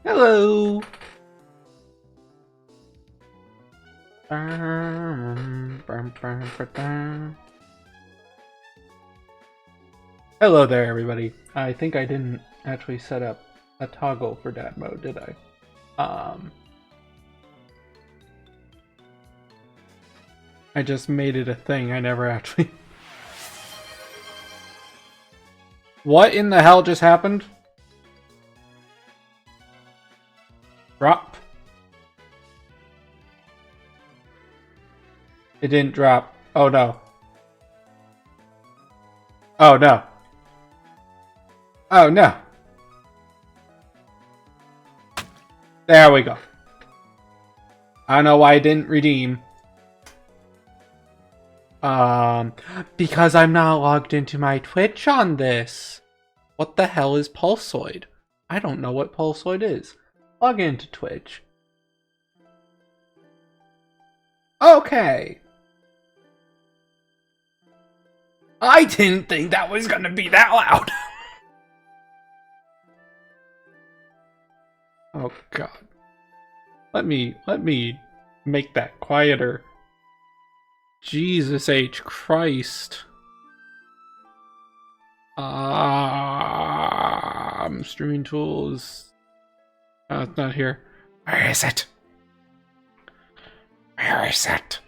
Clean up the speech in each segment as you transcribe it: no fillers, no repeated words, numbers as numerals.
Hello. Hello there, everybody. I think I didn't actually set up a toggle for dad mode, did I? I just made it a thing. I never actually... What in the hell just happened? Drop. It didn't drop. Oh no. Oh no. Oh no. There we go. I don't know why I didn't redeem. Because I'm not logged into my Twitch on this. What the hell is Pulsoid? I don't know what Pulsoid is. Log into Twitch. Okay. I didn't think that was gonna be that loud. Oh god. Let me make that quieter. Jesus H. Christ. Streaming tools. It's not here. Where is it? Where is it?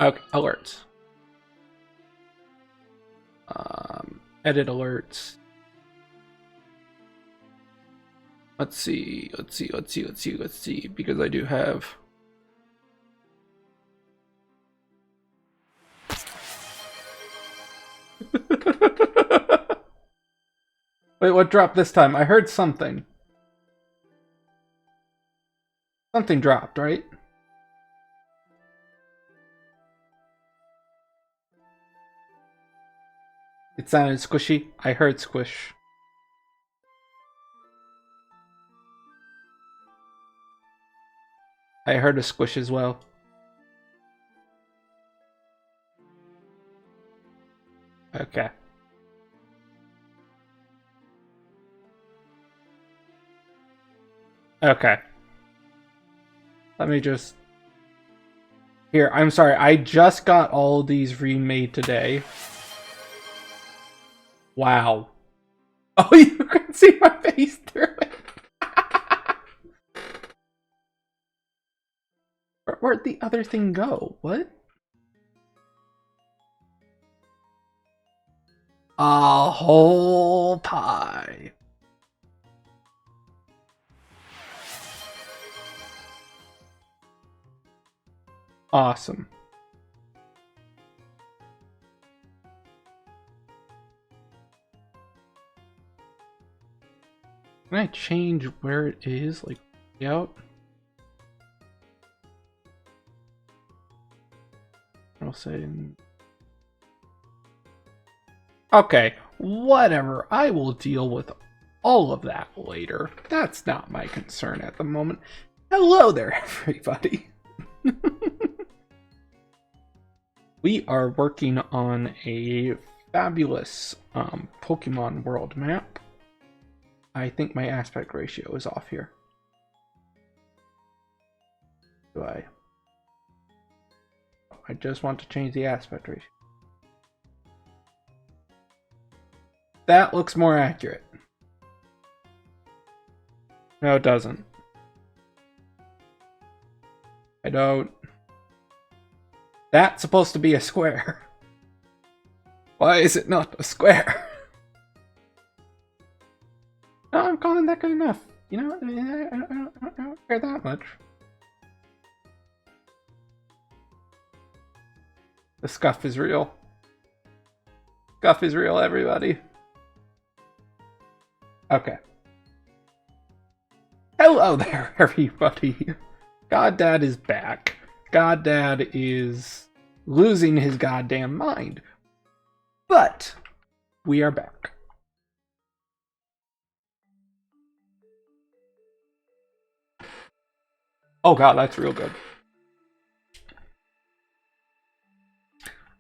Okay, alerts. Edit alerts. Let's see, because I do have... Wait, what dropped this time? I heard something. Something dropped, right? It sounded squishy. I heard squish. I heard a squish as well. Okay. Okay. Let me just... Here, I'm sorry. I just got all of these remade today. Wow. Oh, you can see my face through it. Where'd the other thing go? What? A whole pie. Awesome. Can I change where it is? Like, out? I'll say... Okay, whatever. I will deal with all of that later. That's not my concern at the moment. Hello there, everybody. We are working on a fabulous Pokemon world map. I think my aspect ratio is off here. Do I just want to change the aspect ratio. That looks more accurate. No, it doesn't. I don't... That's supposed to be a square. Why is it not a square? No, I'm calling that good enough. You know, I don't care that much. The scuff is real. Scuff is real, everybody. Okay. Hello there, everybody. Goddad is back. Goddad is losing his goddamn mind. But we are back. Oh god, that's real good.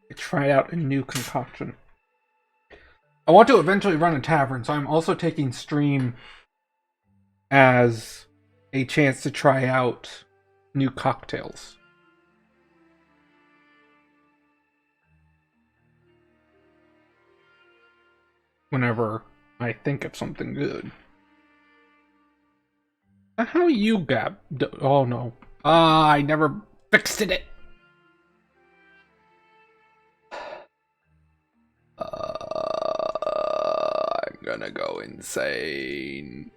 I tried out a new concoction. I want to eventually run a tavern, so I'm also taking stream as a chance to try out new cocktails. Whenever I think of something good. How you got? Oh no. I never fixed it. I'm gonna go insane.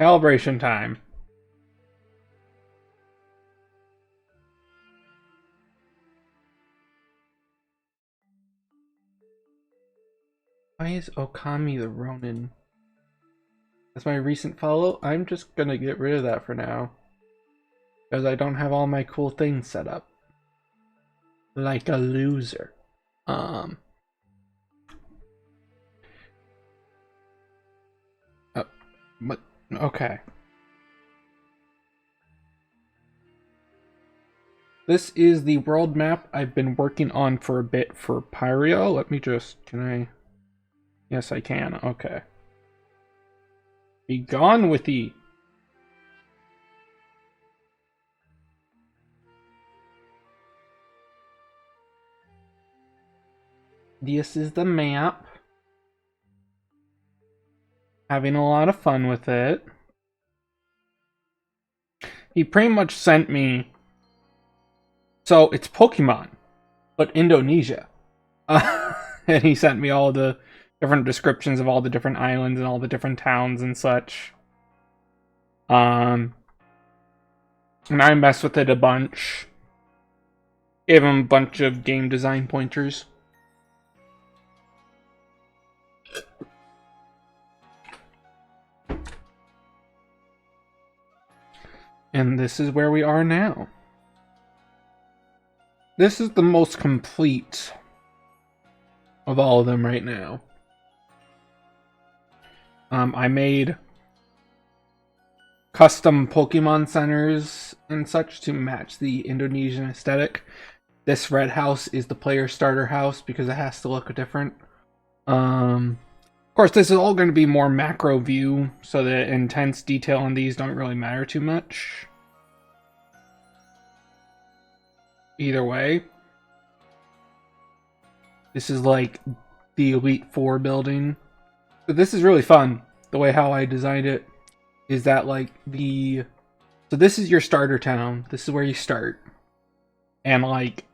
Calibration time. Why is Okami the Ronin? That's my recent follow. I'm just gonna get rid of that for now. Because I don't have all my cool things set up. Like a loser. But, okay. This is the world map I've been working on for a bit for Pyrio. Let me just, can I? Yes, I can. Okay. Be gone with ye. This is the map. Having a lot of fun with it. He pretty much sent me. So it's Pokemon, but Indonesia. And he sent me all the different descriptions of all the different islands and all the different towns and such. And I messed with it a bunch. Gave him a bunch of game design pointers. And this is where we are now. This is the most complete of all of them right now. I made custom Pokemon centers and such to match the Indonesian aesthetic. This red house is the player starter house because it has to look different. Of course, this is all going to be more macro view, so the intense detail on these don't really matter too much. Either way. This is like the Elite Four building. But this is really fun. The way how I designed it is that like the... So this is your starter town. This is where you start. And like,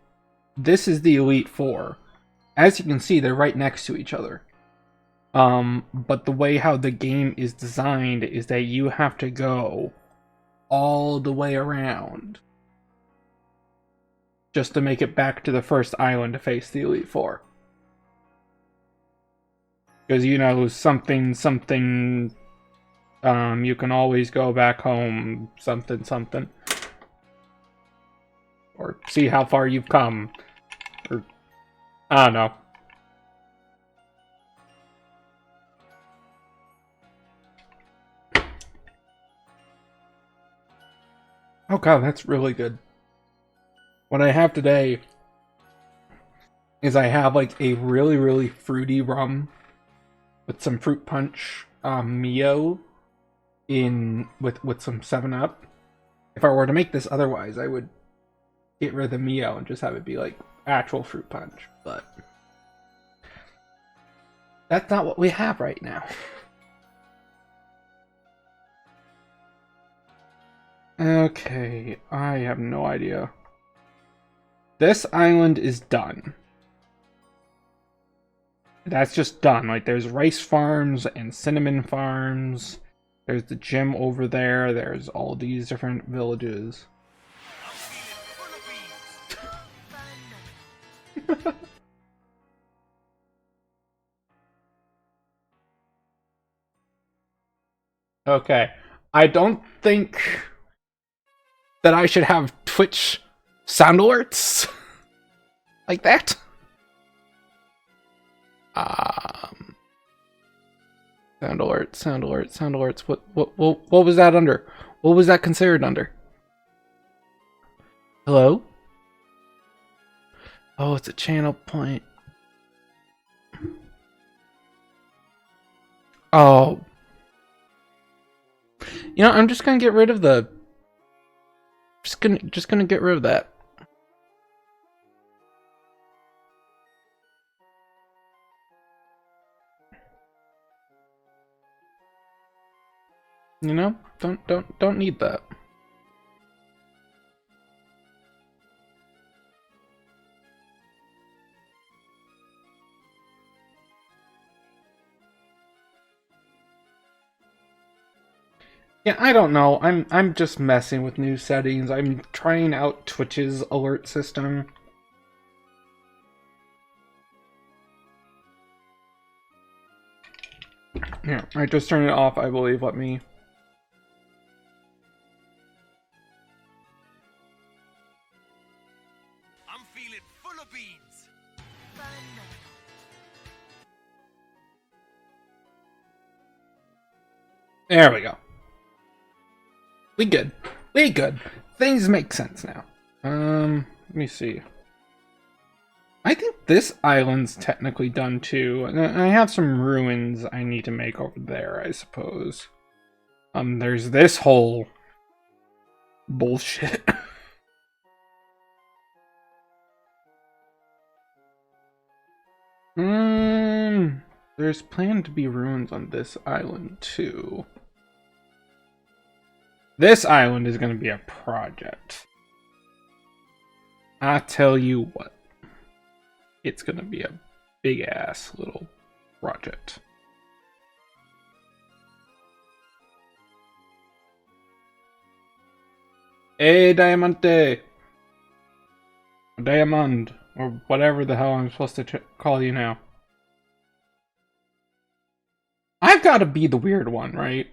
this is the Elite Four. As you can see, they're right next to each other. But the way how the game is designed is that you have to go all the way around just to make it back to the first island to face the Elite Four. Because, you know, something, you can always go back home, something. Or see how far you've come. Or, I don't know. Oh god, that's really good. What I have today is I have like a really, really fruity rum with some fruit punch Mio in with some 7-Up. If I were to make this otherwise, I would get rid of the Mio and just have it be like actual fruit punch. But that's not what we have right now. Okay, I have no idea. This island is done. That's just done. Like, there's rice farms and cinnamon farms. There's the gym over there. There's all these different villages. Okay. I don't think that I should have Twitch sound alerts like that. Sound alerts. What was that under? What was that considered under? Hello? Oh, it's a channel point. Oh. You know, I'm just gonna get rid of the... Just gonna get rid of that. You know? Don't need that. Yeah, I don't know. I'm just messing with new settings. I'm trying out Twitch's alert system. Yeah, I just turned it off, I believe. Let me... I'm feeling full of beans. There we go. We good. We good. Things make sense now. Let me see. I think this island's technically done too. And I have some ruins I need to make over there, I suppose. There's this whole bullshit. There's planned to be ruins on this island too. This island is going to be a project. I tell you what. It's going to be a big-ass little project. Hey, Diamante! Diamond, or whatever the hell I'm supposed to call you now. I've got to be the weird one, right?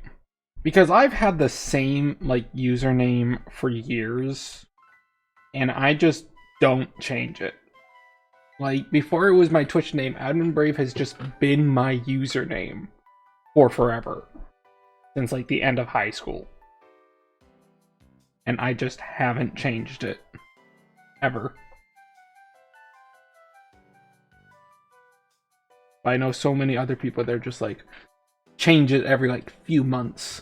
Because I've had the same, like, username for years, and I just don't change it. Like, before it was my Twitch name, Admin Brave has just been my username for forever. Since, like, the end of high school. And I just haven't changed it. Ever. But I know so many other people, they're just like, change it every, like, few months.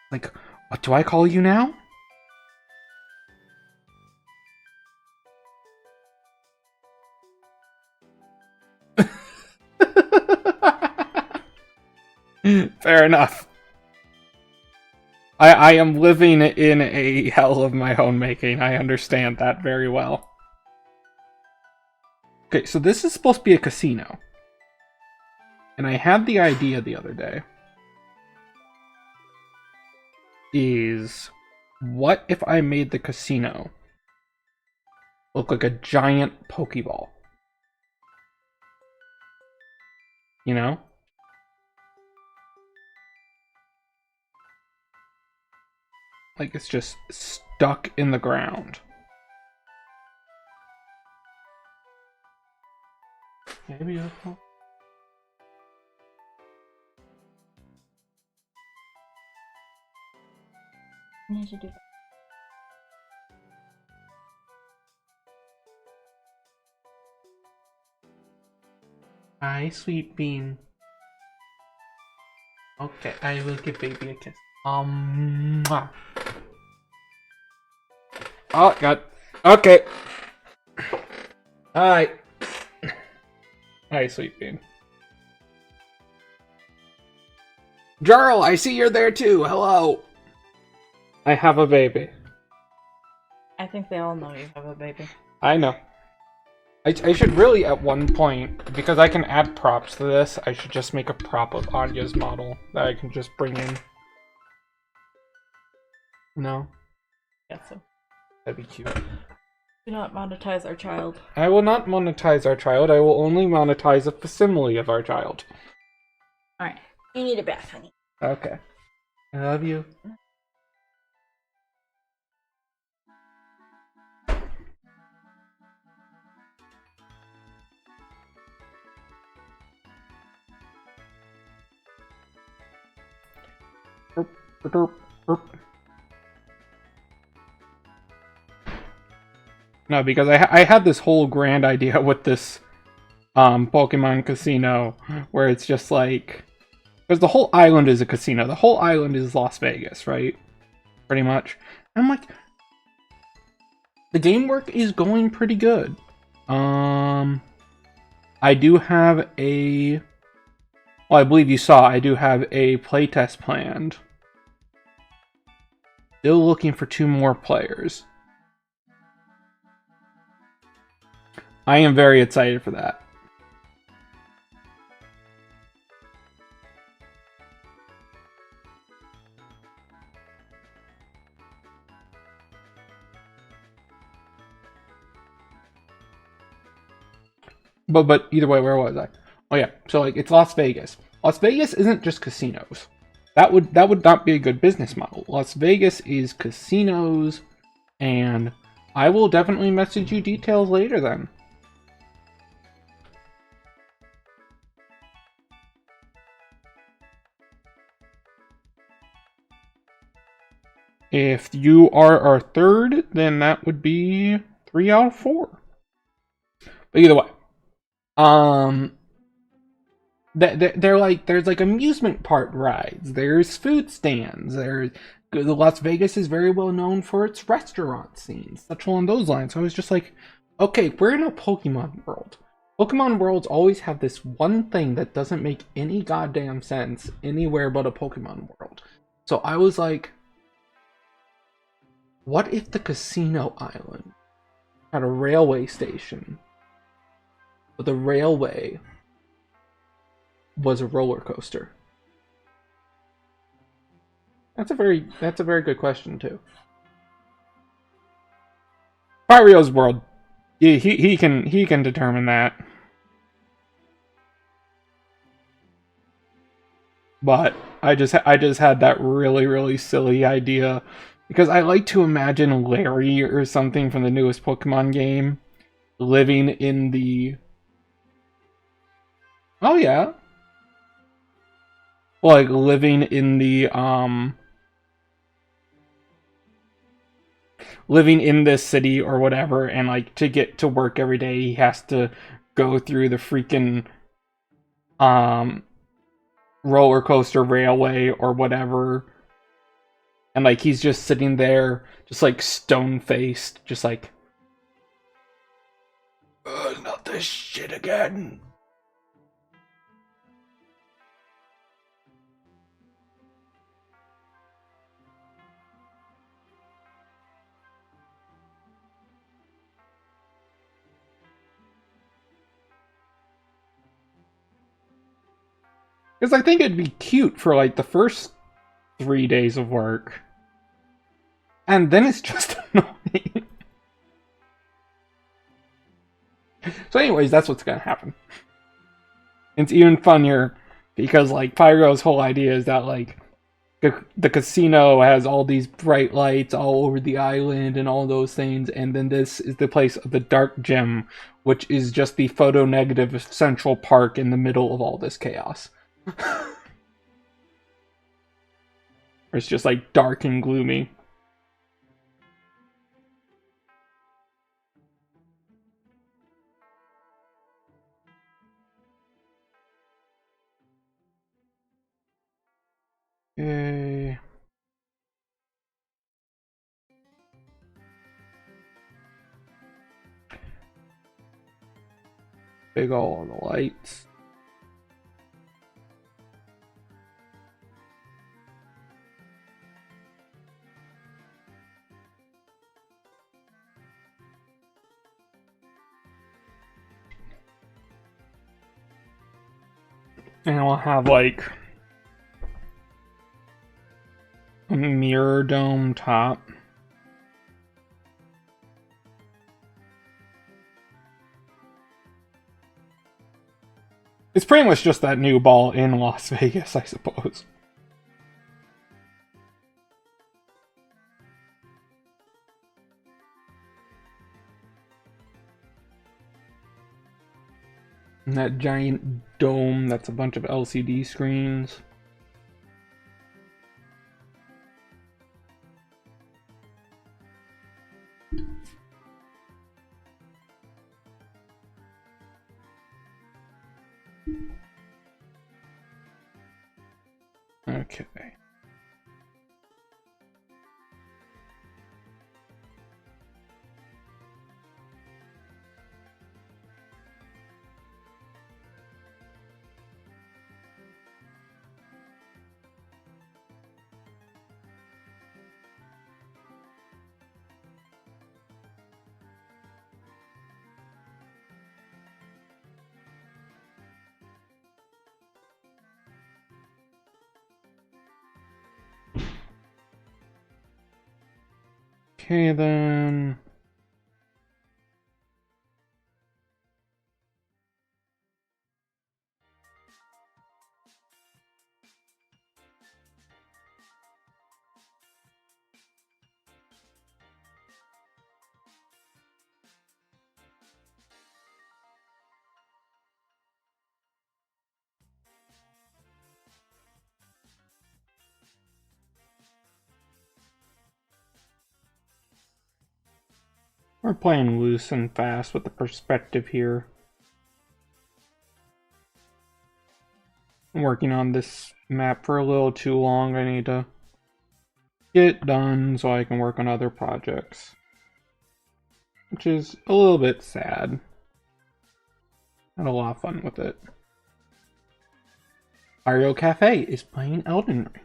Like, what do I call you now? Fair enough. I am living in a hell of my own making. I understand that very well. Okay, so this is supposed to be a casino. And I had the idea the other day. Is, what if I made the casino look like a giant Pokeball? You know? Like it's just stuck in the ground. Maybe I'll... I need to do that. Hi, sweet bean. Okay, I will give baby a kiss. Mwah. Oh God. Okay. Hi. Hi, sweet bean. Jarl, I see you're there too. Hello. I have a baby. I think they all know you have a baby. I know. I should really, at one point, because I can add props to this, I should just make a prop of Anya's model that I can just bring in. No? Yeah, so. That'd be cute. Do not monetize our child. I will not monetize our child. I will only monetize a facsimile of our child. Alright. You need a bath, honey. Okay. I love you. No, because I had this whole grand idea with this Pokemon Casino where it's just like Because the whole island is a casino. The whole island is Las Vegas, right? Pretty much. And I'm like, the game work is going pretty good. I do have a... Well, I believe you saw, I do have a playtest planned. Still looking for 2 more players. I am very excited for that. But either way, where was I? Oh yeah, so like it's Las Vegas. Las Vegas isn't just casinos. That would not be a good business model. Las Vegas is casinos, and I will definitely message you details later then. If you are our third, then that would be 3 out of 4. But either way, they're like, there's like amusement park rides, there's food stands, there's Las Vegas is very well known for its restaurant scenes, such along those lines. So I was just like, okay, we're in a Pokemon world. Pokemon worlds always have this one thing that doesn't make any goddamn sense anywhere but a Pokemon world. So I was like, what if the casino island had a railway station, but the railway was a roller coaster? That's a very good question too. Firio's world, he can determine that. But I just had that really silly idea because I like to imagine Larry or something from the newest Pokemon game living in the... Oh yeah. Like living in the living in this city or whatever, and like to get to work every day he has to go through the freaking roller coaster railway or whatever, and like he's just sitting there just like stone faced, just like, not this shit again. Because I think it'd be cute for like the first 3 days of work. And then it's just annoying. So anyways, that's what's gonna happen. It's even funnier because like Pyro's whole idea is that like the casino has all these bright lights all over the island and all those things, and then this is the place of the Dark Gem, which is just the photo negative Central Park in the middle of all this chaos. It's just like dark and gloomy. Yay. Big all the lights. And we'll have like a mirror dome top. It's pretty much just that new ball in Las Vegas, I suppose. And that giant dome that's a bunch of LCD screens. Okay. Okay, then. We're playing loose and fast with the perspective here. I'm working on this map for a little too long. I need to get done so I can work on other projects. Which is a little bit sad. Had a lot of fun with it. Mario Cafe is playing Elden Ring.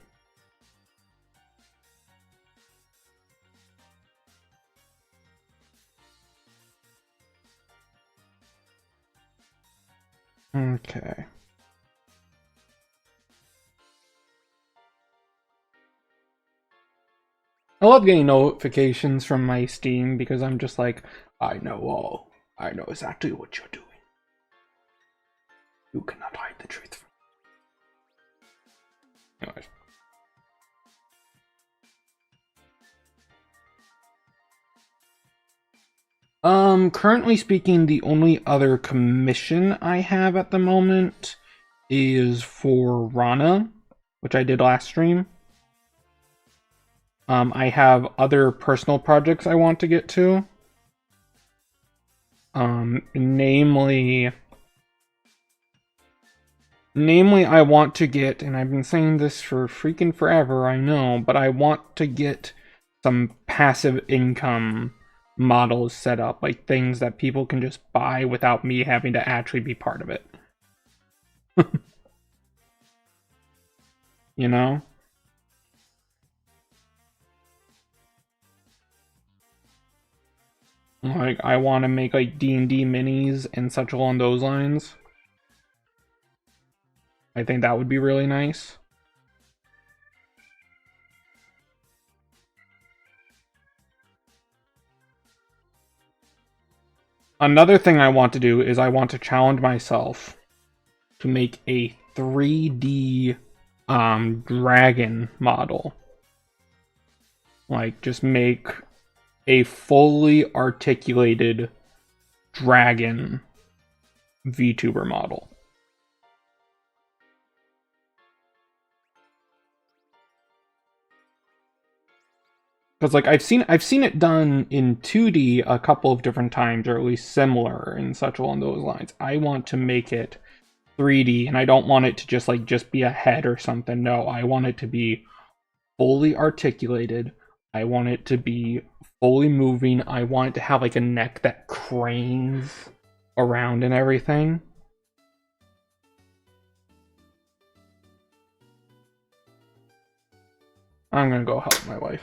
Okay. I love getting notifications from my Steam because I'm just like, I know all. I know exactly what you're doing. You cannot hide the truth from me. Anyways. Currently speaking, the only other commission I have at the moment is for Rana, which I did last stream. I have other personal projects I want to get to. Namely, I want to get, and I've been saying this for freaking forever, I know, but I want to get some passive income models set up, like things that people can just buy without me having to actually be part of it. You know? Like, I want to make like D&D minis and such along those lines. I think that would be really nice. Another thing I want to do is I want to challenge myself to make a 3D dragon model. Like, just make a fully articulated dragon VTuber model. Because like I've seen it done in 2D a couple of different times, or at least similar and such along those lines. I want to make it 3D, and I don't want it to just be a head or something. No, I want it to be fully articulated. I want it to be fully moving. I want it to have like a neck that cranes around and everything. I'm gonna go help my wife.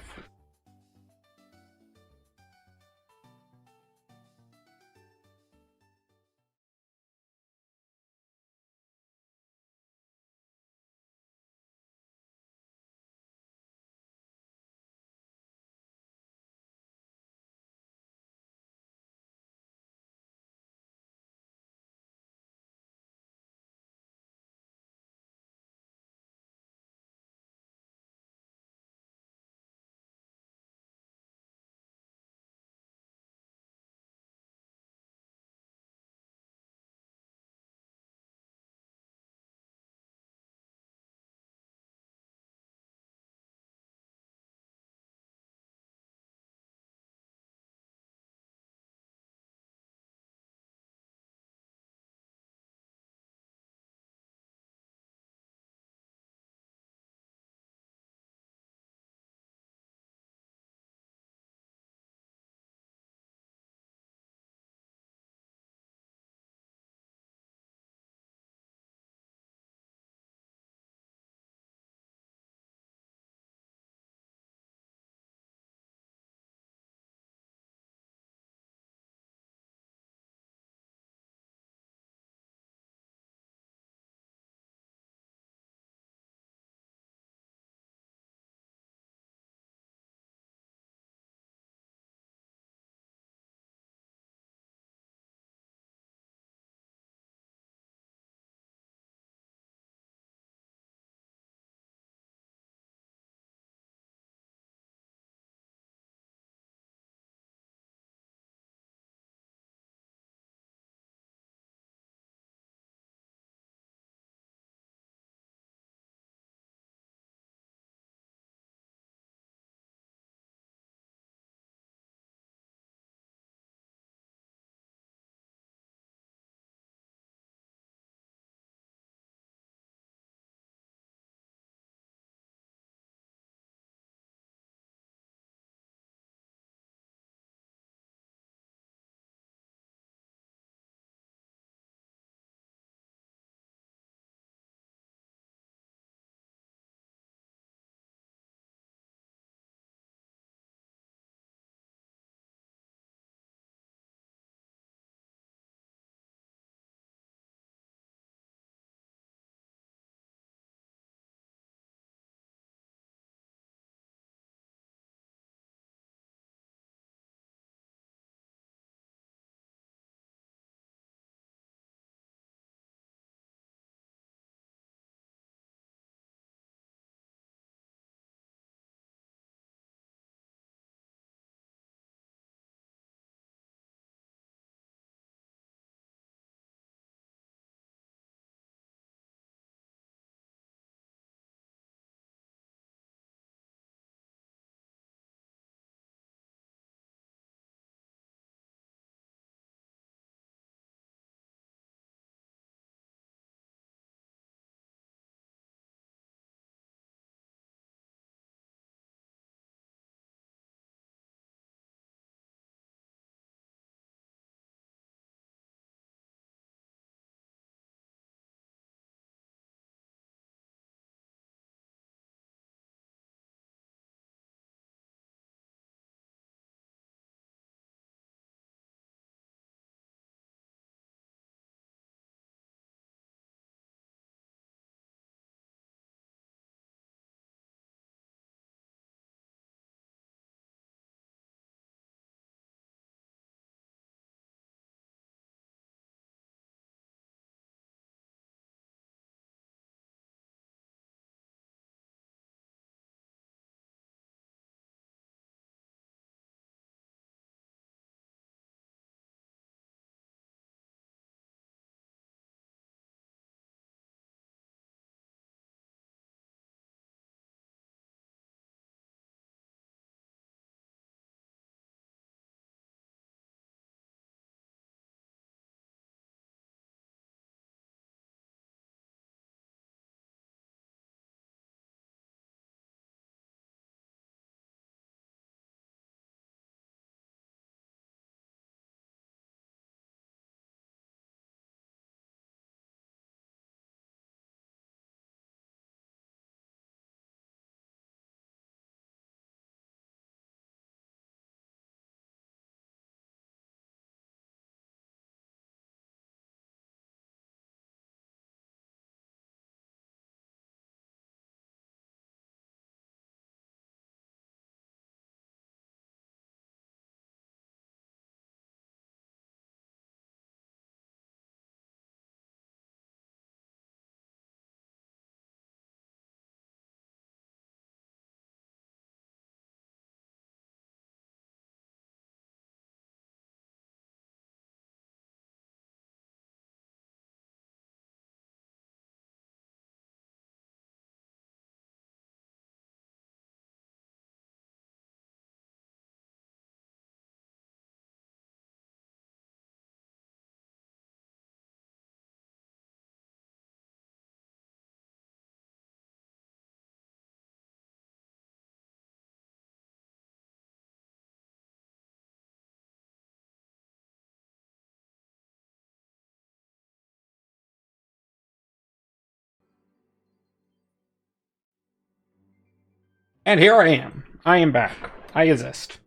And here I am. I am back. I exist.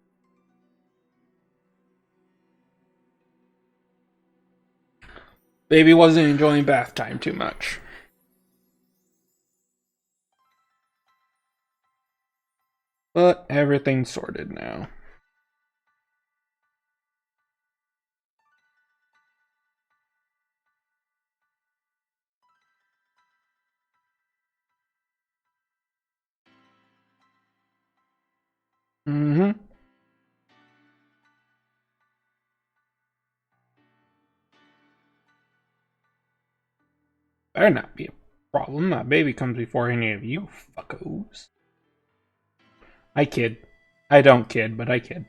Baby wasn't enjoying bath time too much. But everything's sorted now. Mm-hmm. Better not be a problem. My baby comes before any of you fuckos. I kid. I don't kid, but I kid.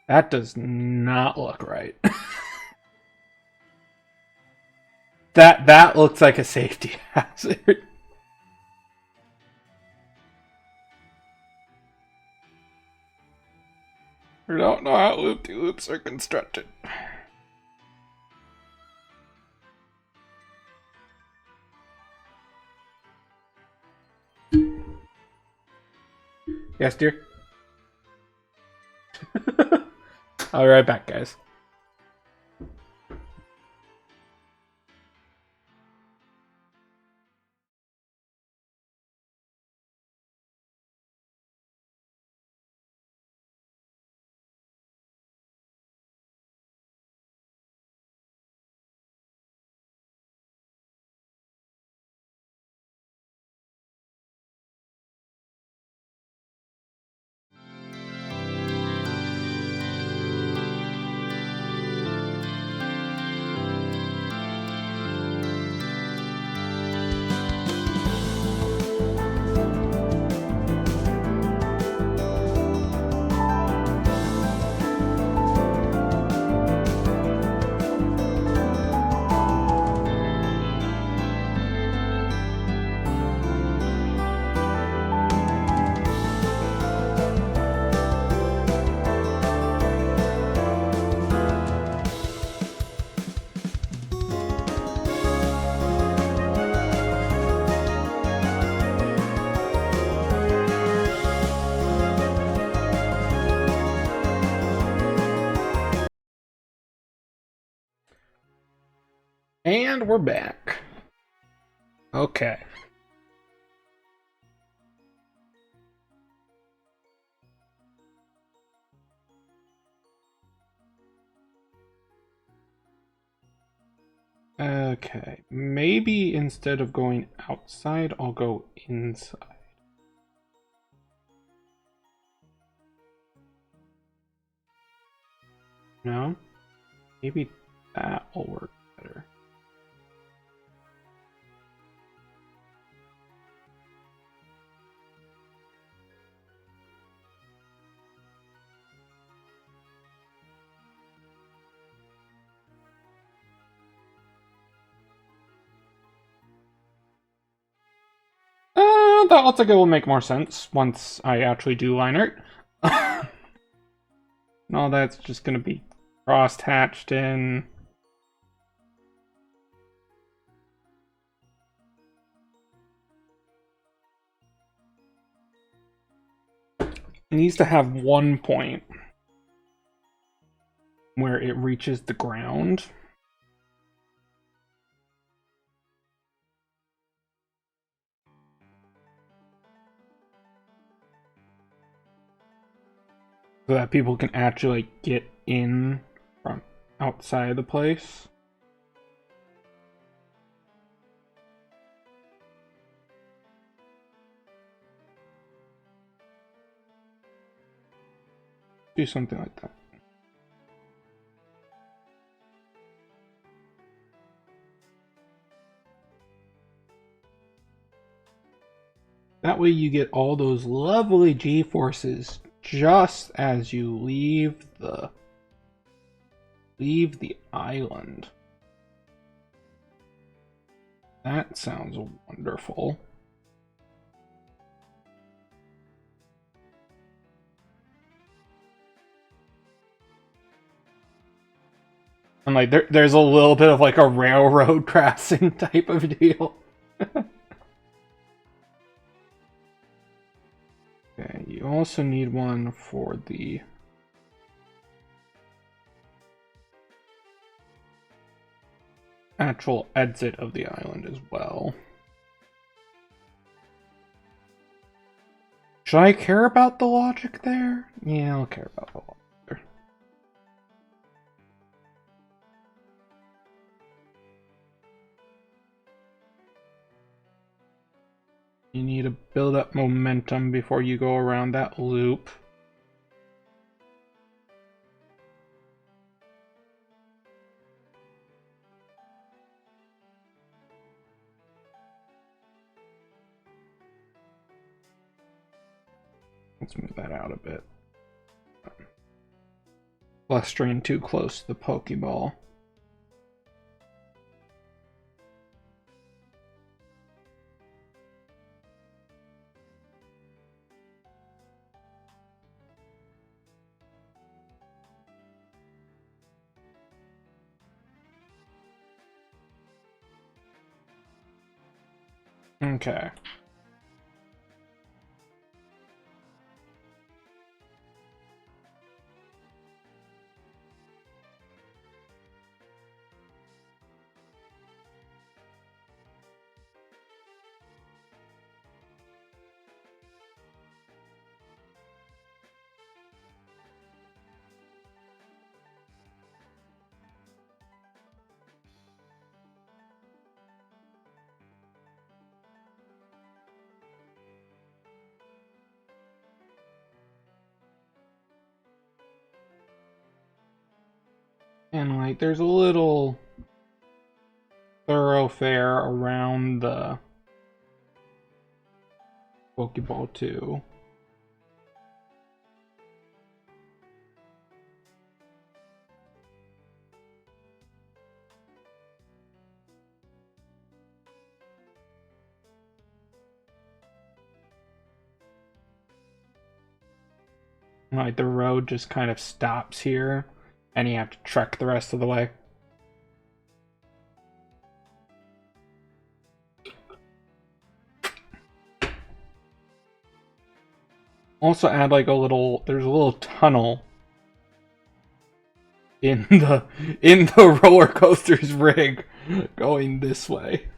That does not look right. That looks like a safety hazard. I don't know how loop-de-loops are constructed. Yes, dear? I'll be right back, guys. And we're back. Okay. Okay. Maybe instead of going outside, I'll go inside. No? Maybe that will work better. That looks like it will make more sense once I actually do line art. No, that's just gonna be cross-hatched in. It needs to have one point where it reaches the ground. So that people can actually get in from outside the place. Do something like that. That way you get all those lovely G-forces just as you leave the island. That sounds wonderful. And like there's a little bit of like a railroad crossing type of deal. Okay, you also need one for the actual exit of the island as well. Should I care about the logic there? Yeah, I'll care about the logic there. You need to build up momentum before you go around that loop. Let's move that out a bit. Blustering too close to the Pokeball. Okay. And like there's a little thoroughfare around the Pokeball too. Like the road just kind of stops here and you have to trek the rest of the way. Also add like there's a little tunnel in the roller coaster's rig going this way.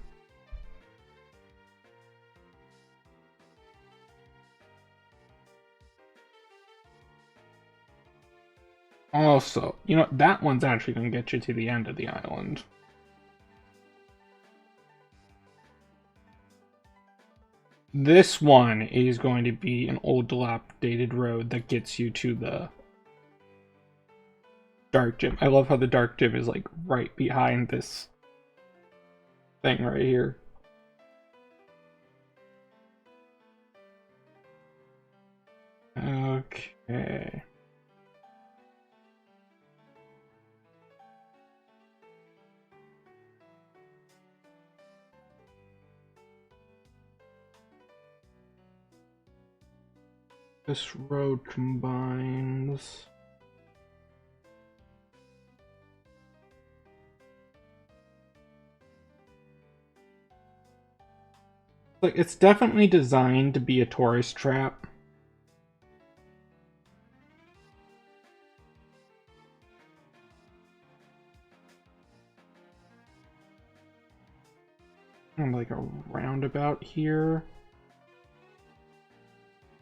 Also, you know, that one's actually going to get you to the end of the island. This one is going to be an old dilapidated road that gets you to the Dark Gym. I love how the Dark Gym is like right behind this thing right here. Okay. This road combines. Like, it's definitely designed to be a tourist trap. And like a roundabout here.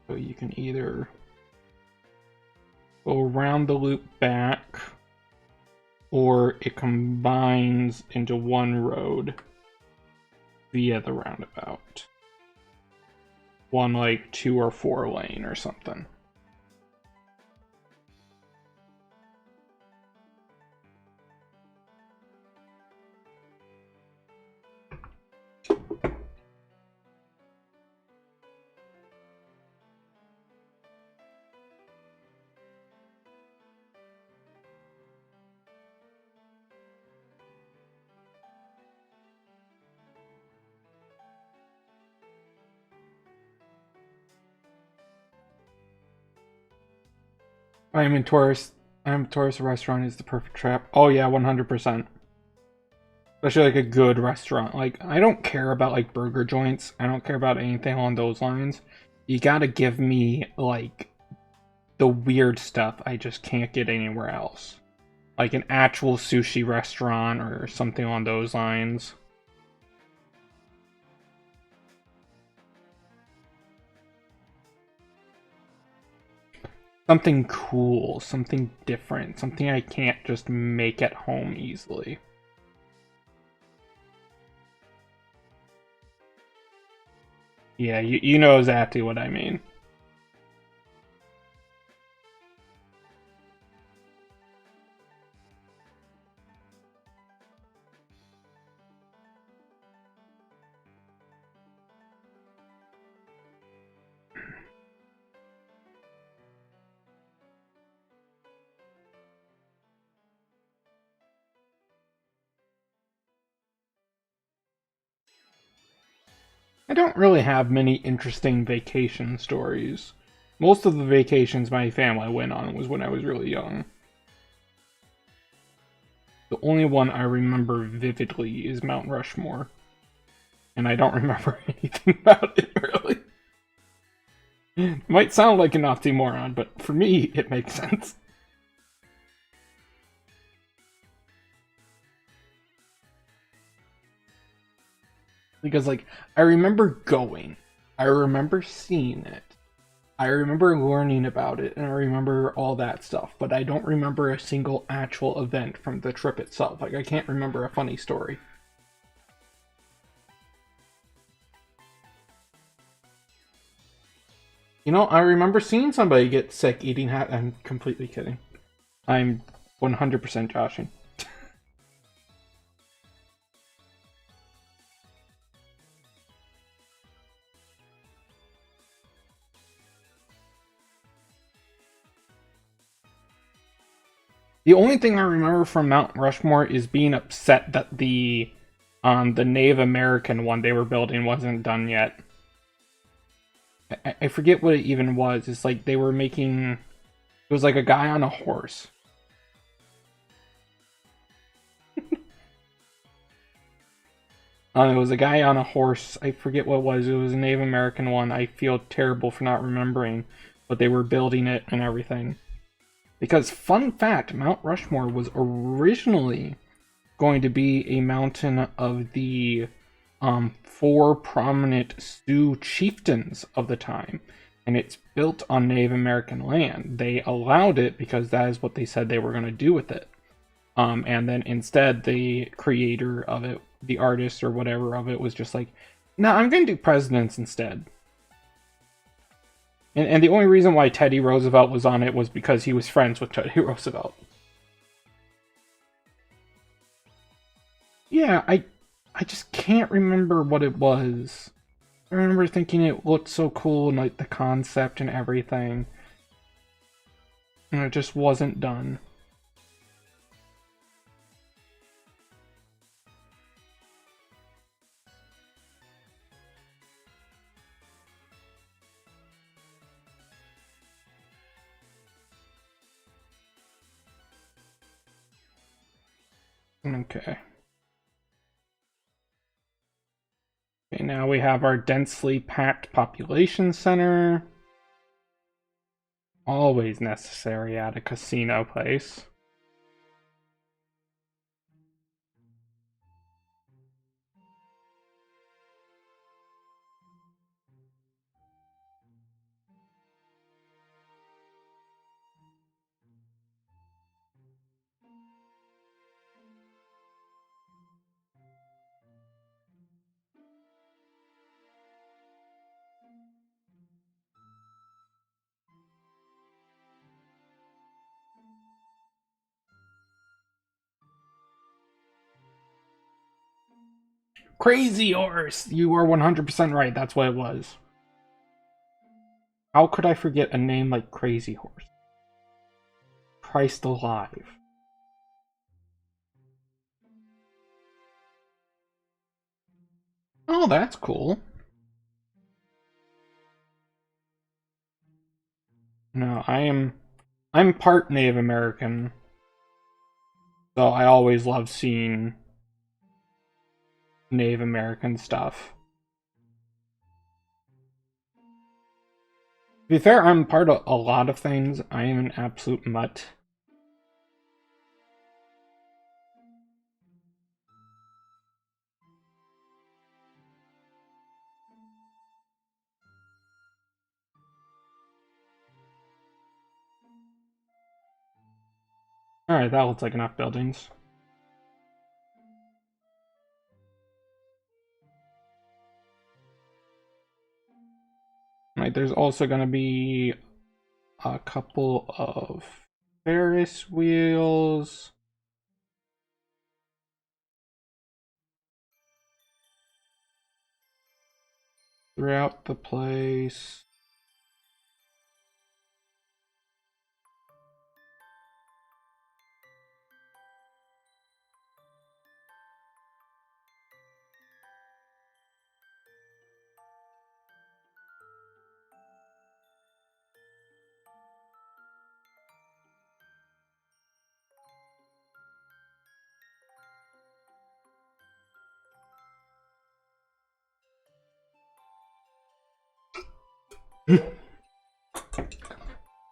So you can either go around the loop back, or it combines into one road via the roundabout. One like 2 or 4 lane or something. I'm in tourist Tourist restaurant is the perfect trap. Oh yeah, 100%. Especially like a good restaurant. Like, I don't care about like burger joints. I don't care about anything along those lines. You gotta give me like the weird stuff I just can't get anywhere else. Like an actual sushi restaurant or something on those lines. Something cool, something different, something I can't just make at home easily. Yeah, you know exactly what I mean. I don't really have many interesting vacation stories. Most of the vacations my family went on was when I was really young. The only one I remember vividly is Mount Rushmore. And I don't remember anything about it, really. It might sound like an oxymoron, but for me, it makes sense. Because, like, I remember going. I remember seeing it. I remember learning about it, and I remember all that stuff, but I don't remember a single actual event from the trip itself. Like, I can't remember a funny story. You know, I remember seeing somebody get sick eating hat. I'm completely kidding. I'm 100% joshing. The only thing I remember from Mount Rushmore is being upset that the Native American one they were building wasn't done yet. I forget what it even was. It's like they were making. It was like a guy on a horse. It was a guy on a horse. I forget what it was. It was a Native American one. I feel terrible for not remembering, but they were building it and everything. Because, fun fact, Mount Rushmore was originally going to be a mountain of the four prominent Sioux chieftains of the time. And it's built on Native American land. They allowed it because that is what they said they were going to do with it. And then instead, the creator of it, the artist or whatever of it, was just like, no, I'm going to do presidents instead. And the only reason why Teddy Roosevelt was on it was because he was friends with Teddy Roosevelt. Yeah, I just can't remember what it was. I remember thinking it looked so cool and like the concept and everything. And it just wasn't done. Okay. Okay, now we have our densely packed population center. Always necessary at a casino place. Crazy Horse! You are 100% right, that's what it was. How could I forget a name like Crazy Horse? Christ alive. Oh, that's cool. No, I am I'm part Native American, so I always love seeing Native American stuff. To be fair, I'm part of a lot of things. I am an absolute mutt. Alright, that looks like enough buildings. Right, there's also going to be a couple of Ferris wheels. Throughout the place.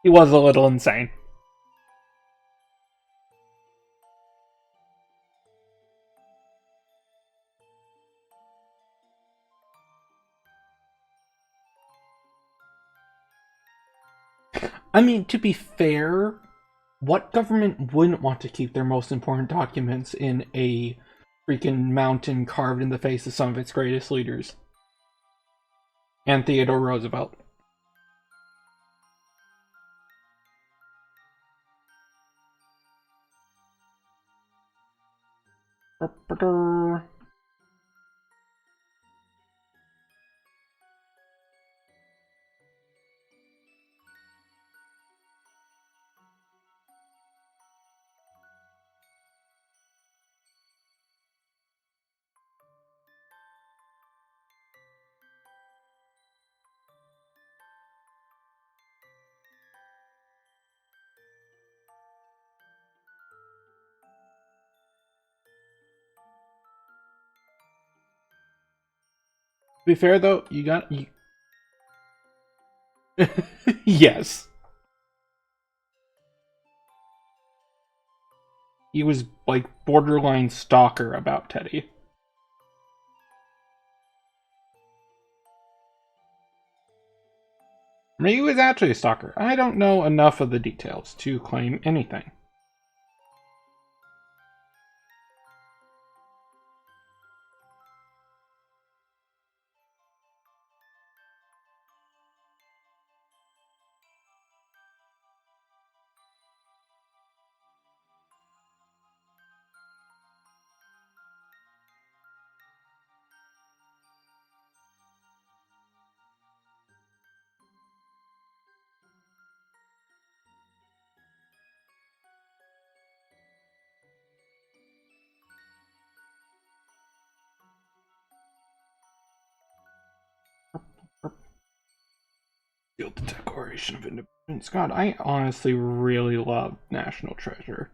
He was a little insane. I mean, to be fair, what government wouldn't want to keep their most important documents in a freaking mountain carved in the face of some of its greatest leaders? And Theodore Roosevelt. To be fair, though, you got... Yes. He was, like, borderline stalker about Teddy. Maybe he was actually a stalker. I don't know enough of the details to claim anything. Feel the Declaration of Independence. God, I honestly really love National Treasure.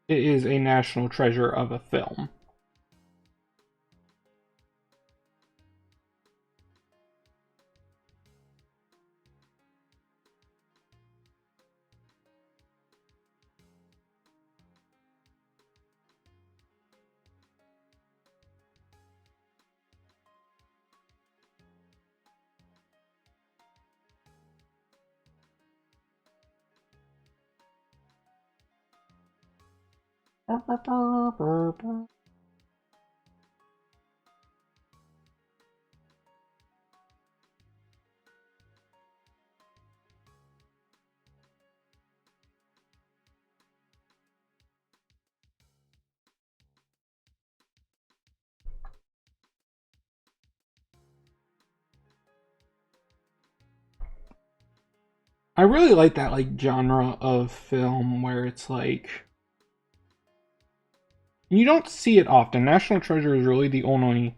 It is a national treasure of a film. I really like that like genre of film where it's like you don't see it often. National Treasure is really the only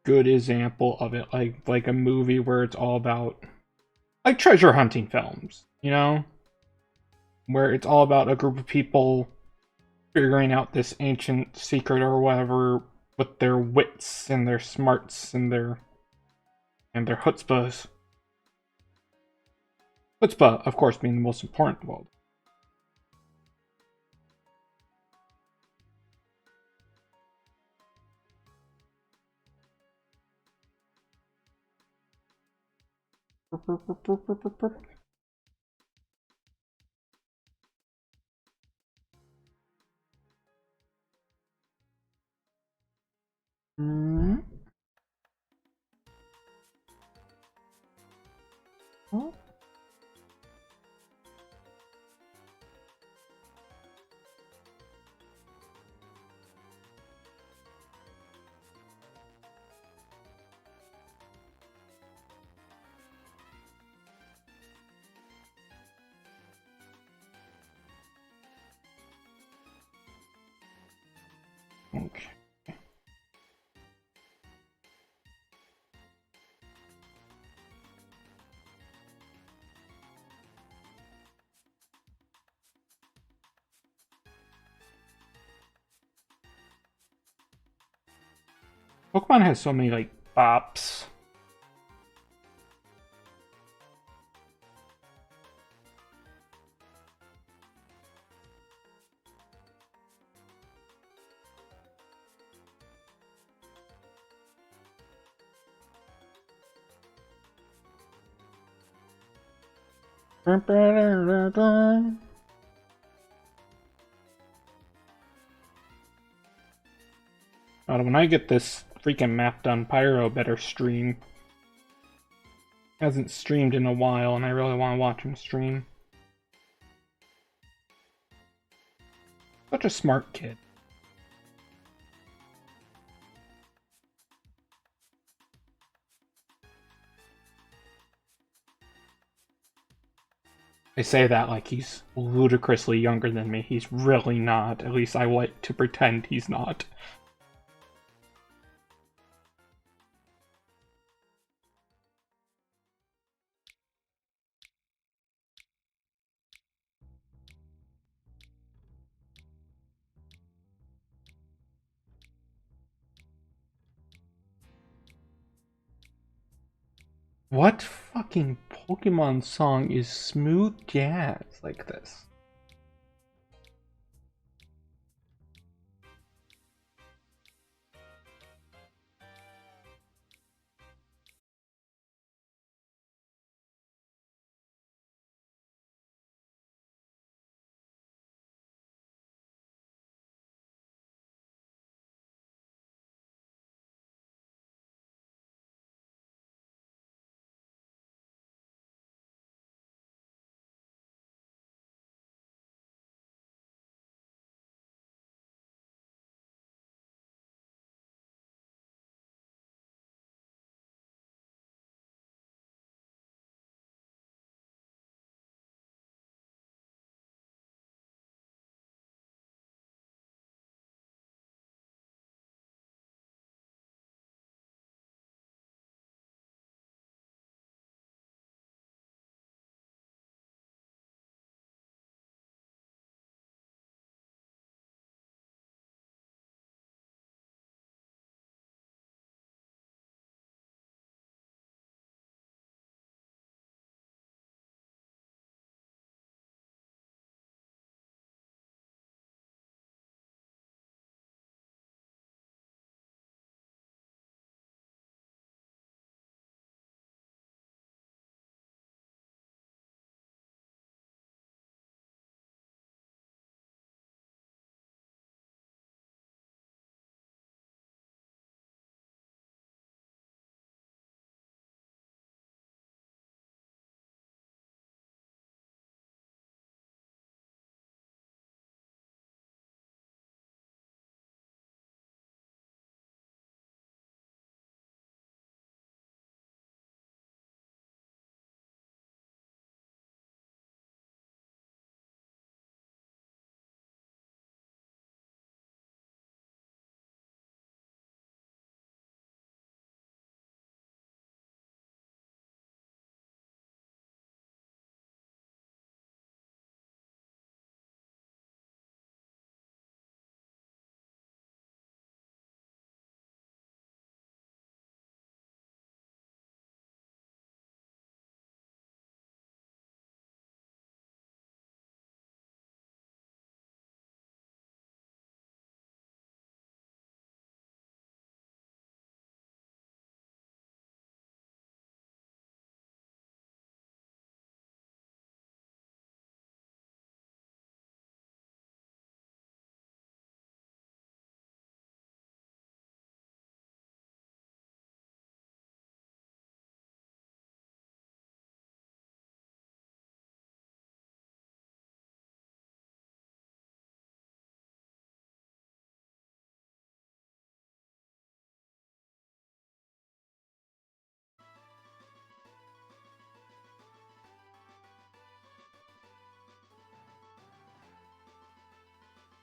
good example of it, like a movie where it's all about like treasure hunting films, you know, where it's all about a group of people figuring out this ancient secret or whatever with their wits and their smarts and their chutzpahs. Chutzpah, of course, being the most important of all. Hmm? Huh? Okay. Pokemon has so many like bops. When I get this freaking map done, Pyro better stream. Hasn't streamed in a while, and I really want to watch him stream. Such a smart kid. I say that like he's ludicrously younger than me. He's really not. At least I like to pretend he's not. What fucking Pokemon song is smooth jazz like this?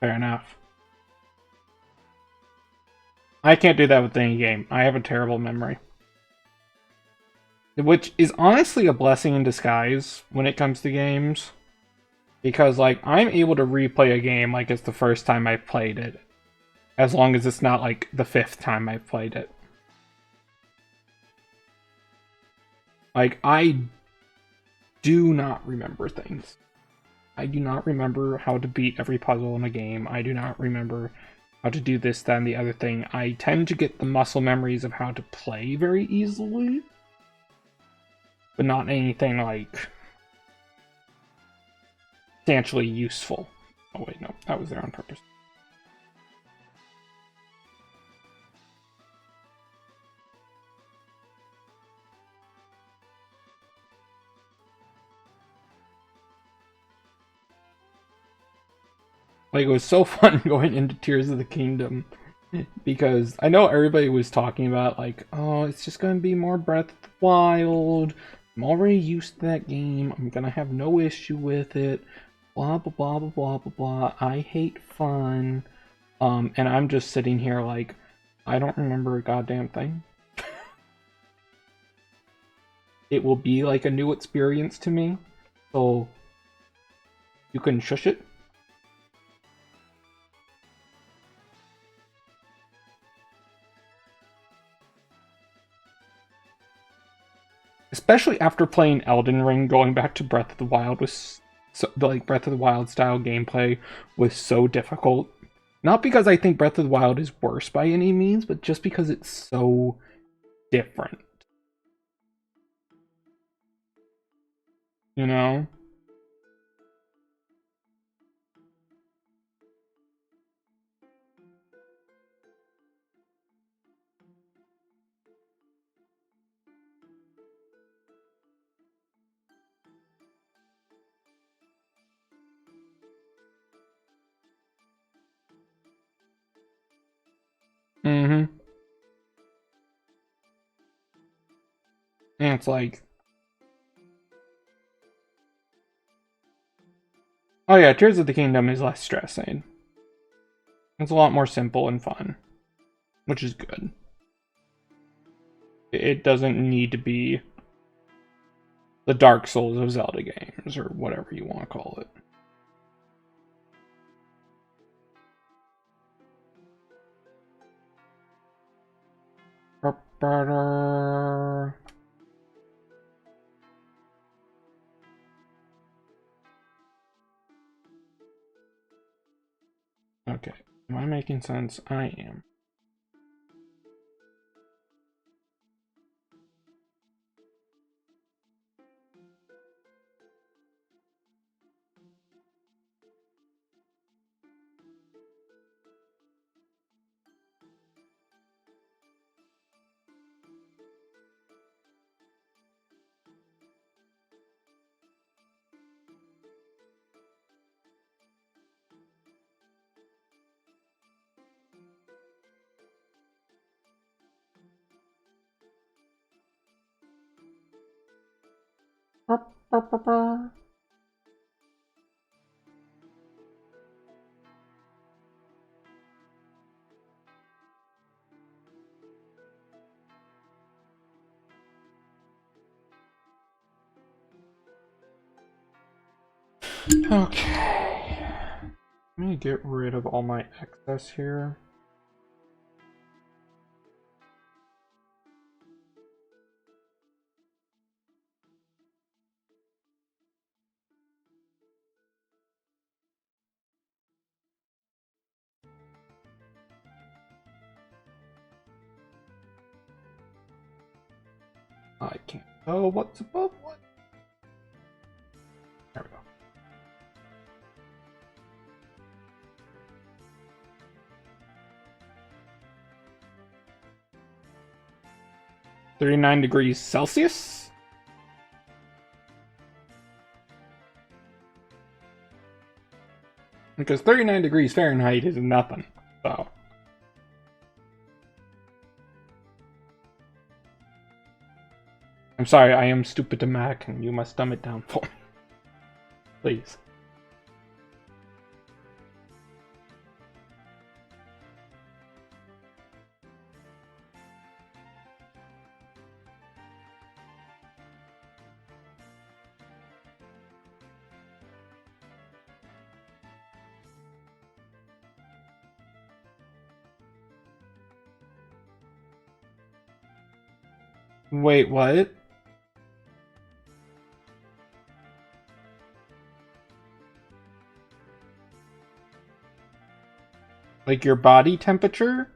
Fair enough. I can't do that with any game. I have a terrible memory. Which is honestly a blessing in disguise when it comes to games. Because, like, I'm able to replay a game like it's the first time I've played it. As long as it's not, like, the 5th time I've played it. Like, I do not remember things. I do not remember how to beat every puzzle in a game. I do not remember how to do this, that, and the other thing. I tend to get the muscle memories of how to play very easily. But not anything, like, substantially useful. Oh wait, no, that was there on purpose. Like, it was so fun going into Tears of the Kingdom, because I know everybody was talking about, like, oh, it's just going to be more Breath of the Wild. I'm already used to that game. I'm going to have no issue with it. Blah, blah, blah, blah, blah, blah, blah. I hate fun. And I'm just sitting here like, I don't remember a goddamn thing. It will be like a new experience to me. So, you can shush it. Especially after playing Elden Ring, going back to Breath of the Wild was so, like, Breath of the Wild style gameplay was so difficult. Not because I think Breath of the Wild is worse by any means, but just because it's so different. You know? Mm-hmm. And it's like, oh yeah, Tears of the Kingdom is less stressing. It's a lot more simple and fun, which is good. It doesn't need to be the Dark Souls of Zelda games, or whatever you want to call it. Okay, am I making sense? I am. Okay. Let me get rid of all my excess here. I can't tell what's above what. There we go. (39°C). Because 39 degrees Fahrenheit is nothing, so. I'm sorry, I am stupid to Mac, and you must dumb it down for me. Please. Wait, what? Like your body temperature?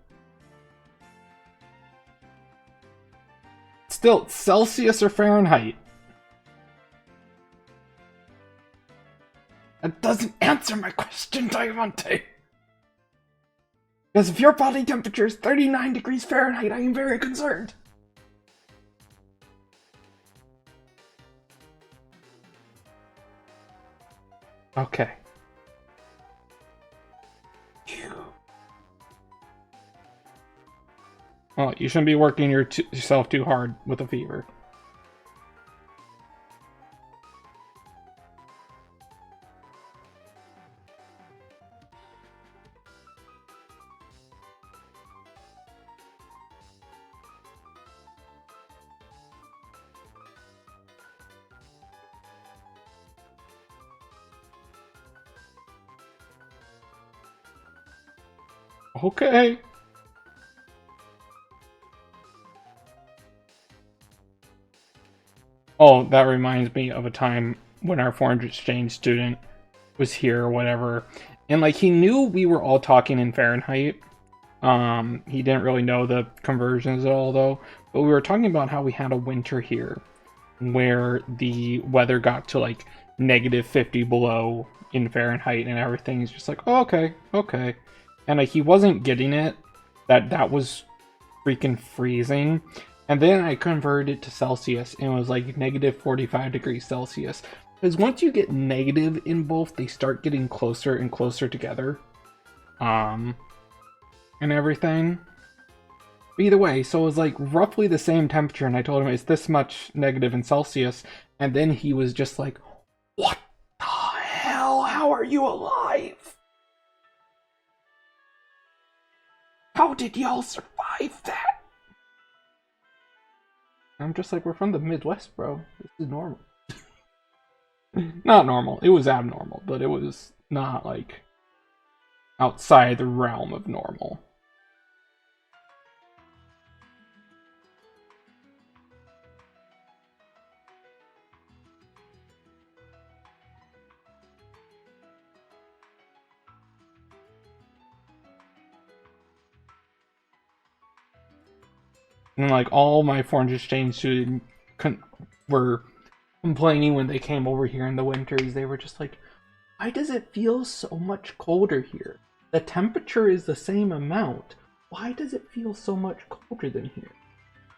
Still, Celsius or Fahrenheit? That doesn't answer my question, Diamante. Because if your body temperature is 39 degrees Fahrenheit, I am very concerned. Okay. Phew. Well, you shouldn't be working yourself too hard with a fever. Okay. Oh, that reminds me of a time when our foreign exchange student was here or whatever. And like he knew we were all talking in Fahrenheit. He didn't really know the conversions at all though. But we were talking about how we had a winter here where the weather got to like -50 below in Fahrenheit and everything is just like, oh, okay, okay. And like he wasn't getting it that was freaking freezing. And then I converted it to Celsius and it was like -45 degrees Celsius. Because once you get negative in both, they start getting closer and closer together. And everything. But either way, so it was like roughly the same temperature, and I told him it's this much negative in Celsius, and then he was just like, what the hell? How are you alive? How did y'all survive that? I'm just like, we're from the Midwest, bro. This is normal. Not normal. It was abnormal, but it was not like outside the realm of normal. And like all my foreign exchange students were complaining when they came over here in the winters. They were just like, why does it feel so much colder here? The temperature is the same amount. Why does it feel so much colder than here?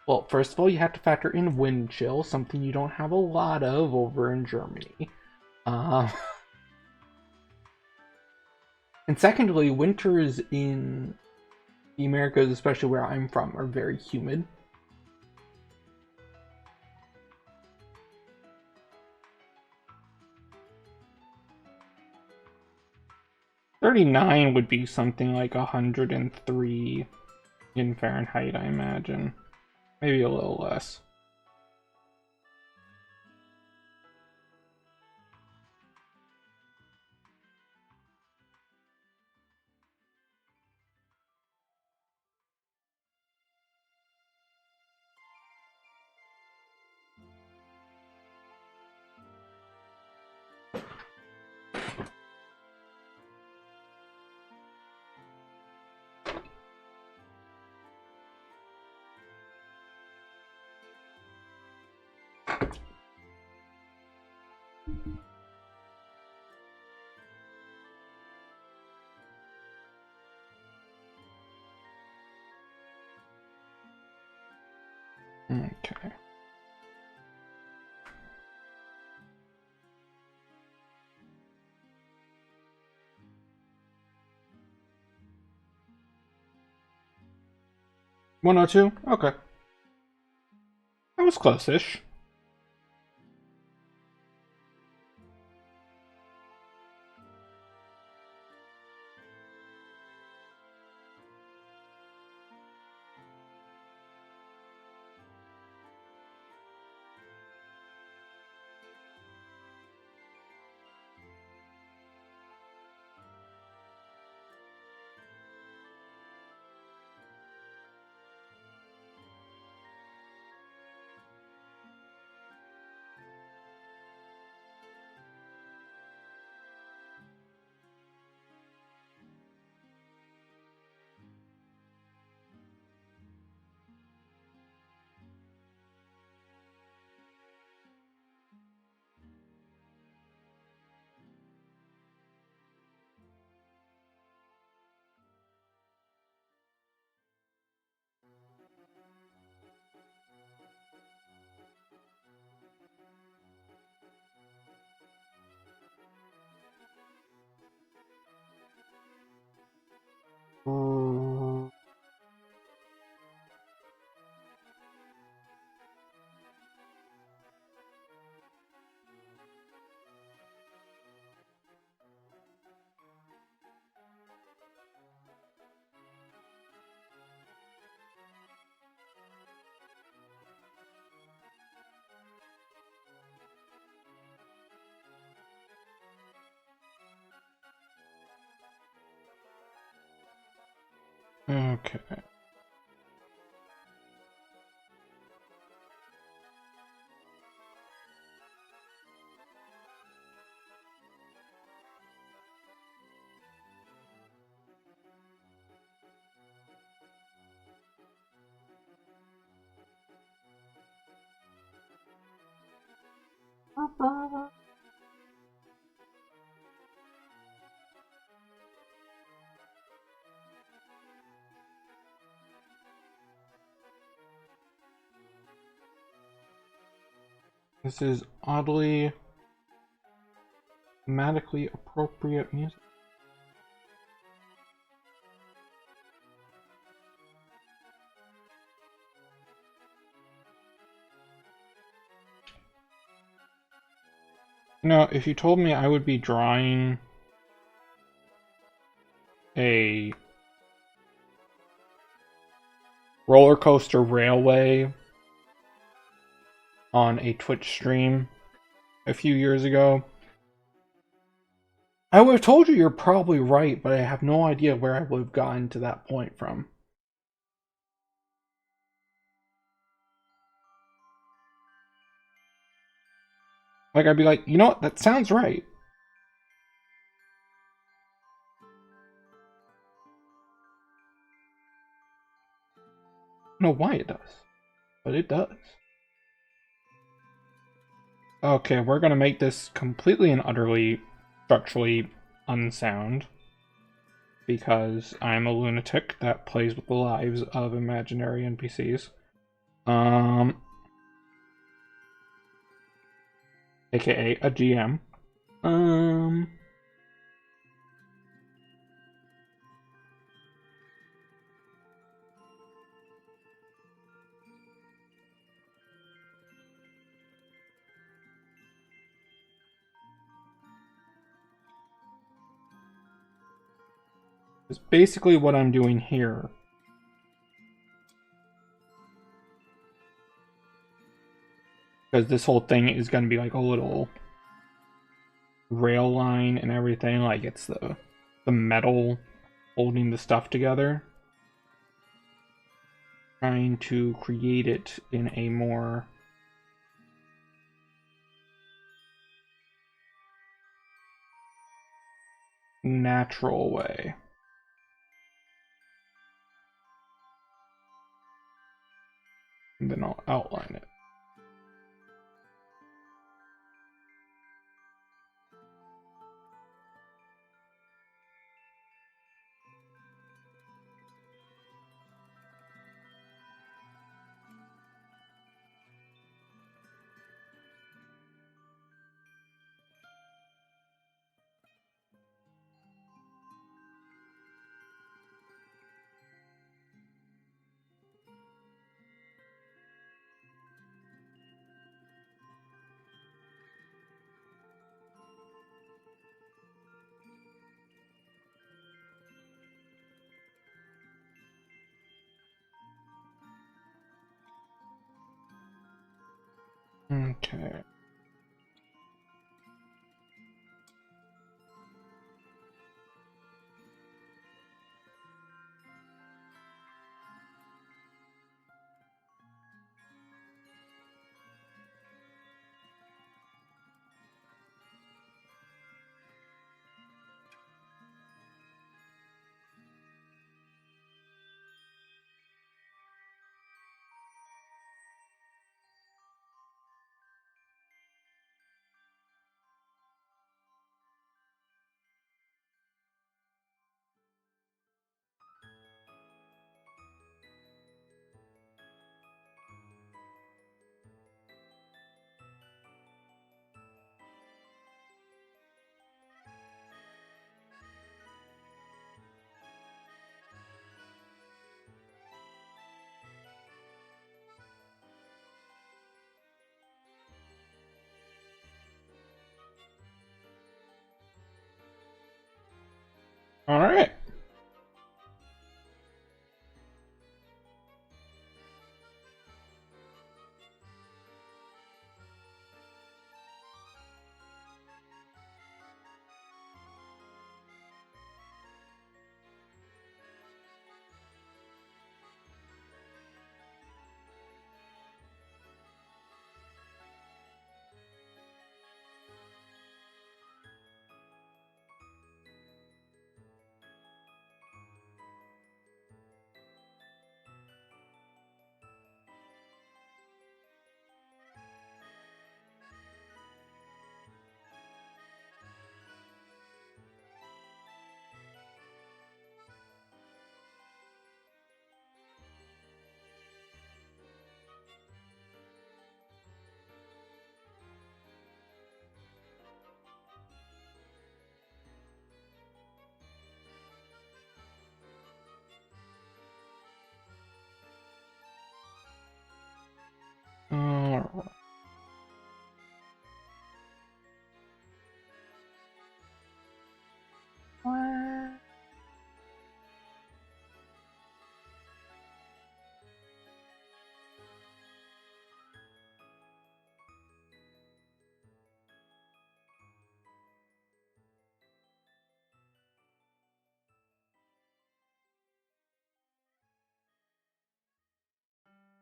Well, first of all, you have to factor in wind chill, something you don't have a lot of over in Germany. And secondly, winters in the Americas, especially where I'm from, are very humid. "39" would be something like 103 in Fahrenheit, I imagine. Maybe a little less. Okay. "102"? Okay. That was close-ish. Okay. This is oddly thematically appropriate music. You know, if you told me I would be drawing a roller coaster railway on a Twitch stream a few years ago, I would have told you you're probably right, but I have no idea where I would have gotten to that point from. Like, I'd be like, you know what, that sounds right. I don't know why it does, but it does. Okay, we're gonna make this completely and utterly structurally unsound because I'm a lunatic that plays with the lives of imaginary NPCs. AKA a GM. Is basically what I'm doing here. Because this whole thing is going to be like a little rail line and everything. Like it's the metal holding the stuff together. Trying to create it in a more natural way. And then I'll outline it. Okay. All right.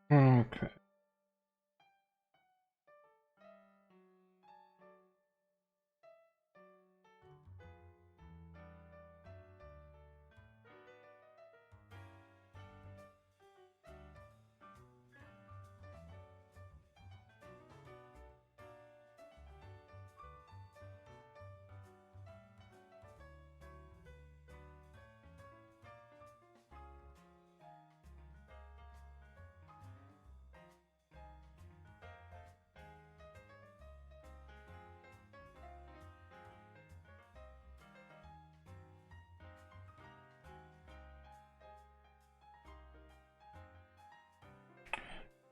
Okay.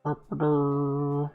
Carpenter.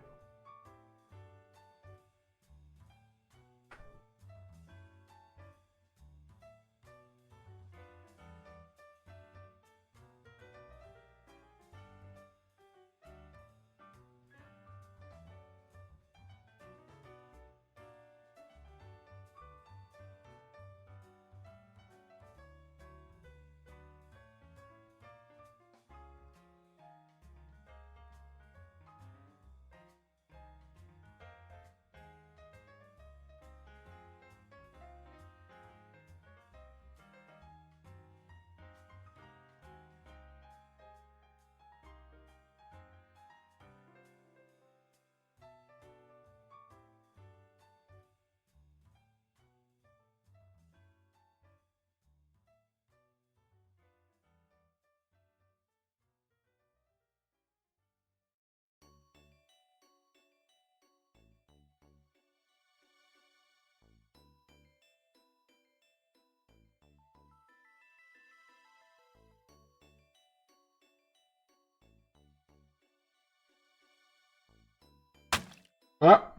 Ah,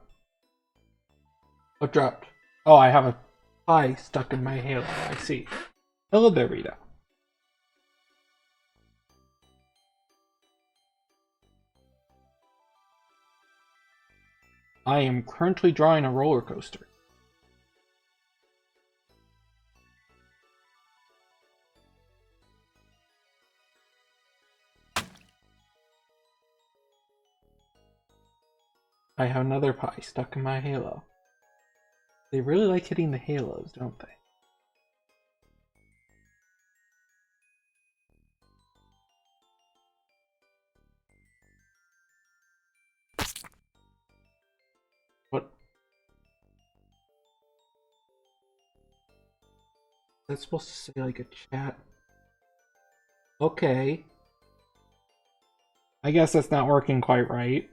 what dropped? Oh, I have a pie stuck in my halo. I see. Hello there, Rita. I am currently drawing a roller coaster. I have another pie stuck in my halo. They really like hitting the halos, don't they? What? That's supposed to say like a chat. Okay. I guess that's not working quite right.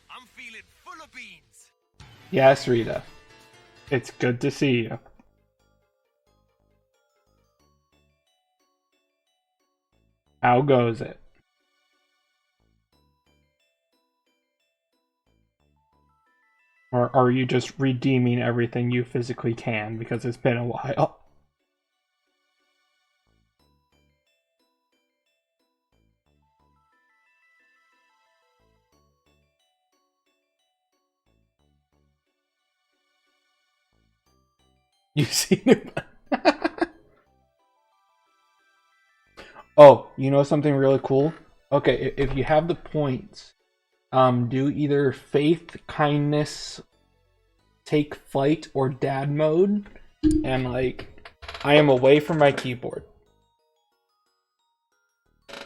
I'm feeling full of beans. Yes, Rita. It's good to see you. How goes it? Or are you just redeeming everything you physically can because it's been a while? You've seen it. Oh, you know something really cool? Okay, if you have the points, do either faith, kindness, take flight, or dad mode, and like, I am away from my keyboard.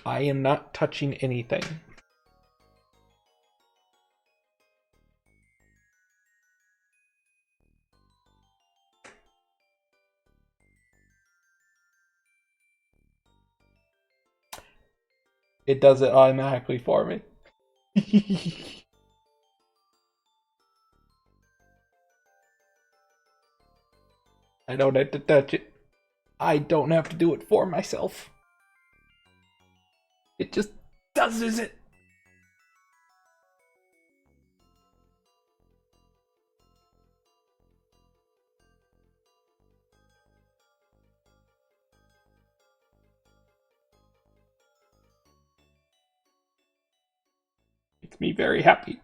I am not touching anything. It does it automatically for me. I don't have to touch it. I don't have to do it for myself. It just does it. Makes me very happy.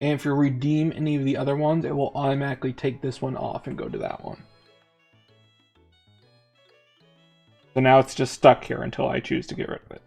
And if you redeem any of the other ones, it will automatically take this one off and go to that one. So now it's just stuck here until I choose to get rid of it.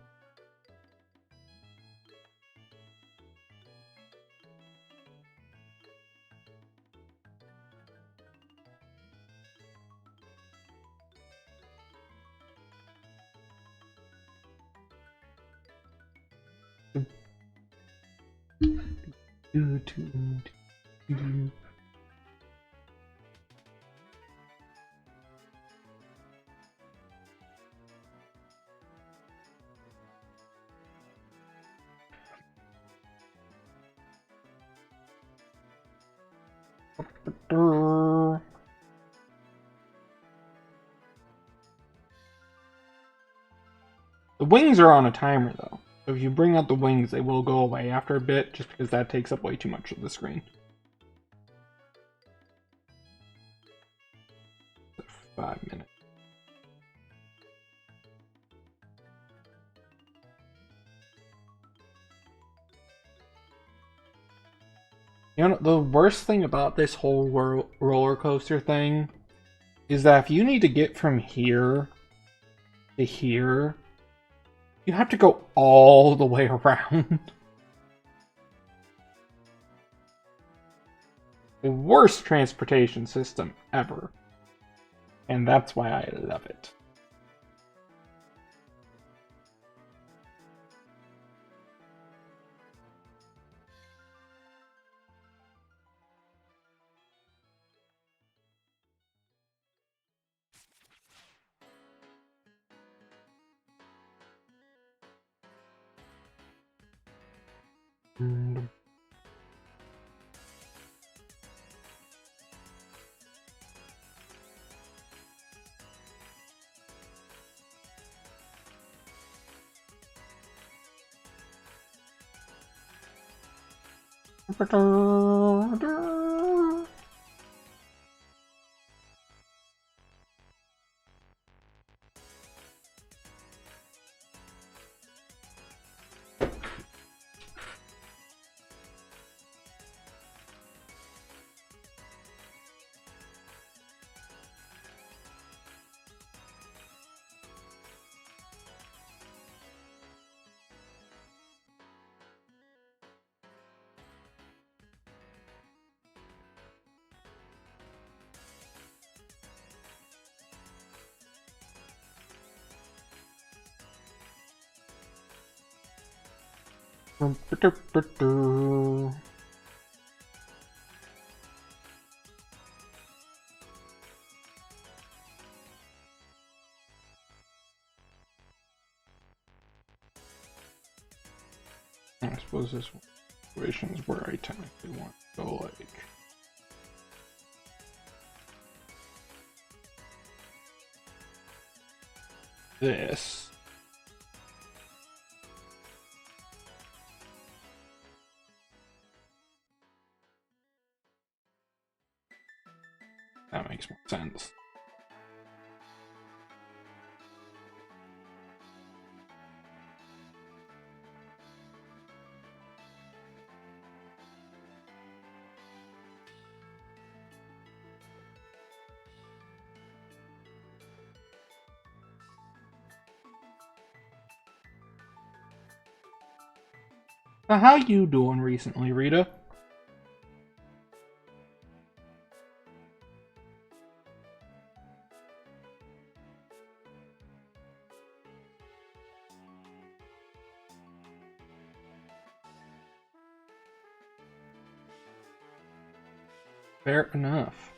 The wings are on a timer though. So if you bring out the wings, they will go away after a bit, just because that takes up way too much of the screen. 5 minutes. You know, the worst thing about this whole roller coaster thing is that if you need to get from here to here, you have to go all the way around. The worst transportation system ever. And that's why I love it. I suppose this situation is where I technically want to go, like... this. That makes more sense. So how you doing recently, Rita? Fair enough.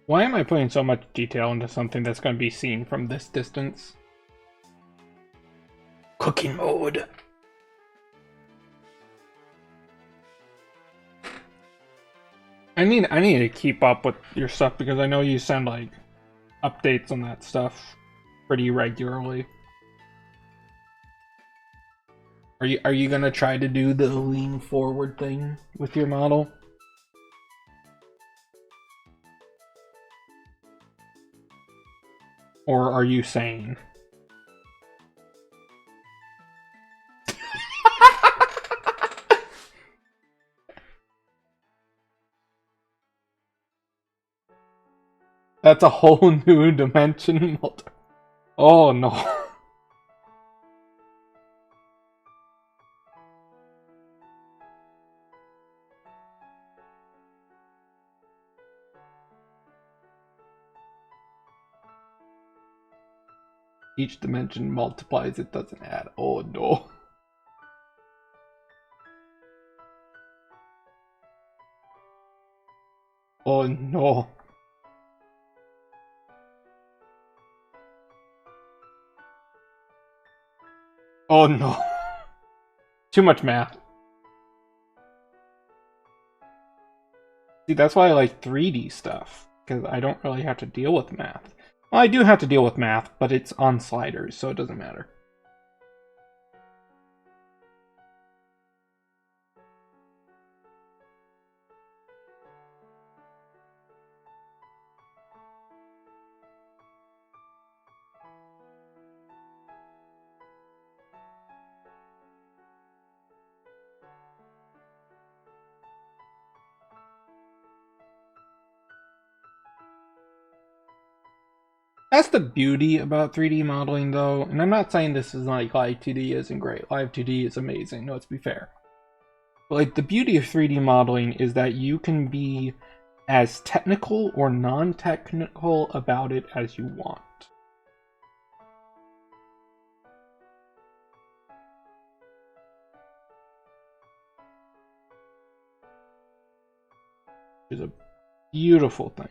Why am I putting so much detail into something that's going to be seen from this distance? Cooking mode. I need to keep up with your stuff because I know you send like updates on that stuff pretty regularly. Are you gonna try to do the lean forward thing with your model? Or are you sane? That's a whole new dimension. Oh no. Each dimension multiplies, it doesn't add. Oh no. Oh no. Oh no. Too much math. See, that's why I like 3D stuff, because I don't really have to deal with math. Well, I do have to deal with math, but it's on sliders, so it doesn't matter. That's the beauty about 3D modeling, though, and I'm not saying this is like Live 2D isn't great. Live 2D is amazing, let's be fair. But like the beauty of 3D modeling is that you can be as technical or non-technical about it as you want. Which is a beautiful thing.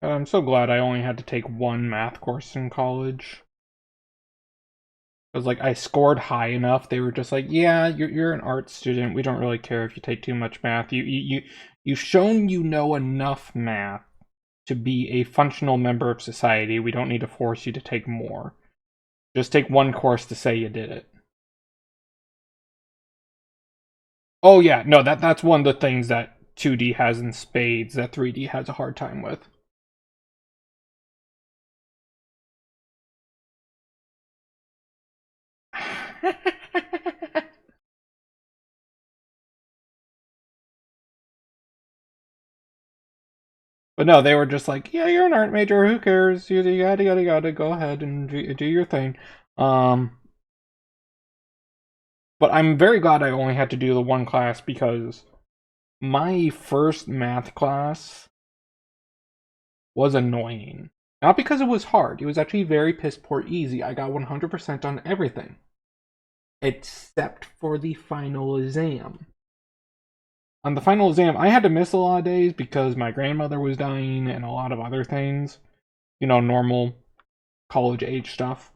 I'm so glad I only had to take one math course in college. Because like I scored high enough, they were just like, "Yeah, you're an art student. We don't really care if you take too much math. You've shown you know enough math to be a functional member of society. We don't need to force you to take more. Just take one course to say you did it." Oh yeah, no, that's one of the things that 2D has in spades that 3D has a hard time with. But no, they were just like, yeah, you're an art major. Who cares? You gotta go ahead and do your thing. Um, but I'm very glad I only had to do the one class because my first math class was annoying. Not because it was hard. It was actually very piss poor easy. I got 100% on everything except for the final exam. On the final exam, I had to miss a lot of days because my grandmother was dying and a lot of other things. You know, normal college age stuff.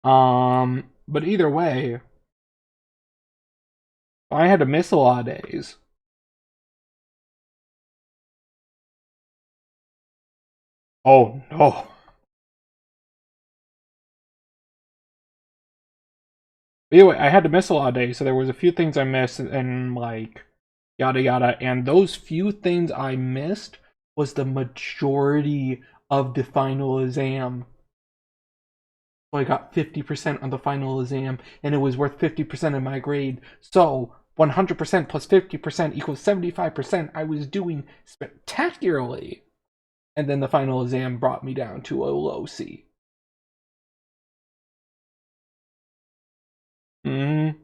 But either way, I had to miss a lot of days. Oh no. But anyway, I had to miss a lot of days, so there was a few things I missed, and like yada yada. And those few things I missed was the majority of the final exam. So I got 50% on the final exam, and it was worth 50% of my grade. So 100% plus 50% equals 75%. I was doing spectacularly. And then the final exam brought me down to a low C. Mm.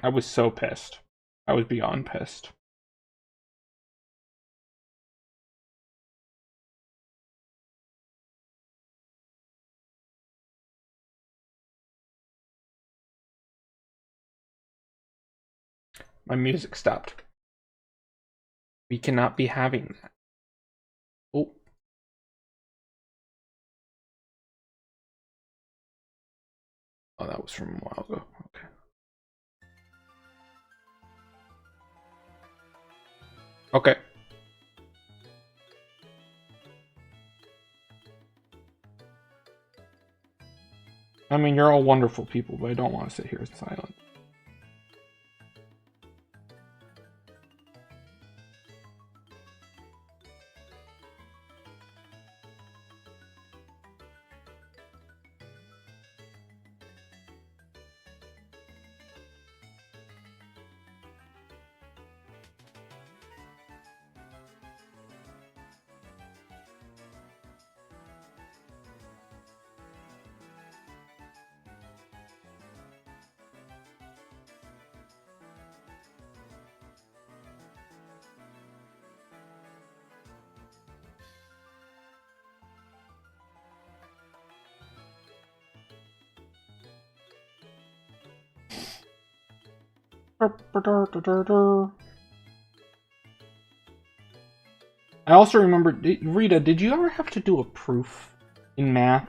I was so pissed. I was beyond pissed. My music stopped. We cannot be having that. Oh. Oh, that was from a while ago. Okay. Okay. I mean, you're all wonderful people, but I don't want to sit here in silence. I also remember, Rita, did you ever have to do a proof in math?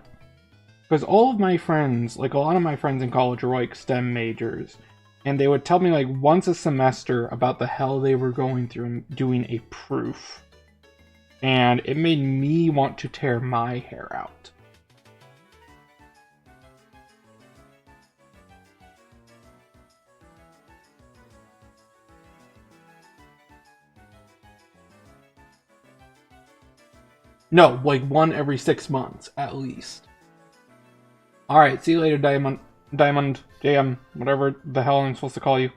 Because all of my friends, like a lot of my friends in college were like STEM majors, and they would tell me like once a semester about the hell they were going through and doing a proof. And it made me want to tear my hair out. No, like one every 6 months, at least. Alright, see you later, Diamond, JM, whatever the hell I'm supposed to call you.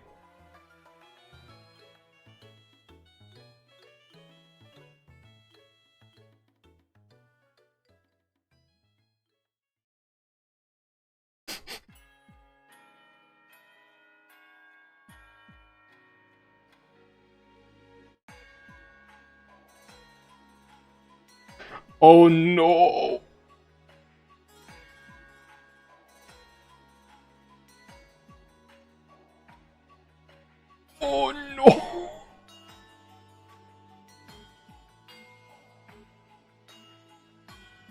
Oh no! Oh no!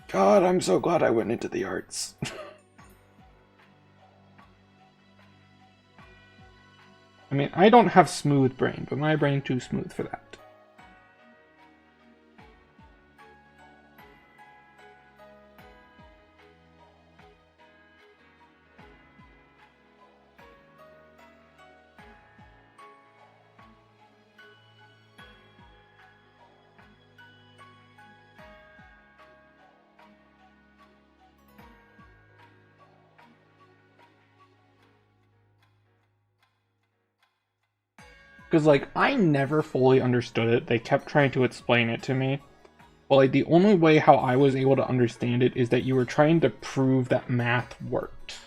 God, I'm so glad I went into the arts. I mean, I don't have smooth brain, but my brain too smooth for that. Because, like, I never fully understood it. They kept trying to explain it to me. But, like, the only way how I was able to understand it is that you were trying to prove that math worked.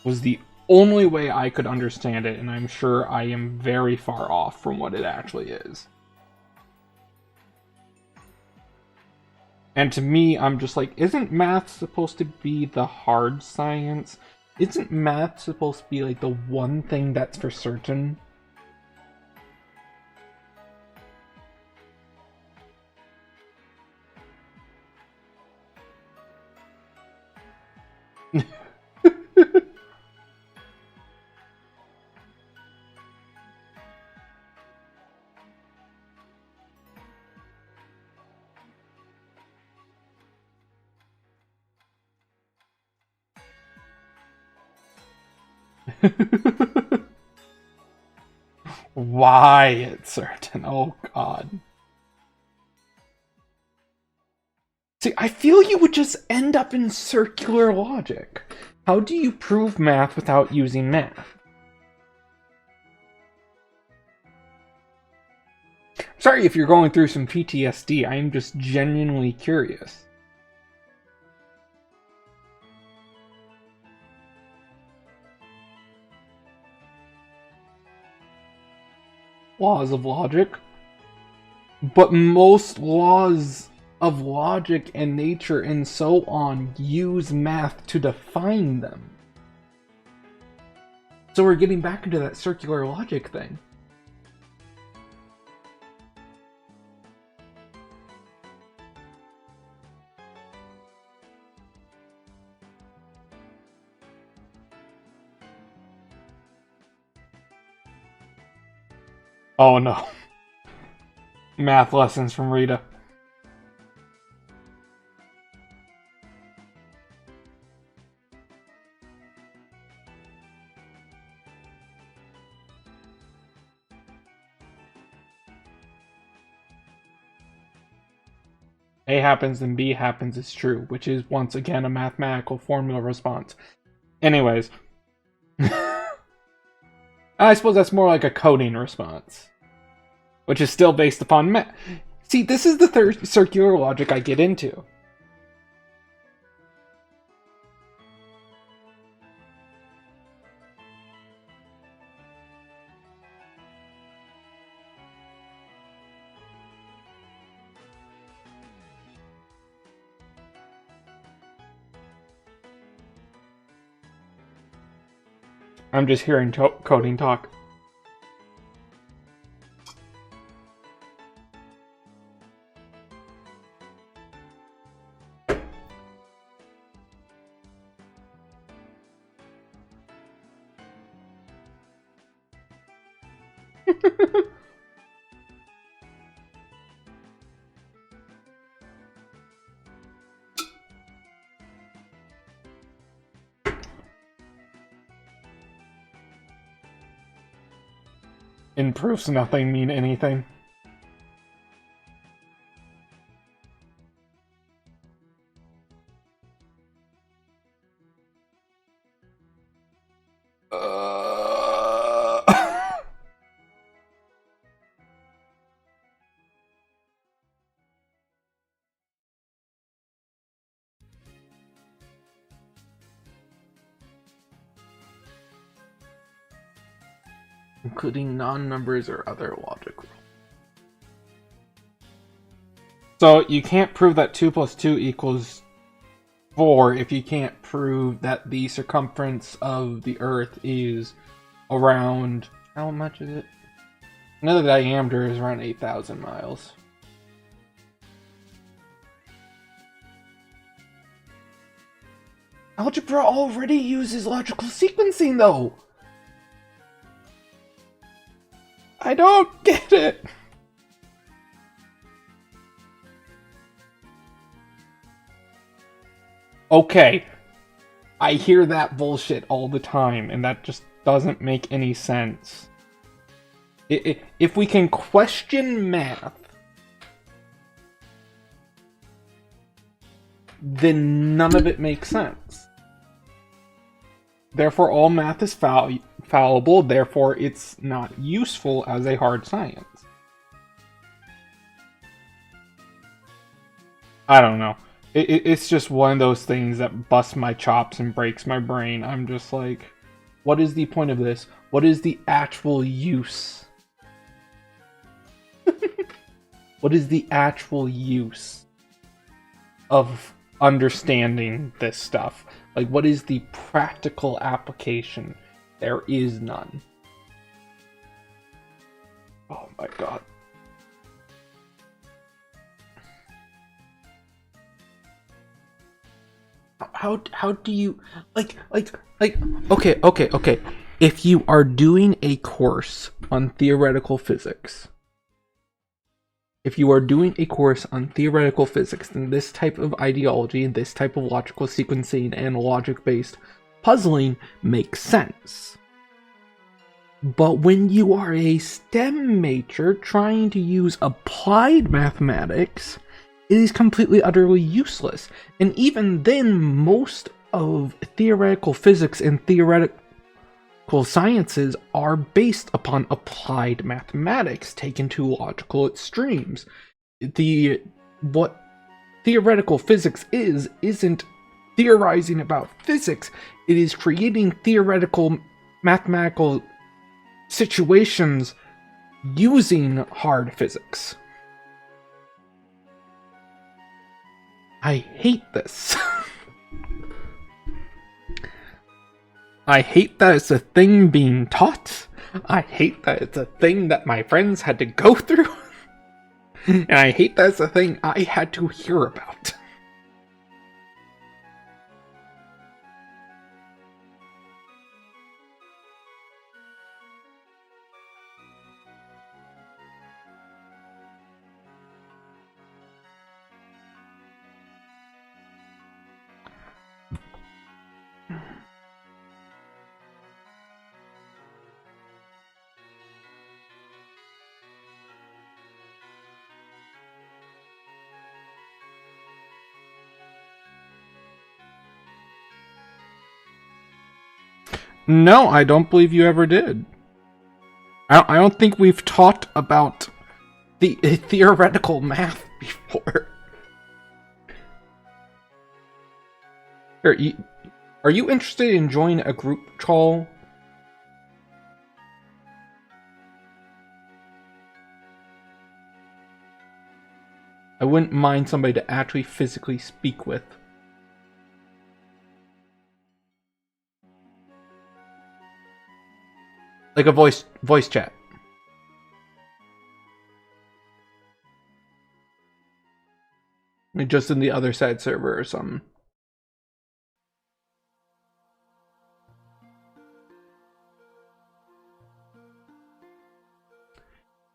Was the only way I could understand it, and I'm sure I am very far off from what it actually is. And to me, I'm just like, isn't math supposed to be the hard science? Isn't math supposed to be like the one thing that's for certain? Why it's certain? Oh god. See, I feel you would just end up in circular logic. How do you prove math without using math? Sorry if you're going through some PTSD, I am just genuinely curious. Laws of logic? But most laws of logic and nature and so on use math to define them. So we're getting back into that circular logic thing. Oh no. Math lessons from Rita. A happens and B happens is true, which is once again a mathematical formula response. Anyways. I suppose that's more like a coding response. Which is still based upon math. See, this is the third circular logic I get into. I'm just hearing coding talk. In proofs, nothing mean anything. Including non-numbers or other logic rules. So you can't prove that 2 plus 2 equals 4 if you can't prove that the circumference of the Earth is around... How much is it? Another diameter is around 8,000 miles. Algebra already uses logical sequencing, though! I don't get it! Okay, I hear that bullshit all the time, and that just doesn't make any sense. If we can question math, then none of it makes sense. Therefore, all math is fallible, therefore it's not useful as a hard science. I don't know. It's just one of those things that busts my chops and breaks my brain. I'm just like, what is the point of this? What is the actual use? What is the actual use of understanding this stuff? Like, what is the practical application? There is none. Oh my god. How do you okay. If you are doing a course on theoretical physics, then this type of ideology, this type of logical sequencing and logic-based puzzling makes sense. But when you are a STEM major trying to use applied mathematics, it is completely utterly useless. And even then, most of theoretical physics and theoretical sciences are based upon applied mathematics taken to logical extremes. What theoretical physics isn't theorizing about physics, it is creating theoretical mathematical situations using hard physics. I hate this. I hate that it's a thing being taught. I hate that it's a thing that my friends had to go through. And I hate that it's a thing I had to hear about. No, I don't believe you ever did. I don't think we've taught about the theoretical math before. Here, are you interested in joining a group call? I wouldn't mind somebody to actually physically speak with. Like a voice chat. Like just in the other side server or something.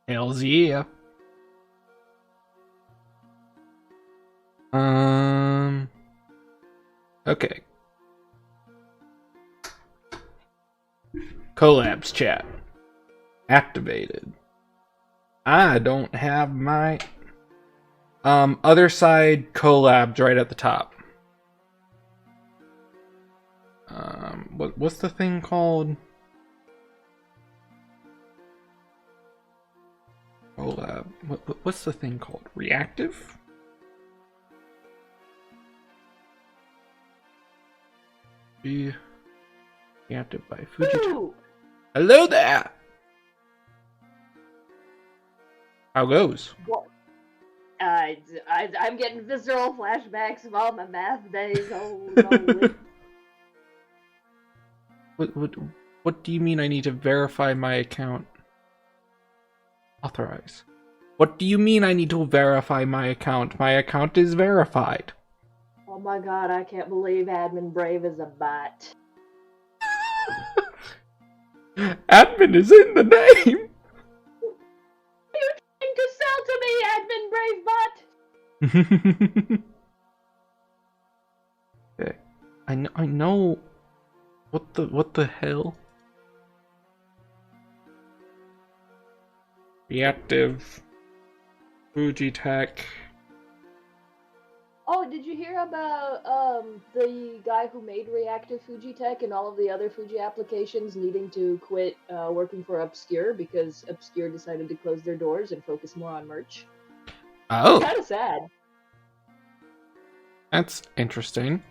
Hells yeah. Okay. Collabs chat. Activated. I don't have my other side collabs right at the top. What's the thing called? Collab. What's the thing called? Reactive? Be reactive by Fujita. Hello there. How goes? What? I'm getting visceral flashbacks of all my math days. Oh no! What do you mean I need to verify my account? Authorize. What do you mean I need to verify my account? My account is verified. Oh my god! I can't believe Admin Brave is a bot. Admin is in the name. You're trying to sell to me, Admin Brave bot. Okay. I know. What the hell? Reactive. Fujitech. Oh, did you hear about the guy who made Reactive Fujitech and all of the other Fuji applications needing to quit working for Obscure because Obscure decided to close their doors and focus more on merch? Oh, Kind of sad. that's interesting.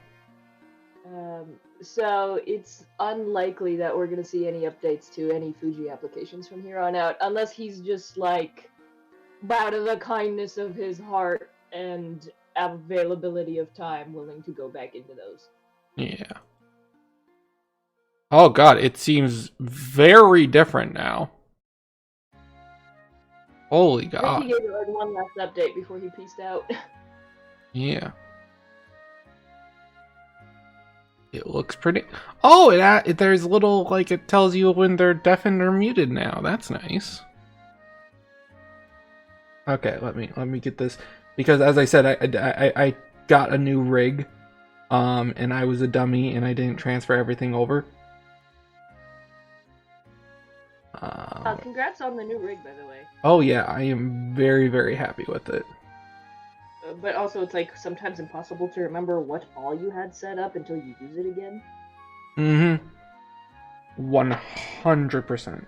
So it's unlikely that we're gonna see any updates to any Fuji applications from here on out, unless he's just like, out of the kindness of his heart and availability of time, willing to go back into those. Yeah. Oh god, it seems very different now. Holy He god. gave it like one last update before he peaced out. Yeah. It looks pretty. Oh, there's little, like, it tells you when they're deafened or muted now. That's nice. Okay, let me get this, because as I said, I got a new rig, and I was a dummy and I didn't transfer everything over. Congrats on the new rig, by the way. Oh yeah, I am very, very happy with it. But also, it's like sometimes impossible to remember what all you had set up until you use it again. Mm-hmm. 100%.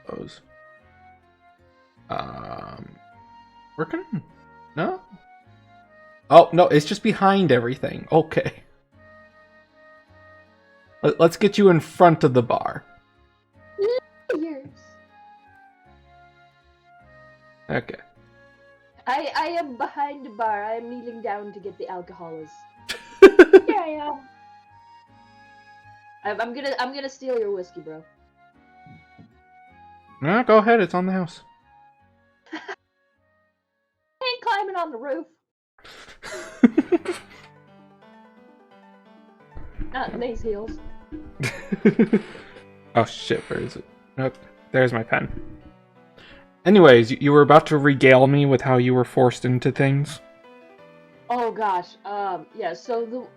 Those. Working? No? Oh, no, it's just behind everything. Okay. Let's get you in front of the bar. Years. Okay. I am behind the bar. I am kneeling down to get the alcohols. Here I am. I'm gonna steal your whiskey, bro. No, go ahead. It's on the house. I ain't climbing on the roof. Not in these heels. Oh shit, where is it? Nope, there's my pen. Anyways, you were about to regale me with how you were forced into things. Oh gosh, yeah. So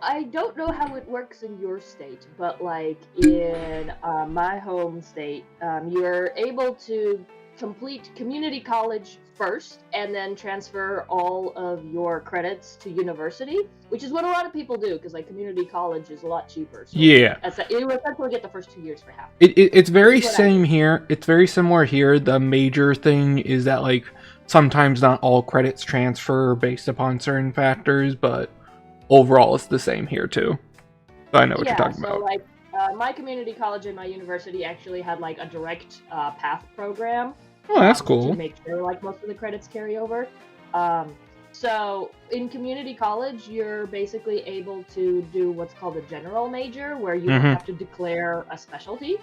I don't know how it works in your state, but like in my home state, you're able to complete community college first, and then transfer all of your credits to university, which is what a lot of people do because like community college is a lot cheaper. So Yeah. you essentially get the first 2 years for half. It's very That's what I same did. here. It's very similar here. The major thing is that like sometimes not all credits transfer based upon certain factors, but overall it's the same here too. So I know what you're talking so about. like my community college and my university actually had like a direct path program. Oh, that's To cool. make sure like most of the credits carry over. So in community college, you're basically able to do what's called a general major, where you don't Mhm. have to declare a specialty.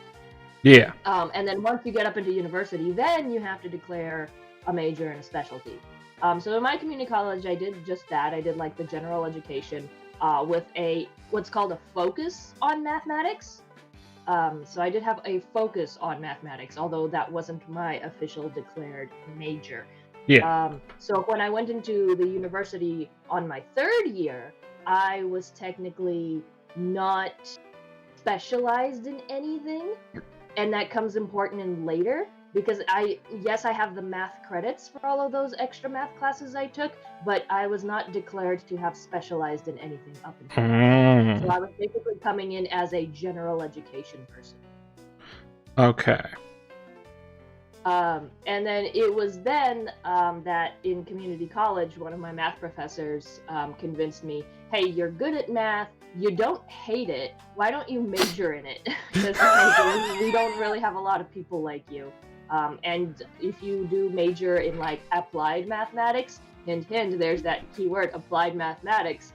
Yeah. And then once you get up into university, then you have to declare a major and a specialty. So in my community college, I did just that. I did like the general education with a what's called a focus on mathematics. So I did have a focus on mathematics, although that wasn't my official declared major. Yeah. So when I went into the university on my third year, I was technically not specialized in anything, and that comes important in later because I have the math credits for all of those extra math classes I took, but I was not declared to have specialized in anything up until that. So I was basically coming in as a general education person. Okay. And then it was then that in community college, one of my math professors convinced me, hey, you're good at math, you don't hate it, why don't you major in it? Because we don't really have a lot of people like you. And if you do major in like applied mathematics, hint, hint, there's that keyword applied mathematics,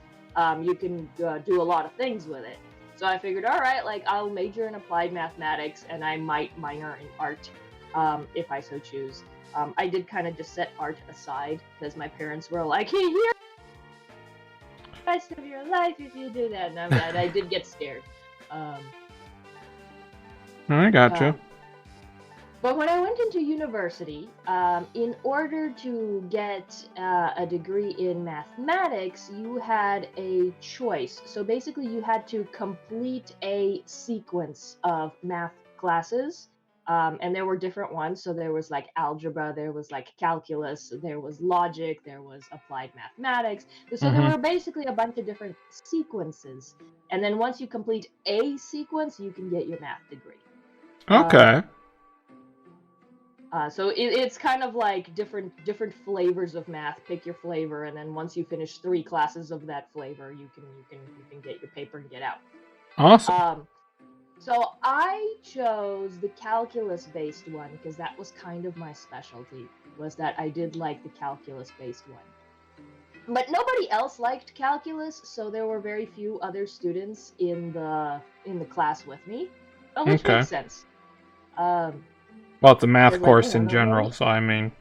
you can do a lot of things with it. So I figured, all right, like I'll major in applied mathematics and I might minor in art if I so choose. I did kind of just set art aside because my parents were like, hey, you're the rest of your life if you do that. And I did get scared. I got you. But when I went into university, in order to get a degree in mathematics, you had a choice. So basically, you had to complete a sequence of math classes. And there were different ones. So there was like algebra, there was like calculus, there was logic, there was applied mathematics. So there were basically a bunch of different sequences. And then once you complete a sequence, you can get your math degree. Okay. So it's kind of like different flavors of math. Pick your flavor, and then once you finish 3 classes of that flavor, you can get your paper and get out. Awesome. So I chose the calculus-based one because that was kind of my specialty. Was that I did like the calculus-based one, but nobody else liked calculus, so there were very few other students in the class with me, which Okay. makes sense. Well, it's a math Like, course you know, in general, so I mean.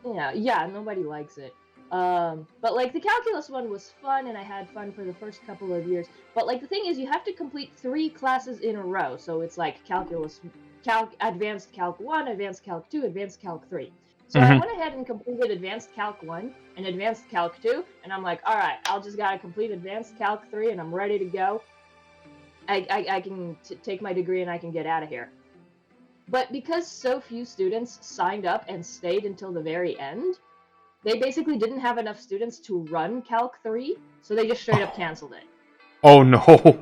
Yeah, nobody likes it. But like the calculus one was fun, and I had fun for the first couple of years. But like the thing is, you have to complete 3 classes in a row. So it's like calculus, advanced calc 1, advanced calc 2, advanced calc 3. So I went ahead and completed advanced calc 1 and advanced calc 2, and I'm like, all right, I'll just gotta complete advanced calc 3, and I'm ready to go. I can take my degree and I can get out of here. But because so few students signed up and stayed until the very end, they basically didn't have enough students to run Calc 3, so they just straight up canceled it. Oh no.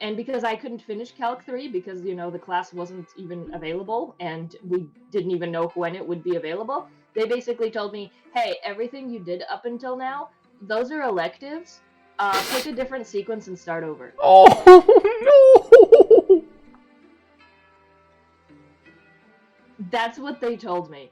And because I couldn't finish Calc 3 because, the class wasn't even available and we didn't even know when it would be available, they basically told me, hey, everything you did up until now, those are electives. Pick a different sequence and start over. Oh no. That's what they told me.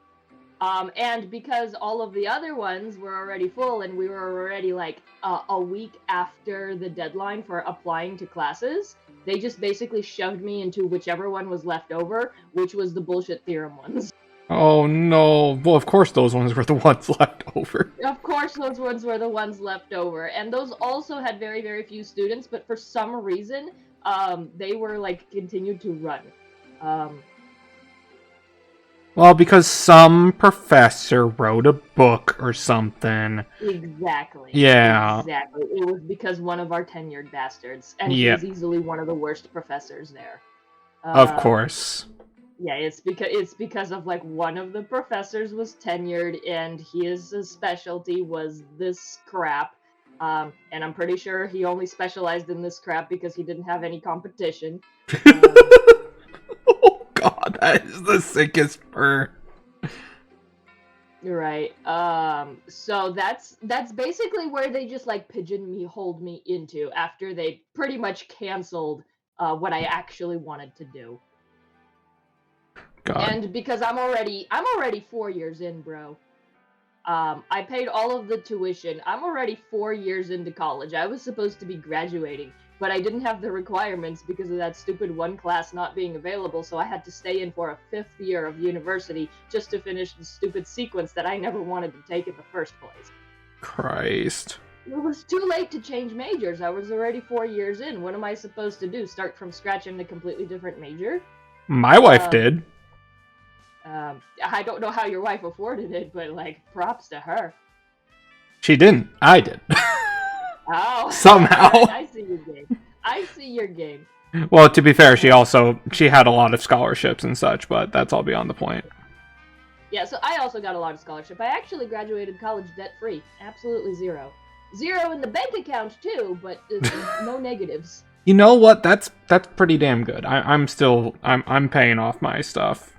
And because all of the other ones were already full and we were already like a week after the deadline for applying to classes, they just basically shoved me into whichever one was left over, which was the bullshit theorem ones. Oh no. Well, of course those ones were the ones left over. Of course those ones were the ones left over. And those also had very, very few students, but for some reason, they were like continued to run. Well, because some professor wrote a book or something. Exactly. Yeah. Exactly. It was because one of our tenured bastards, and Yep. he's easily one of the worst professors there. Of course. Yeah, it's because of like one of the professors was tenured, and his specialty was this crap. And I'm pretty sure he only specialized in this crap because he didn't have any competition. Oh god, that is the sickest burn. Right. So that's basically where they just like pigeonholed me into after they pretty much canceled what I actually wanted to do. God. And because I'm already 4 years in, bro. I paid all of the tuition. I'm already 4 years into college. I was supposed to be graduating, but I didn't have the requirements because of that stupid one class not being available, so I had to stay in for a 5th year of university just to finish the stupid sequence that I never wanted to take in the first place. Christ. It was too late to change majors. I was already 4 years in. What am I supposed to do? Start from scratch in a completely different major? My wife did. I don't know how your wife afforded it, but like, props to her. She didn't. I did. Oh, Somehow. I see your game. I see your game. Well, to be fair, she had a lot of scholarships and such, but that's all beyond the point. Yeah, so I also got a lot of scholarship. I actually graduated college debt-free. Absolutely zero. Zero in the bank account, too, but no negatives. You know what? That's pretty damn good. I'm paying off my stuff.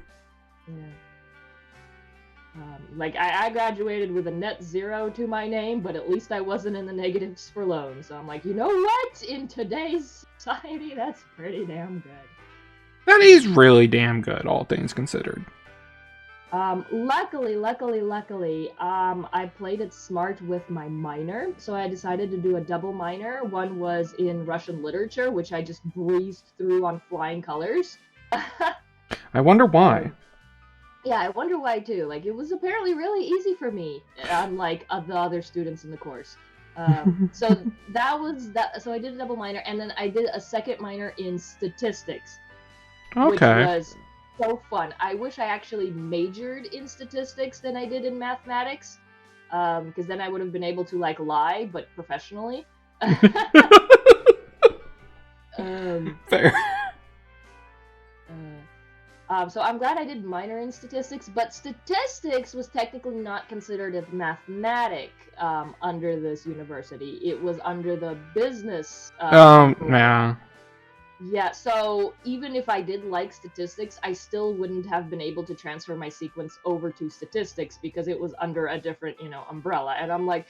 Yeah. Like, I graduated with a net 0 to my name, but at least I wasn't in the negatives for loans. So I'm like, you know what? In today's society, that's pretty damn good. That is really damn good, all things considered. Luckily, I played it smart with my minor, so I decided to do a double minor. One was in Russian literature, which I just breezed through on flying colors. I wonder why. Yeah, I wonder why too. Like, it was apparently really easy for me, unlike the other students in the course. So that was that. So I did a double minor, and then I did a second minor in statistics, which was so fun. I wish I actually majored in statistics than I did in mathematics, because then I would have been able to like lie, but professionally. Fair. So I'm glad I did minor in statistics, but statistics was technically not considered a mathematic under this university. It was under the business. Yeah. Yeah, so even if I did like statistics, I still wouldn't have been able to transfer my sequence over to statistics because it was under a different, umbrella. And I'm like,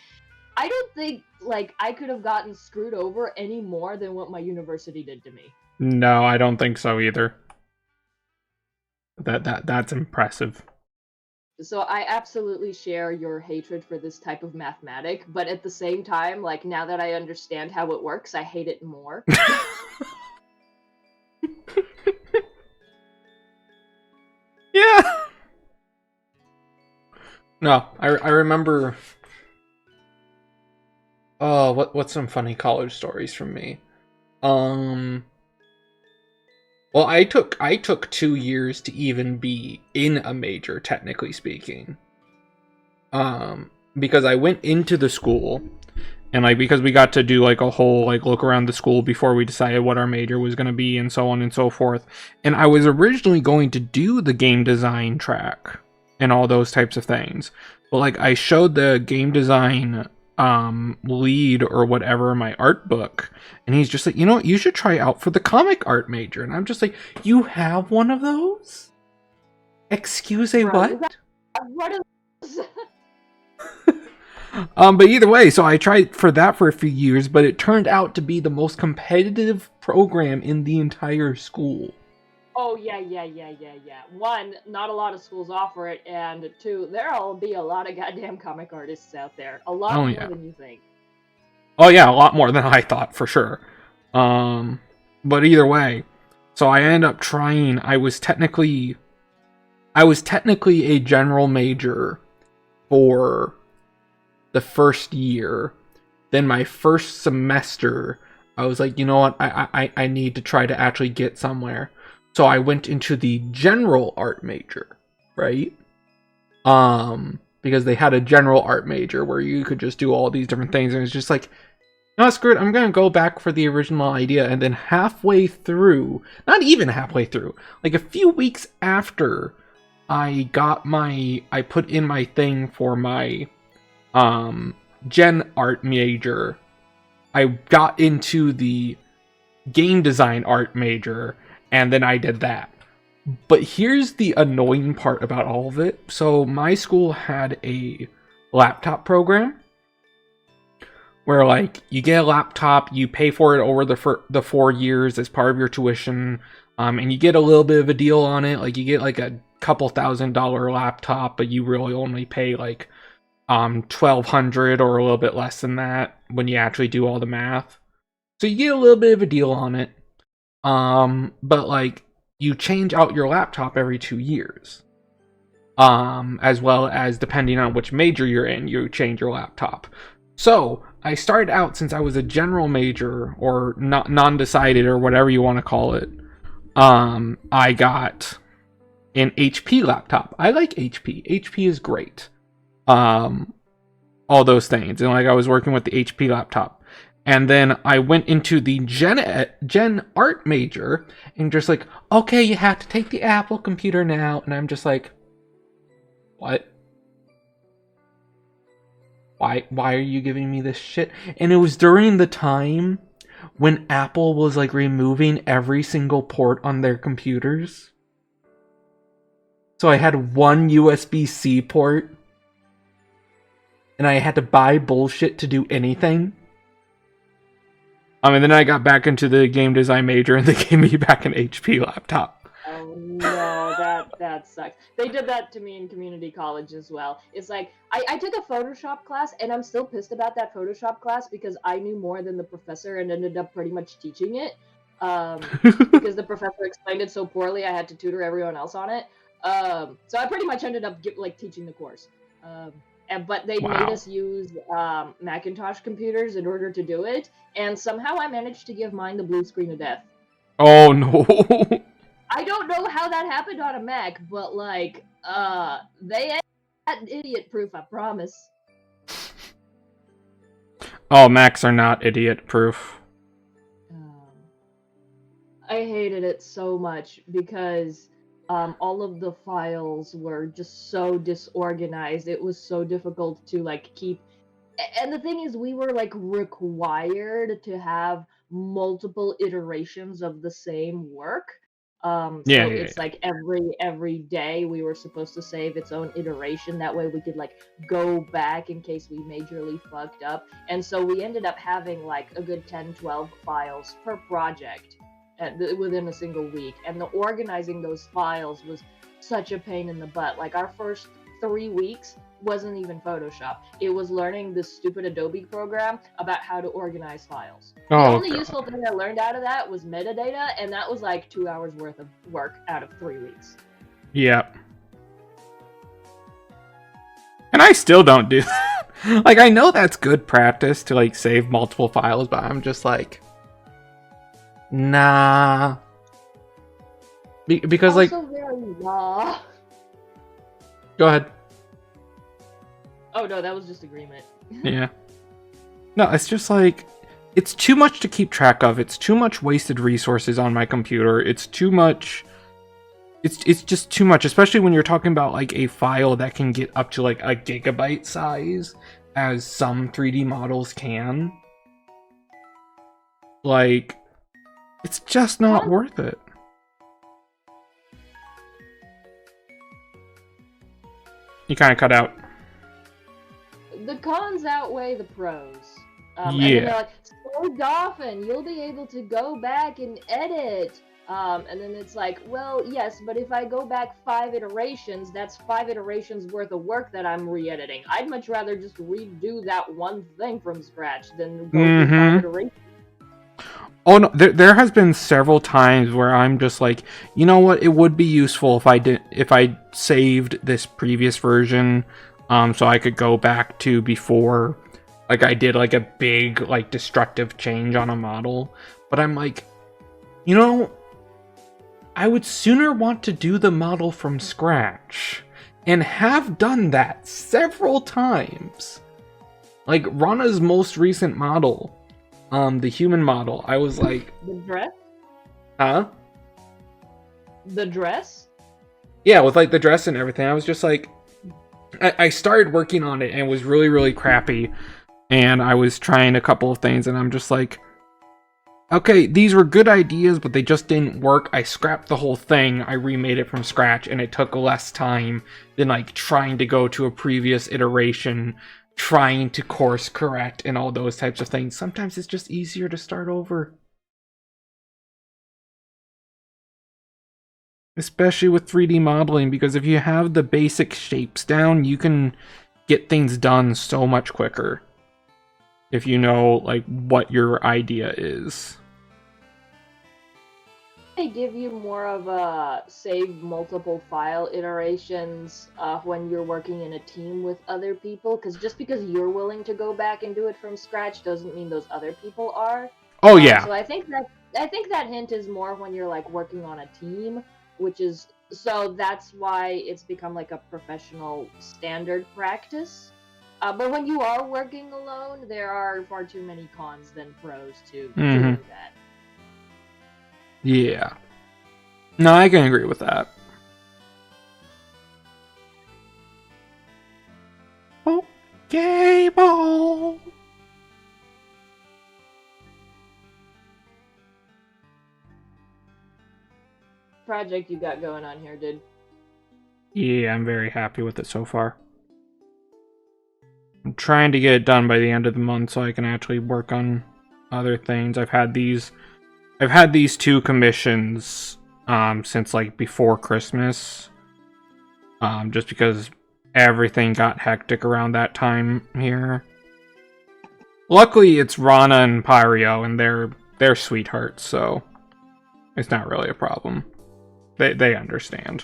I don't think, like, I could have gotten screwed over any more than what my university did to me. No, I don't think so either. That's impressive. So I absolutely share your hatred for this type of mathematic, but at the same time, like, now that I understand how it works, I hate it more. Yeah. No, I remember. Oh, what's some funny college stories from me? Well, I took 2 years to even be in a major, technically speaking. Because I went into the school, And like because we got to do like a whole like look around the school before we decided what our major was going to be and so on and so forth. And I was originally going to do the game design track and all those types of things. But like I showed the game design lead or whatever my art book, and he's just like, you know what, you should try out for the comic art major. And I'm just like, you have one of those? Excuse a Bro, what? What is But either way, so I tried for that for a few years, but it turned out to be the most competitive program in the entire school. Oh yeah. One, not a lot of schools offer it, and two, there'll be a lot of goddamn comic artists out there. A lot more than you think. Oh yeah, a lot more than I thought for sure. But either way, so I ended up trying. I was technically a general major for the first year. Then my first semester, I was like, you know what, I need to try to actually get somewhere. So I went into the general art major, right? Because they had a general art major where you could just do all these different things, and it's just like, no, screw it, I'm gonna go back for the original idea. And then halfway through, not even halfway through, like a few weeks after I put in my thing for my gen art major, I got into the game design art major, and then I did that. But here's the annoying part about all of it. So my school had a laptop program where like you get a laptop, you pay for it over the 4 years as part of your tuition, and you get a little bit of a deal on it. Like you get like a couple $1,000 laptop, but you really only pay like $1,200 or a little bit less than that when you actually do all the math. So you get a little bit of a deal on it. But like you change out your laptop every 2 years. As well as depending on which major you're in, you change your laptop. So I started out, since I was a general major or not non-decided or whatever you want to call it. I got an HP laptop. I like HP. HP is great. All those things. And like I was working with the HP laptop. And then I went into the gen art major and just like, okay, you have to take the Apple computer now. And I'm just like, what? Why are you giving me this shit? And it was during the time when Apple was like removing every single port on their computers. So I had one USB-C port. And I had to buy bullshit to do anything. And then I got back into the game design major, and they gave me back an HP laptop. Oh no, that sucks. They did that to me in community college as well. It's like, I took a Photoshop class, and I'm still pissed about that Photoshop class because I knew more than the professor and ended up pretty much teaching it. Because the professor explained it so poorly, I had to tutor everyone else on it. So I pretty much ended up teaching the course. But they made us use Macintosh computers in order to do it, and somehow I managed to give mine the blue screen of death. Oh no. I don't know how that happened on a Mac, but like, they had idiot proof, I promise. Oh, Macs are not idiot proof. I hated it so much because all of the files were just so disorganized. It was so difficult to like keep. And the thing is, we were like required to have multiple iterations of the same work. It's like every day we were supposed to save its own iteration. That way we could like go back in case we majorly fucked up. And so we ended up having like a good 10-12 files per project within a single week. And the organizing those files was such a pain in the butt. Like our first 3 weeks wasn't even Photoshop. It was learning this stupid Adobe program about how to organize files. The only useful thing I learned out of that was metadata, and that was like 2 hours worth of work out of 3 weeks. Yep. And I still don't do that. Like, I know that's good practice to like save multiple files, but I'm just like, nah. Because also like, very raw. Go ahead. Oh no, that was just agreement. Yeah. No, it's just like it's too much to keep track of. It's too much wasted resources on my computer. It's too much. It's just too much, especially when you're talking about like a file that can get up to like a gigabyte size, as some 3D models can. Like, it's just not worth it. You kind of cut out. The cons outweigh the pros. And Yeah. then they're like, so Dolphin, you'll be able to go back and edit. And then it's like, well, yes, but if I go back 5 iterations, that's 5 iterations worth of work that I'm re-editing. I'd much rather just redo that one thing from scratch than go through 5 iterations. Oh no, there has been several times where I'm just like, you know what, it would be useful if I saved this previous version, so I could go back to before, like I did like a big like destructive change on a model. But I'm like, you know, I would sooner want to do the model from scratch, and have done that several times. Like Rana's most recent model. The human model, I was like... The dress? Huh? The dress? Yeah, with like the dress and everything. I was just like... I started working on it and it was really, really crappy. And I was trying a couple of things and I'm just like... Okay, these were good ideas, but they just didn't work. I scrapped the whole thing. I remade it from scratch and it took less time than like trying to go to a previous iteration, trying to course correct and all those types of things. Sometimes it's just easier to start over. Especially with 3D modeling, because if you have the basic shapes down, you can get things done so much quicker. If you know like what your idea is. They give you more of a save multiple file iterations when you're working in a team with other people, because just because you're willing to go back and do it from scratch doesn't mean those other people are. Oh yeah. So I think that hint is more when you're like working on a team, which is so that's why it's become like a professional standard practice. But when you are working alone, there are far too many cons than pros to do that. Yeah. No, I can agree with that. Okay, ball. Project you got going on here, dude? Yeah, I'm very happy with it so far. I'm trying to get it done by the end of the month so I can actually work on other things. I've had these 2 commissions since like before Christmas. Just because everything got hectic around that time here. Luckily it's Rana and Pyrio and they're sweethearts, so it's not really a problem. They understand.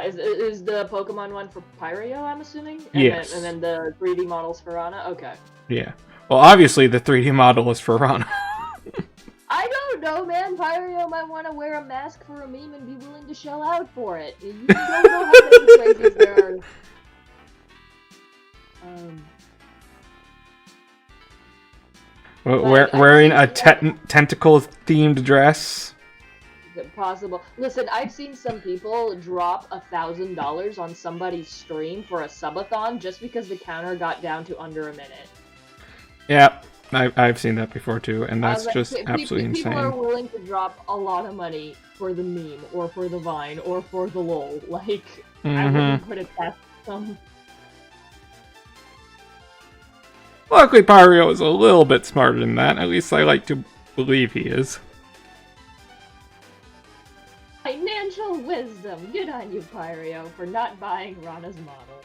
Is the Pokemon one for Pyrio, I'm assuming? Yes. And then the 3D models for Rana? Okay. Yeah. Well, obviously the 3D model is for Rana. I don't know, man. Pyrio might want to wear a mask for a meme and be willing to shell out for it. You don't know how many places there are. Wearing a tentacle-themed dress. Is it possible? Listen, I've seen some people drop $1,000 on somebody's stream for a subathon just because the counter got down to under a minute. Yeah, I've seen that before too, and that's just absolutely people insane. People are willing to drop a lot of money for the meme, or for the Vine, or for the LOL. Like, I wouldn't put it past them. Luckily, Pyrio is a little bit smarter than that. At least I like to believe he is. Financial wisdom. Good on you, Pyrio, for not buying Rana's model.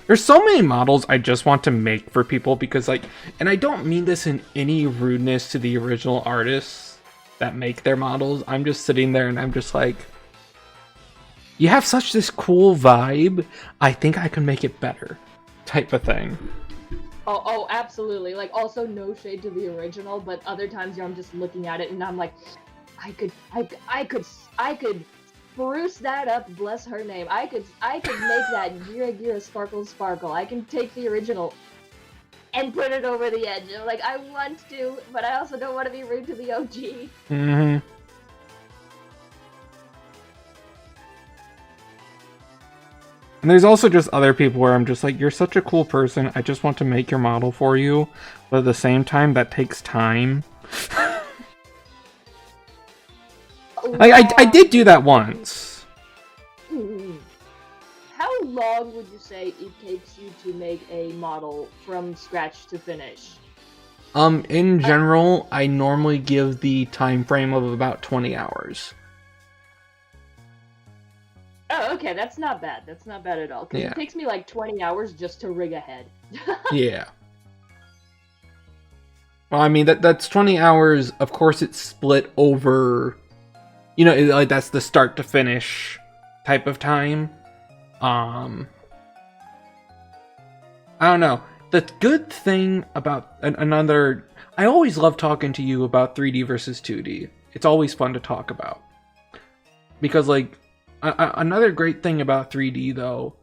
There's so many models I just want to make for people because, like, and I don't mean this in any rudeness to the original artists that make their models. I'm just sitting there and I'm just like, you have such this cool vibe, I think I can make it better, type of thing. Oh, absolutely. Like, also no shade to the original, but other times I'm just looking at it and I'm like, I could spruce that up. Bless her name. I could make that Gira Gira Sparkle Sparkle. I can take the original and put it over the edge. Like, I want to, but I also don't want to be rude to the OG. Mm-hmm. And there's also just other people where I'm just like, you're such a cool person. I just want to make your model for you. But at the same time, that takes time. I did do that once. How long would you say it takes you to make a model from scratch to finish? In general, I normally give the time frame of about 20 hours. Oh, okay, that's not bad. That's not bad at all. Because it takes me like 20 hours just to rig a head. Yeah. Well, I mean, that's 20 hours. Of course, it's split over... You know, like that's the start to finish type of time. I don't know. The good thing about another... I always love talking to you about 3D versus 2D. It's always fun to talk about. Because, like, another great thing about 3D, though,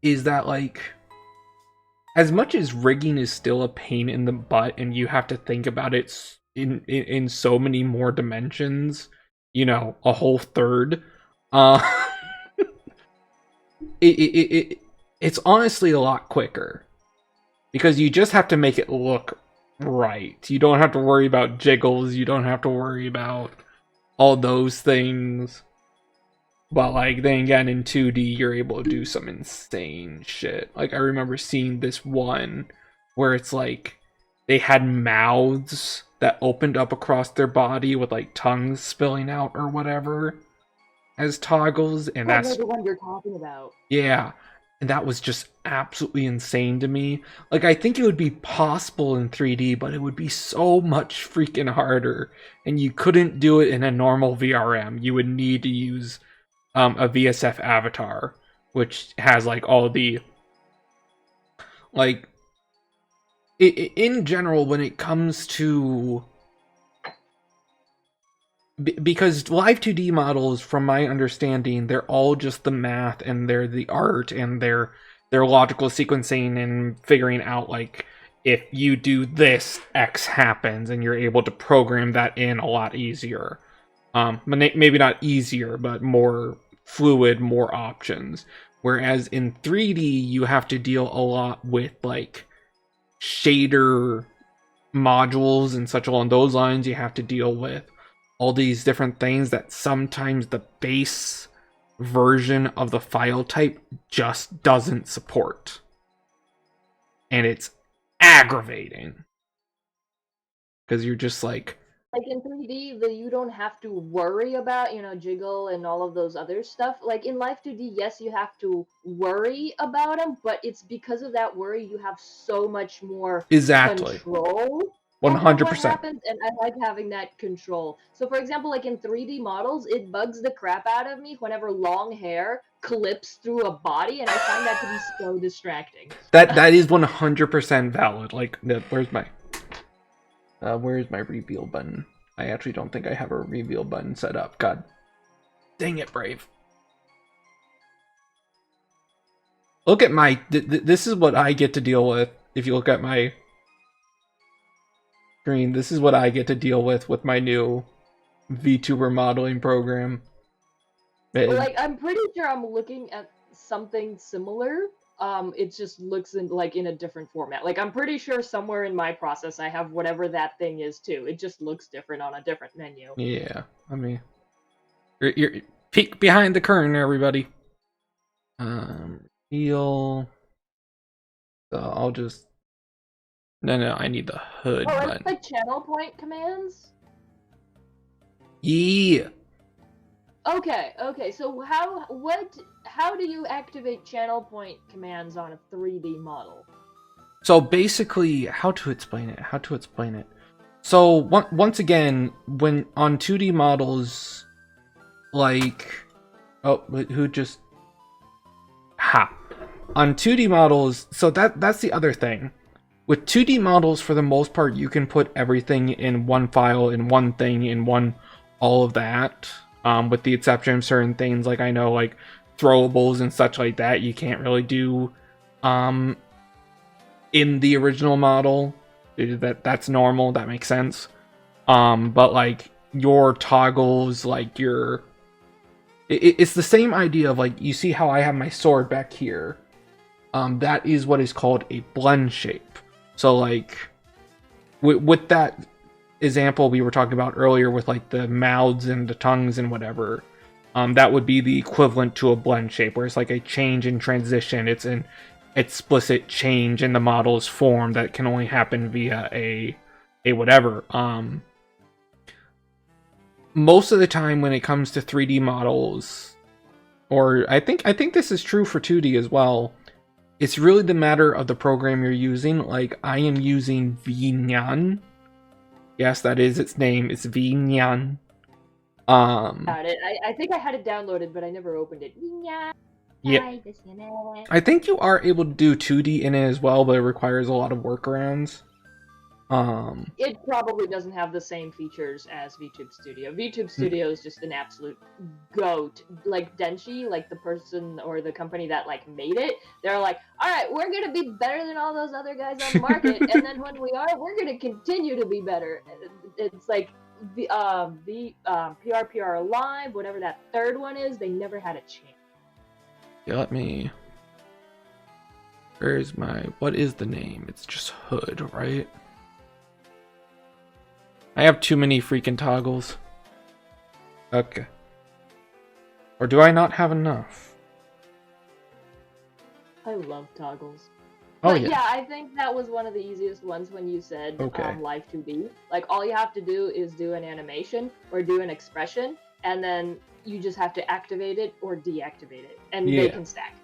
is that, like, as much as rigging is still a pain in the butt and you have to think about it in so many more dimensions, you know, a whole third, it's honestly a lot quicker. Because you just have to make it look right. You don't have to worry about jiggles, you don't have to worry about all those things. But, like, then again, in 2D, you're able to do some insane shit. Like, I remember seeing this one where it's like, they had mouths that opened up across their body with, like, tongues spilling out or whatever as toggles. And that's the one you're talking about. Yeah. And that was just absolutely insane to me. Like, I think it would be possible in 3D, but it would be so much freaking harder. And you couldn't do it in a normal VRM. You would need to use... a VSF avatar, which has like all the like in general when it comes to because live 2D models, from my understanding, they're all just the math and they're the art and their logical sequencing and figuring out like if you do this, X happens, and you're able to program that in a lot easier. Maybe not easier, but more fluid, more options. Whereas in 3D, you have to deal a lot with like shader modules and such along those lines. You have to deal with all these different things that sometimes the base version of the file type just doesn't support. And it's aggravating. Because you're just like in 3D, you don't have to worry about, you know, jiggle and all of those other stuff. Like in Live 2D, yes, you have to worry about them, but it's because of that worry you have so much more control. 100%. What happens, and I like having that control. So, for example, like in 3D models, it bugs the crap out of me whenever long hair clips through a body, and I find that to be so distracting. That is 100% valid. Like, where's my reveal button? I actually don't think I have a reveal button set up. God dang it, Brave. Look at my... this is what I get to deal with. If you look at my screen, this is what I get to deal with my new VTuber modeling program. Like, I'm pretty sure I'm looking at something similar. It just looks in a different format. Like, I'm pretty sure somewhere in my process I have whatever that thing is too. It just looks different on a different menu. Yeah, I mean, you're peek behind the curtain, everybody. Reveal. So I'll just. No, I need the hood button. It's like channel point commands. Yeah. Okay. So how do you activate channel point commands on a 3D model? So basically, how to explain it? So once again, when on 2D models, like, on 2D models, so that's the other thing. With 2D models, for the most part, you can put everything in one file, in one thing, in one all of that, with the exception of certain things, like I know like throwables and such like that you can't really do in the original model. That's normal, that makes sense. But like your toggles, like it's the same idea of like, you see how I have my sword back here. That is what is called a blend shape. So like with that example we were talking about earlier with like the mouths and the tongues and whatever, that would be the equivalent to a blend shape, where it's like a change in transition. It's an explicit change in the model's form that can only happen via a whatever. Most of the time when it comes to 3D models, or I think this is true for 2D as well, it's really the matter of the program you're using. Like I am using VNyan. Yes, that is its name. It's VNyan. Got it. I think I had it downloaded, but I never opened it. Yeah. I think you are able to do 2D in it as well, but it requires a lot of workarounds. It probably doesn't have the same features as VTube Studio. VTube Studio is just an absolute goat. Like Denshi, like the person or the company that like made it, they're like, all right, we're gonna be better than all those other guys on the market, and then when we are, we're gonna continue to be better. It's like the PRPR Live, whatever that third one is, they never had a chance. Yeah, let me. Where's my? What is the name? It's just Hood, right? I have too many freaking toggles. Okay. Or do I not have enough? I love toggles. Oh, But yeah. yeah, I think that was one of the easiest ones when you said Okay. Live 2D. Like, all you have to do is do an animation or do an expression, and then you just have to activate it or deactivate it, and they Yeah. can stack.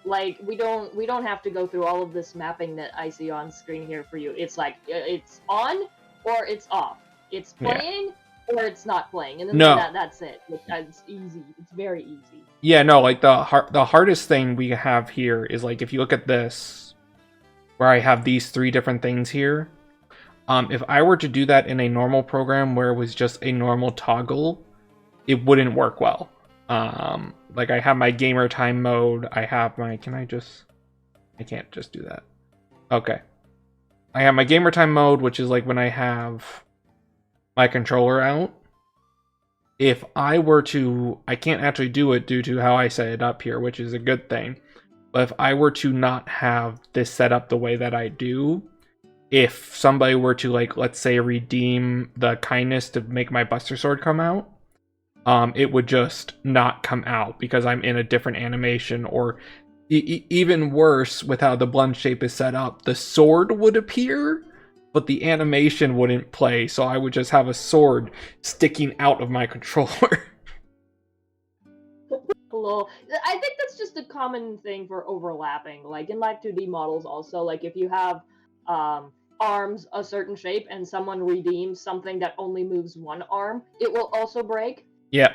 Like, we don't have to go through all of this mapping that I see on screen here for you. It's like, it's on or it's off. It's Yeah. playing or it's not playing, and then No. that's it. It's easy. It's very easy. Yeah, no, like the hardest thing we have here is like, if you look at this, where I have these three different things here. If I were to do that in a normal program where it was just a normal toggle, it wouldn't work well. Like I have my gamer time mode. I have my. I can't just do that. Okay. I have my gamer time mode, which is like when I have my controller out. If I were to, I can't actually do it due to how I set it up here, which is a good thing. But if I were to not have this set up the way that I do, if somebody were to, like, let's say redeem the kindness to make my Buster Sword come out, it would just not come out because I'm in a different animation. Or even worse, with how the blend shape is set up, the sword would appear, but the animation wouldn't play, so I would just have a sword sticking out of my controller. Lol. I think that's just a common thing for overlapping. Like in Live 2D models also, like if you have arms a certain shape and someone redeems something that only moves one arm, it will also break. Yeah.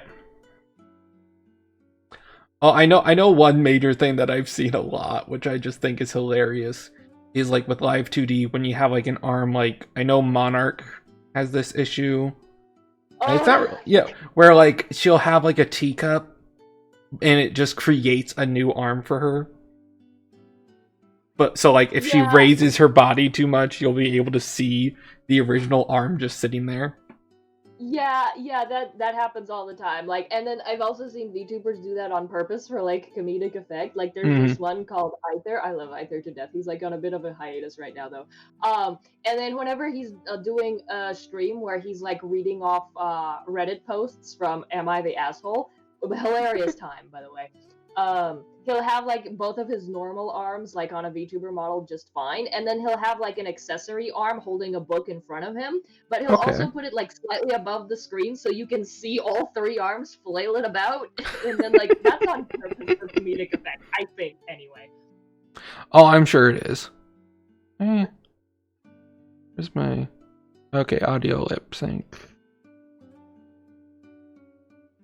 Oh, I know one major thing that I've seen a lot, which I just think is hilarious, is like with Live 2D, when you have like an arm, like I know Monarch has this issue. It's not, yeah, where like she'll have like a teacup and it just creates a new arm for her. But so like if she Yeah. raises her body too much, you'll be able to see the original arm just sitting there. Yeah, that happens all the time. Like, and then I've also seen VTubers do that on purpose for like comedic effect. Like, there's this one called Aether. I love Aether to death. He's like on a bit of a hiatus right now, though. And then whenever he's doing a stream where he's like reading off Reddit posts from Am I the Asshole? Hilarious time, by the way. He'll have like both of his normal arms like on a VTuber model just fine, and then he'll have like an accessory arm holding a book in front of him, but he'll Okay. also put it like slightly above the screen so you can see all three arms flailing about, and then like that's on purpose for comedic effect, I think, anyway. Oh, I'm sure it is. Where's my... Okay, audio lip sync.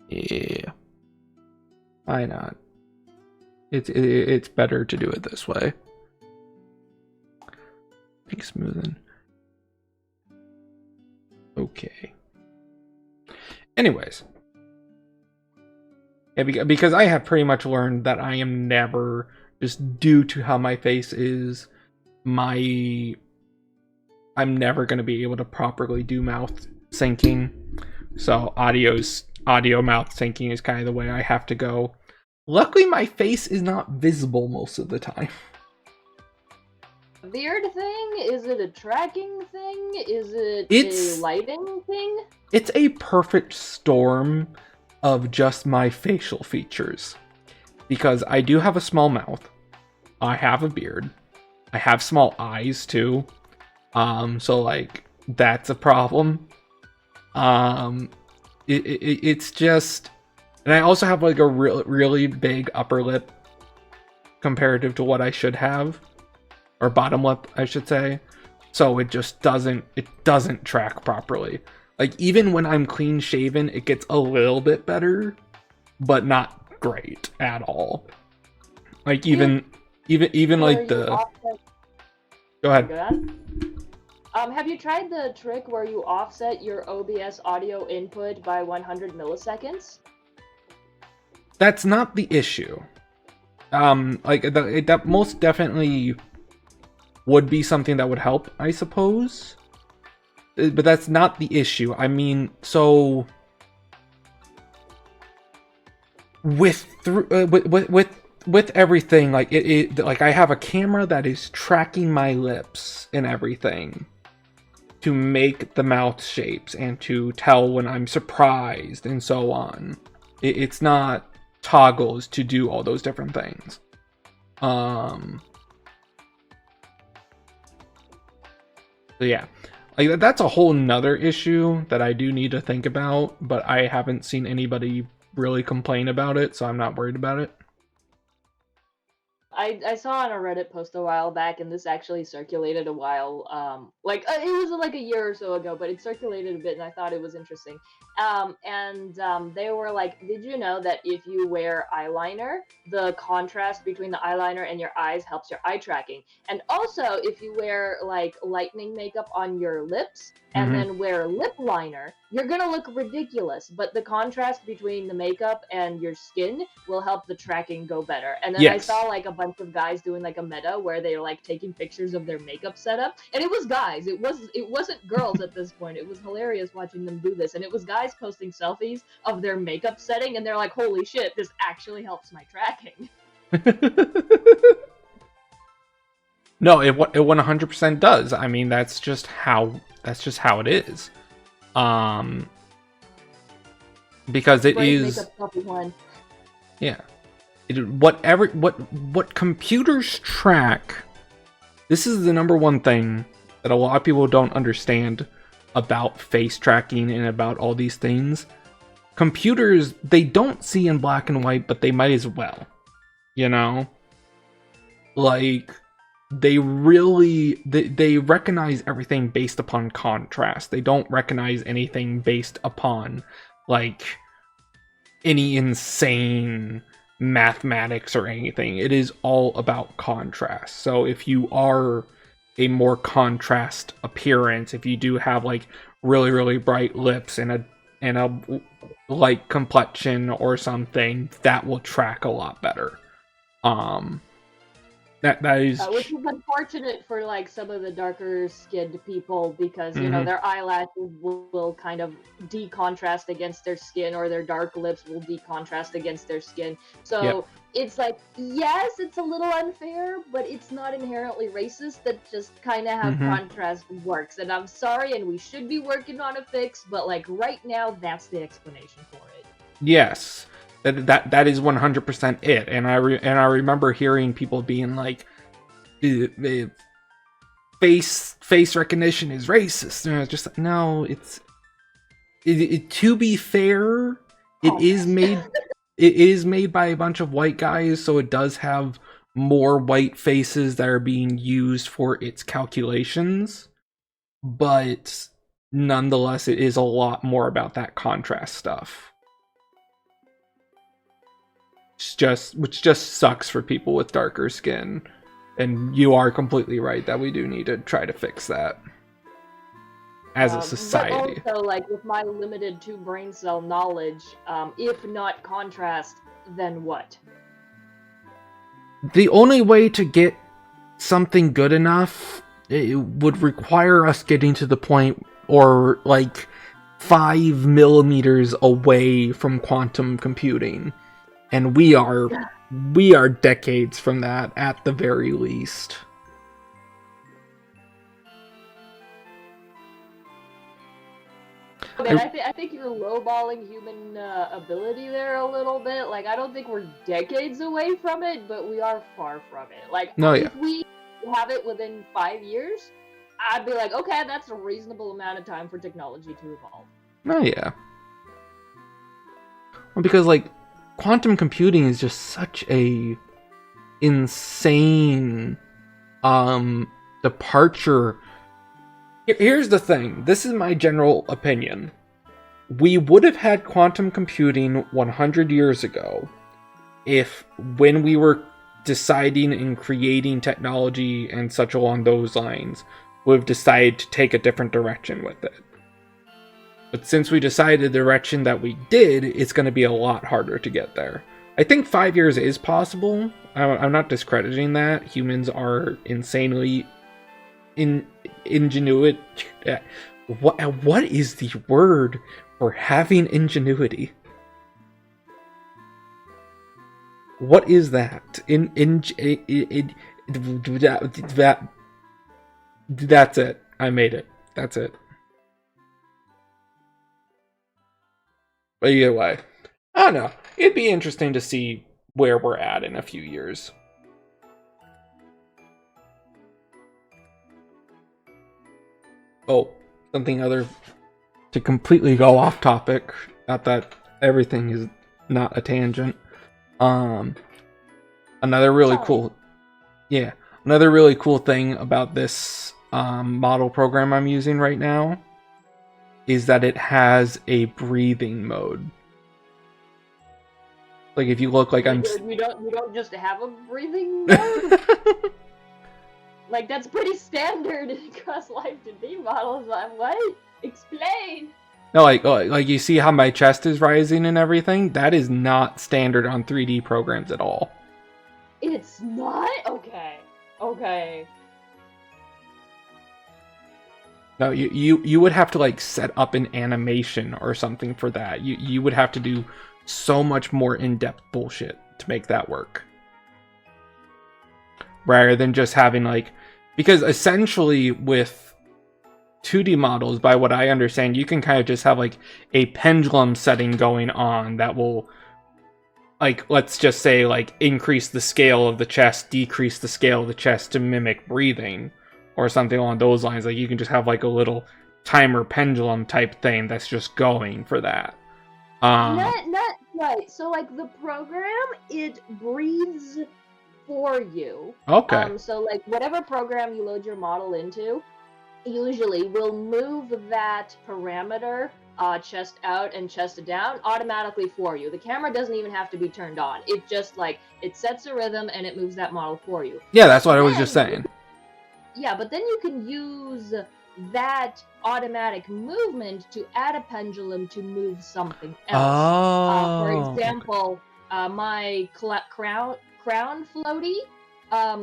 Yeah. Why not? It's better to do it this way. Make smoothing. Okay. Anyways. Yeah, because I have pretty much learned that I am never, just due to how my face is, I'm never going to be able to properly do mouth syncing. So audio mouth syncing is kind of the way I have to go. Luckily, my face is not visible most of the time. Beard thing? Is it a tracking thing? Is it It's- a lighting thing? It's a perfect storm of just my facial features. Because I do have a small mouth. I have a beard. I have small eyes too. So like that's a problem. It's just, and I also have like a really big upper lip comparative to what I should have, or bottom lip, I should say. So it just doesn't track properly. Like even when I'm clean shaven, it gets a little bit better, but not great at all. Like even like the. Go ahead. Go on. Have you tried the trick where you offset your OBS audio input by 100 milliseconds? That's not the issue. Like that most definitely would be something that would help, I suppose. But that's not the issue. I mean, so with everything, like like I have a camera that is tracking my lips and everything to make the mouth shapes and to tell when I'm surprised and so on. It's not toggles to do all those different things. So yeah, like that's a whole nother issue that I do need to think about, but I haven't seen anybody really complain about it, so I'm not worried about it. I saw on a Reddit post a while back, and this actually circulated a while, it was like a year or so ago, but it circulated a bit, and I thought it was interesting. They were like, did you know that if you wear eyeliner, the contrast between the eyeliner and your eyes helps your eye tracking? And also, if you wear, like, lightening makeup on your lips, and then wear lip liner, you're gonna look ridiculous, but the contrast between the makeup and your skin will help the tracking go better. And then I Yes. saw like a bunch of guys doing like a meta where they're like taking pictures of their makeup setup, and it was guys. It wasn't girls at this point. It was hilarious watching them do this, and it was guys posting selfies of their makeup setting, and they're like, "Holy shit, this actually helps my tracking." No, it 100% does. I mean, that's just how it is. Because it Great is, makeup selfie one. yeah. What computers track. This is the number one thing that a lot of people don't understand about face tracking and about all these things. Computers, they don't see in black and white, but they might as well. You know? Like, they recognize everything based upon contrast. They don't recognize anything based upon, like, any insane mathematics or anything. It is all about contrast. So if you are a more contrast appearance, if you do have like really bright lips and a light complexion or something, that will track a lot better. That is Which is unfortunate for like some of the darker skinned people, because you know their eyelashes will kind of decontrast against their skin, or their dark lips will decontrast against their skin. So it's like, yes, it's a little unfair, but it's not inherently racist. That just kind of how contrast works. And I'm sorry, and we should be working on a fix, but like right now, that's the explanation for it. Yes. That is 100% it, and I remember hearing people being like, face recognition is racist, and I was just like, no, to be fair, it is made by a bunch of white guys, so it does have more white faces that are being used for its calculations, but nonetheless, it is a lot more about that contrast stuff. Which just sucks for people with darker skin. And you are completely right that we do need to try to fix that. as a society. But also, like, with my limited 2 brain cell knowledge, if not contrast, then what? The only way to get something good enough, it would require us getting to the point, or like 5 millimeters away from quantum computing, and we are decades from that at the very least. Man, I think you're lowballing human ability there a little bit. Like, I don't think we're decades away from it, but we are far from it. Like, No, yeah. if we have it within 5 years, I'd be like, okay, that's a reasonable amount of time for technology to evolve. Oh yeah. Well, because like quantum computing is just such a insane departure. Here's the thing. This is my general opinion. We would have had quantum computing 100 years ago if, when we were deciding and creating technology and such along those lines, would have decided to take a different direction with it. But since we decided the direction that we did, it's going to be a lot harder to get there. I think 5 years is possible. I'm not discrediting that. Humans are insanely ingenuity. What is the word for having ingenuity? What is that? That's it. I made it. That's it. But either way, I don't know. It'd be interesting to see where we're at in a few years. Oh, something other to completely go off topic. Not that everything is not a tangent. Another really cool thing about this model program I'm using right now is that it has a breathing mode. Like if you look like You don't just have a breathing mode? Like, that's pretty standard across Life 2D models. What? Explain! No, like you see how my chest is rising and everything? That is not standard on 3D programs at all. It's not? Okay. No, you would have to like set up an animation or something for that. You would have to do so much more in-depth bullshit to make that work. Rather than just having like, because essentially with 2D models, by what I understand, you can kind of just have like a pendulum setting going on that will, like, let's just say like increase the scale of the chest, decrease the scale of the chest to mimic breathing or something along those lines. Like you can just have like a little timer pendulum type thing that's just going for that. Not right. So like the program, it breathes for you. Okay. So like whatever program you load your model into, usually will move that parameter, chest out and chest down, automatically for you. The camera doesn't even have to be turned on. It just like, it sets a rhythm and it moves that model for you. Yeah, that's what I was just saying. Yeah, but then you can use that automatic movement to add a pendulum to move something else. For example, my crown floaty.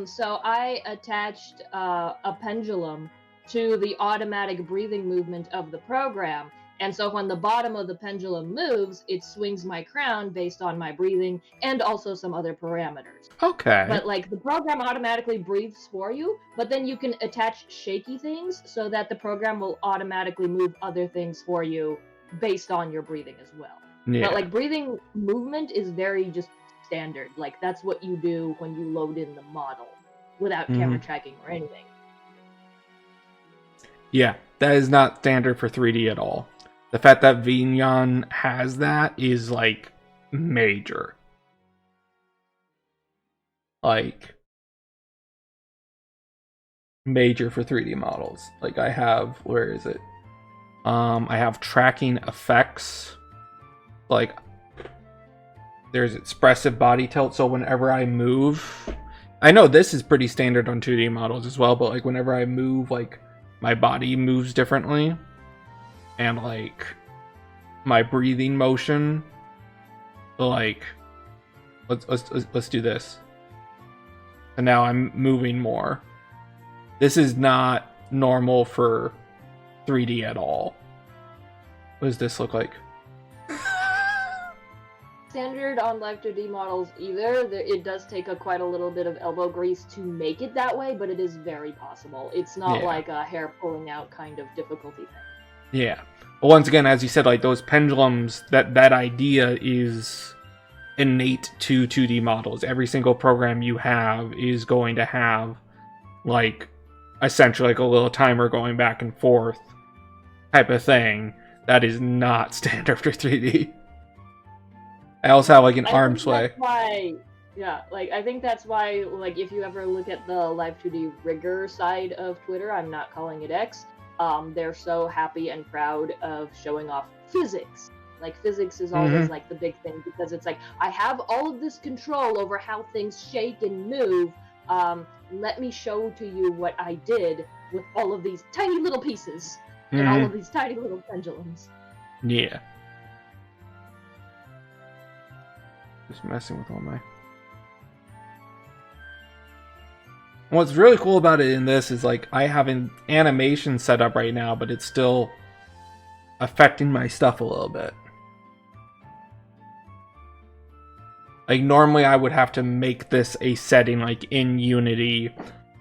So I attached a pendulum to the automatic breathing movement of the program. And so when the bottom of the pendulum moves, it swings my crown based on my breathing and also some other parameters. Okay. But like the program automatically breathes for you, but then you can attach shaky things so that the program will automatically move other things for you based on your breathing as well. Yeah. But like breathing movement is very just standard. Like that's what you do when you load in the model without camera tracking or anything. Yeah, that is not standard for 3D at all. The fact that Vignon has that is like major. Like major for 3D models. Like I have, where is it? I have tracking effects. Like there's expressive body tilt, so whenever I move, I know this is pretty standard on 2D models as well, but like whenever I move, like my body moves differently. and like my breathing motion. Like, let's do this. And now I'm moving more. This is not normal for 3D at all. What does this look like? Standard on Live 2D models either. It does take quite a little bit of elbow grease to make it that way, but it is very possible. It's not Yeah. like a hair pulling out kind of difficulty thing. Yeah. But once again, as you said, like those pendulums, that idea is innate to 2D models. Every single program you have is going to have like essentially like a little timer going back and forth type of thing. That is not standard for 3D. I also have like an arm sway. That's why, yeah, like I think that's why, like if you ever look at the Live 2D rigger side of Twitter, I'm not calling it X. They're so happy and proud of showing off physics. Like physics is always like the big thing because it's like I have all of this control over how things shake and move. Let me show to you what I did with all of these tiny little pieces and all of these tiny little pendulums. Yeah. Just messing with all my... What's really cool about it in this is like I have an animation set up right now, but it's still affecting my stuff a little bit. Like normally I would have to make this a setting like in Unity.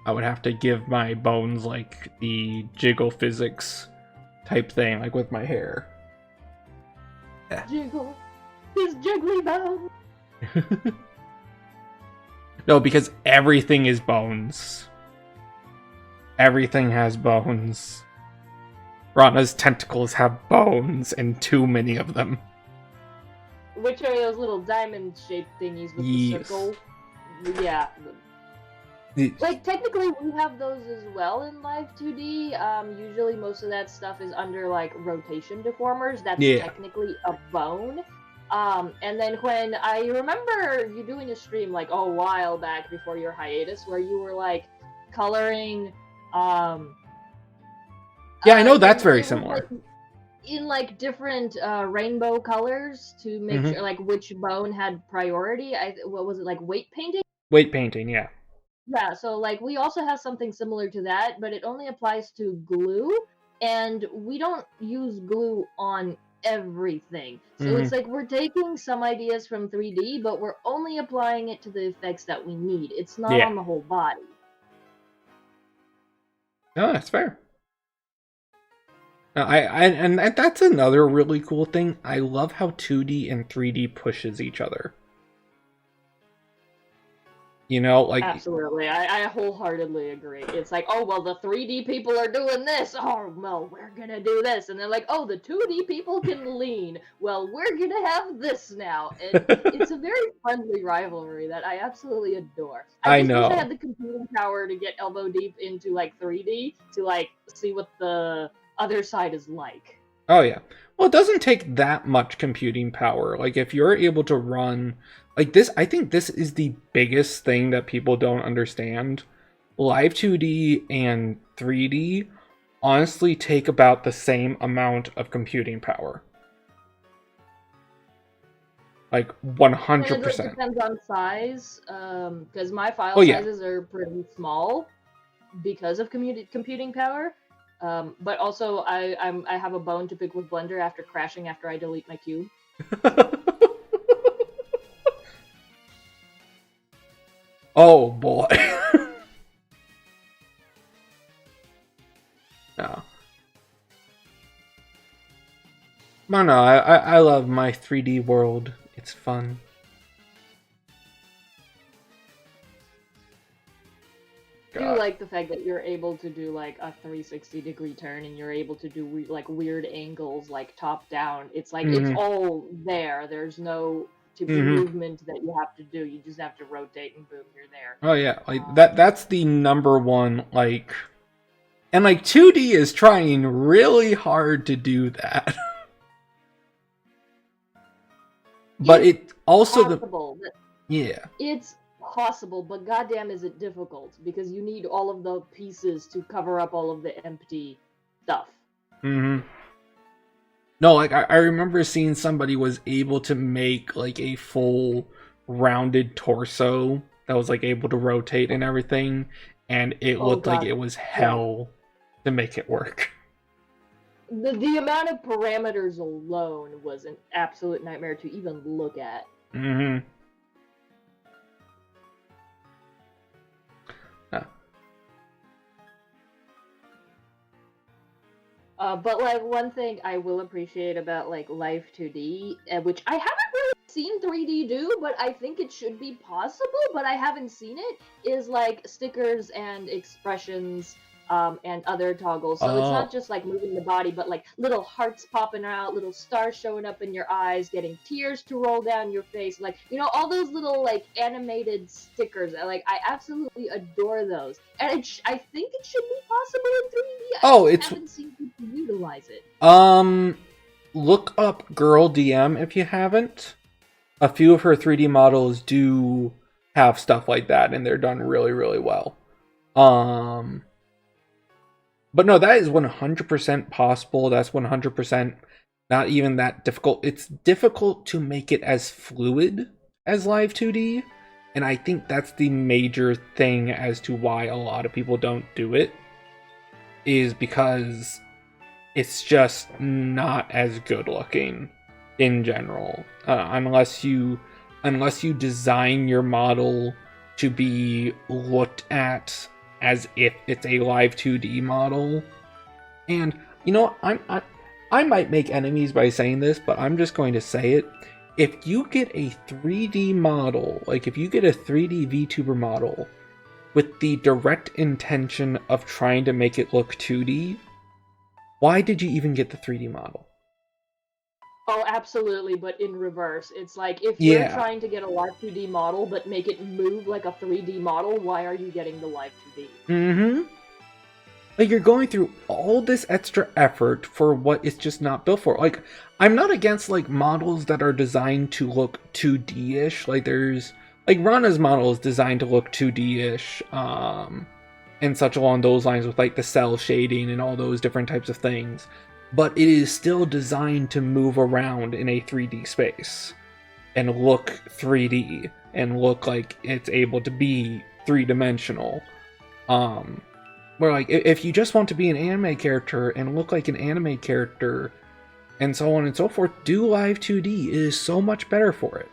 I would have to give my bones like the jiggle physics type thing, like with my hair. Jiggle, his jiggly bone. No, because everything is bones. Everything has bones. Rana's tentacles have bones, and too many of them. Which are those little diamond-shaped thingies with the circle? Yeah. Like, technically, we have those as well in Live 2D. Usually, most of that stuff is under, like, rotation deformers. That's technically a bone. And then when I remember you doing a stream, like, a while back before your hiatus, where you were, like, coloring, yeah, I know that's very similar. In, like, different, rainbow colors to make sure, like, which bone had priority. What was it, like, weight painting? Weight painting, yeah. Yeah, so, like, we also have something similar to that, but it only applies to glue, and we don't use glue on everything. So it's like we're taking some ideas from 3D, but we're only applying it to the effects that we need. It's not on the whole body. No, that's fair. And that's another really cool thing. I love how 2D and 3D pushes each other. You know, like... Absolutely. I wholeheartedly agree. It's like, oh, well, the 3D people are doing this. Oh, well, we're gonna do this. And they're like, oh, the 2D people can lean. Well, we're gonna have this now. And it's a very friendly rivalry that I absolutely adore. I just wish I had the computing power to get elbow deep into, like, 3D to, like, see what the other side is like. Oh, yeah. Well, it doesn't take that much computing power. Like, if you're able to run... Like this, I think this is the biggest thing that people don't understand. Live 2D and 3D honestly take about the same amount of computing power. Like 100%. It depends on size, because my file sizes are pretty small because of computing power. But also, I have a bone to pick with Blender after crashing after I delete my cube. Oh boy. No. No, I love my 3D world. It's fun. I do like the fact that you're able to do like a 360-degree turn and you're able to do like weird angles, like top down. It's like it's all there. There's no movement that you have to do. You just have to rotate and boom, you're there. Oh yeah, like that's the number one, like, and like 2D is trying really hard to do that. But it also it's possible, but goddamn is it difficult because you need all of the pieces to cover up all of the empty stuff. No, like I remember seeing somebody was able to make like a full rounded torso that was like able to rotate and everything, and it Oh looked like god, it was yeah. hell to make it work. The amount of parameters alone was an absolute nightmare to even look at. Mm-hmm. But like one thing I will appreciate about like Life 2D, which I haven't really seen 3D do, but I think it should be possible, but I haven't seen it, is like stickers and expressions, and other toggles. So it's not just like moving the body, but like little hearts popping out, little stars showing up in your eyes, getting tears to roll down your face, like all those little like animated stickers. Like I absolutely adore those, and I think it should be possible in 3D. I Oh, just it's haven't seen people utilize it. look up Girl DM if you haven't. A few of her 3D models do have stuff like that, and they're done really, really well. But no, that is 100% possible. That's 100% not even that difficult. It's difficult to make it as fluid as Live 2D, and I think that's the major thing as to why a lot of people don't do it, is because it's just not as good looking in general, unless you design your model to be looked at as if it's a live 2D model. And I might make enemies by saying this, but I'm just going to say it. If you get a 3D model, like if you get a 3D VTuber model with the direct intention of trying to make it look 2D, why did you even get the 3D model? Oh, absolutely, but in reverse. It's like if you're Yeah. trying to get a live 2D model but make it move like a 3D model, why are you getting the live 2D? Mm-hmm. Like, you're going through all this extra effort for what it's just not built for. Like, I'm not against, like, models that are designed to look 2D-ish. Like, there's... Like, Rana's model is designed to look 2D-ish, and such along those lines with, like, the cell shading and all those different types of things. But it is still designed to move around in a 3D space and look 3D and look like it's able to be three-dimensional. Where, like, if you just want to be an anime character and look like an anime character and so on and so forth, do Live 2D. It is so much better for it.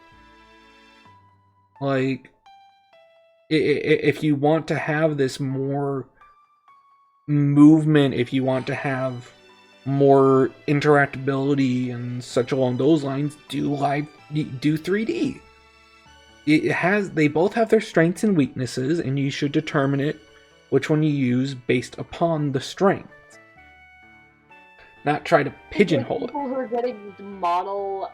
Like, if you want to have this more movement, if you want to have more interactability and such along those lines, do 3D. They both have their strengths and weaknesses, and you should determine which one you use based upon the strength. Not try to pigeonhole it. People who are getting the model,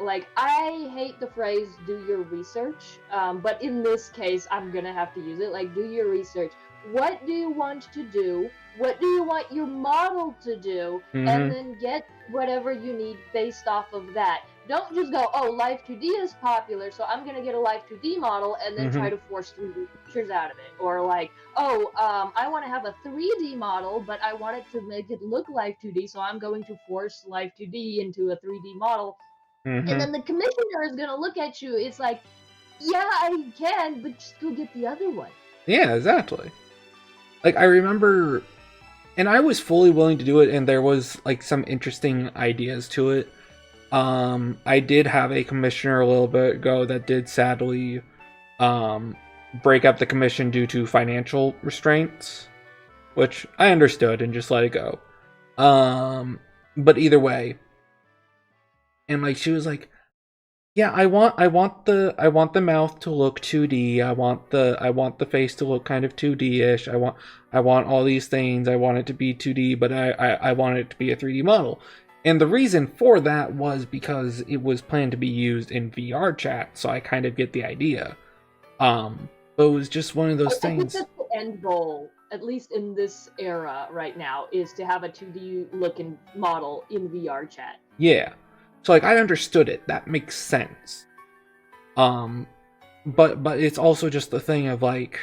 like, I hate the phrase "do your research," but in this case, I'm gonna have to use it. Like, do your research. What do you want to do? What do you want your model to do? Mm-hmm. And then get whatever you need based off of that. Don't just go, oh, Live 2D is popular, so I'm gonna get a Live 2D model and then try to force 3D features out of it. Or like, oh, I want to have a 3D model, but I want it to make it look like 2D, so I'm going to force Live 2D into a 3D model. Mm-hmm. And then the commissioner is gonna look at you. It's like, yeah, I can, but just go get the other one. Yeah, exactly. Like, I remember, and I was fully willing to do it, and there was like some interesting ideas to it. I did have a commissioner a little bit ago that did sadly break up the commission due to financial restraints, which I understood and just let it go. But either way, and like she was like, yeah, I want the mouth to look 2D. I want the face to look kind of 2D-ish. I want all these things. I want it to be 2D, but I want it to be a 3D model. And the reason for that was because it was planned to be used in VR chat, so I kind of get the idea. But it was just one of those things. I think that's the end goal, at least in this era right now, is to have a 2D looking model in VR chat. Yeah. So like I understood it. That makes sense. But it's also just the thing of like,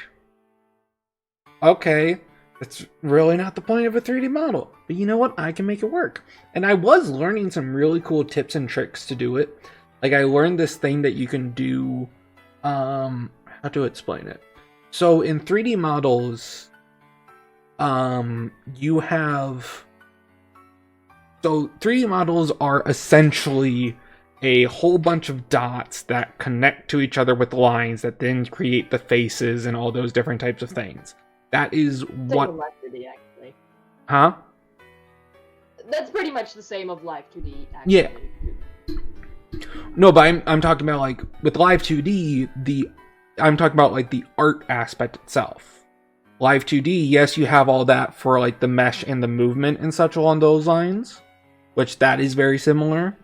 okay, That's really not the point of a 3D model. But you know what? I can make it work. And I was learning some really cool tips and tricks to do it. Like, I learned this thing that you can do, how to explain it? So in 3D models, you have, so 3D models are essentially a whole bunch of dots that connect to each other with lines that then create the faces and all those different types of things. That is what... Same of Live 2D, actually. Huh? That's pretty much the same of Live 2D, actually. Yeah. No, but I'm talking about, like, with Live 2D, I'm talking about, like, the art aspect itself. Live 2D, yes, you have all that for, like, the mesh and the movement and such along those lines, which that is very similar.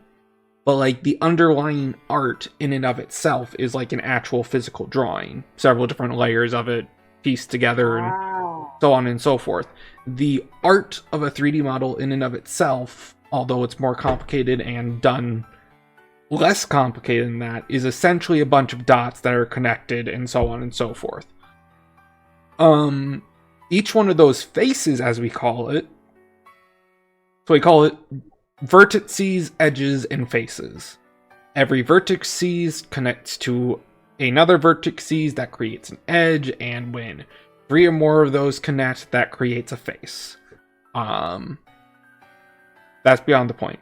But, like, the underlying art in and of itself is, like, an actual physical drawing. Several different layers of it pieced together and so on and so forth. The art of a 3D model in and of itself, although it's more complicated and done less complicated than that, is essentially a bunch of dots that are connected and so on and so forth. Each one of those faces, as we call it, so we call it vertices, edges, and faces. Every vertex connects to another vertex that creates an edge, and when 3 or more of those connect, that creates a face. That's beyond the point.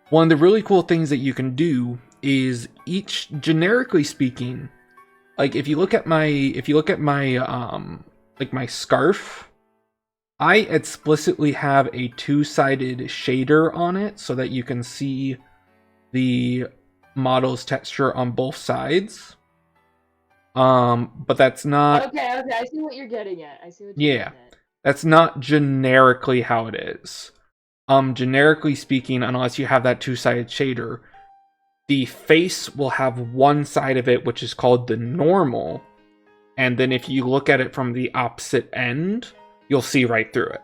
One of the really cool things that you can do is each, generically speaking, like if you look at my like my scarf, I explicitly have a 2-sided shader on it so that you can see the model's texture on both sides. But that's not... Okay, I see what you're getting at. Yeah, that's not generically how it is. Generically speaking, unless you have that 2-sided shader, the face will have one side of it, which is called the normal, and then if you look at it from the opposite end, you'll see right through it.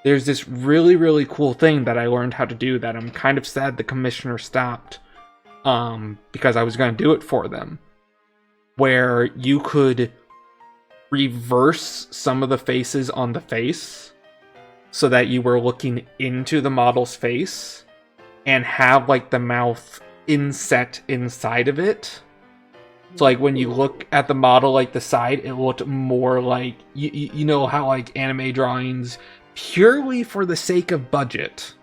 There's this really, really cool thing that I learned how to do that I'm kind of sad the commissioner stopped, because I was going to do it for them, where you could reverse some of the faces on the face so that you were looking into the model's face and have like the mouth inset inside of it. So like when you look at the model, like the side, it looked more like, you know how like anime drawings, purely for the sake of budget,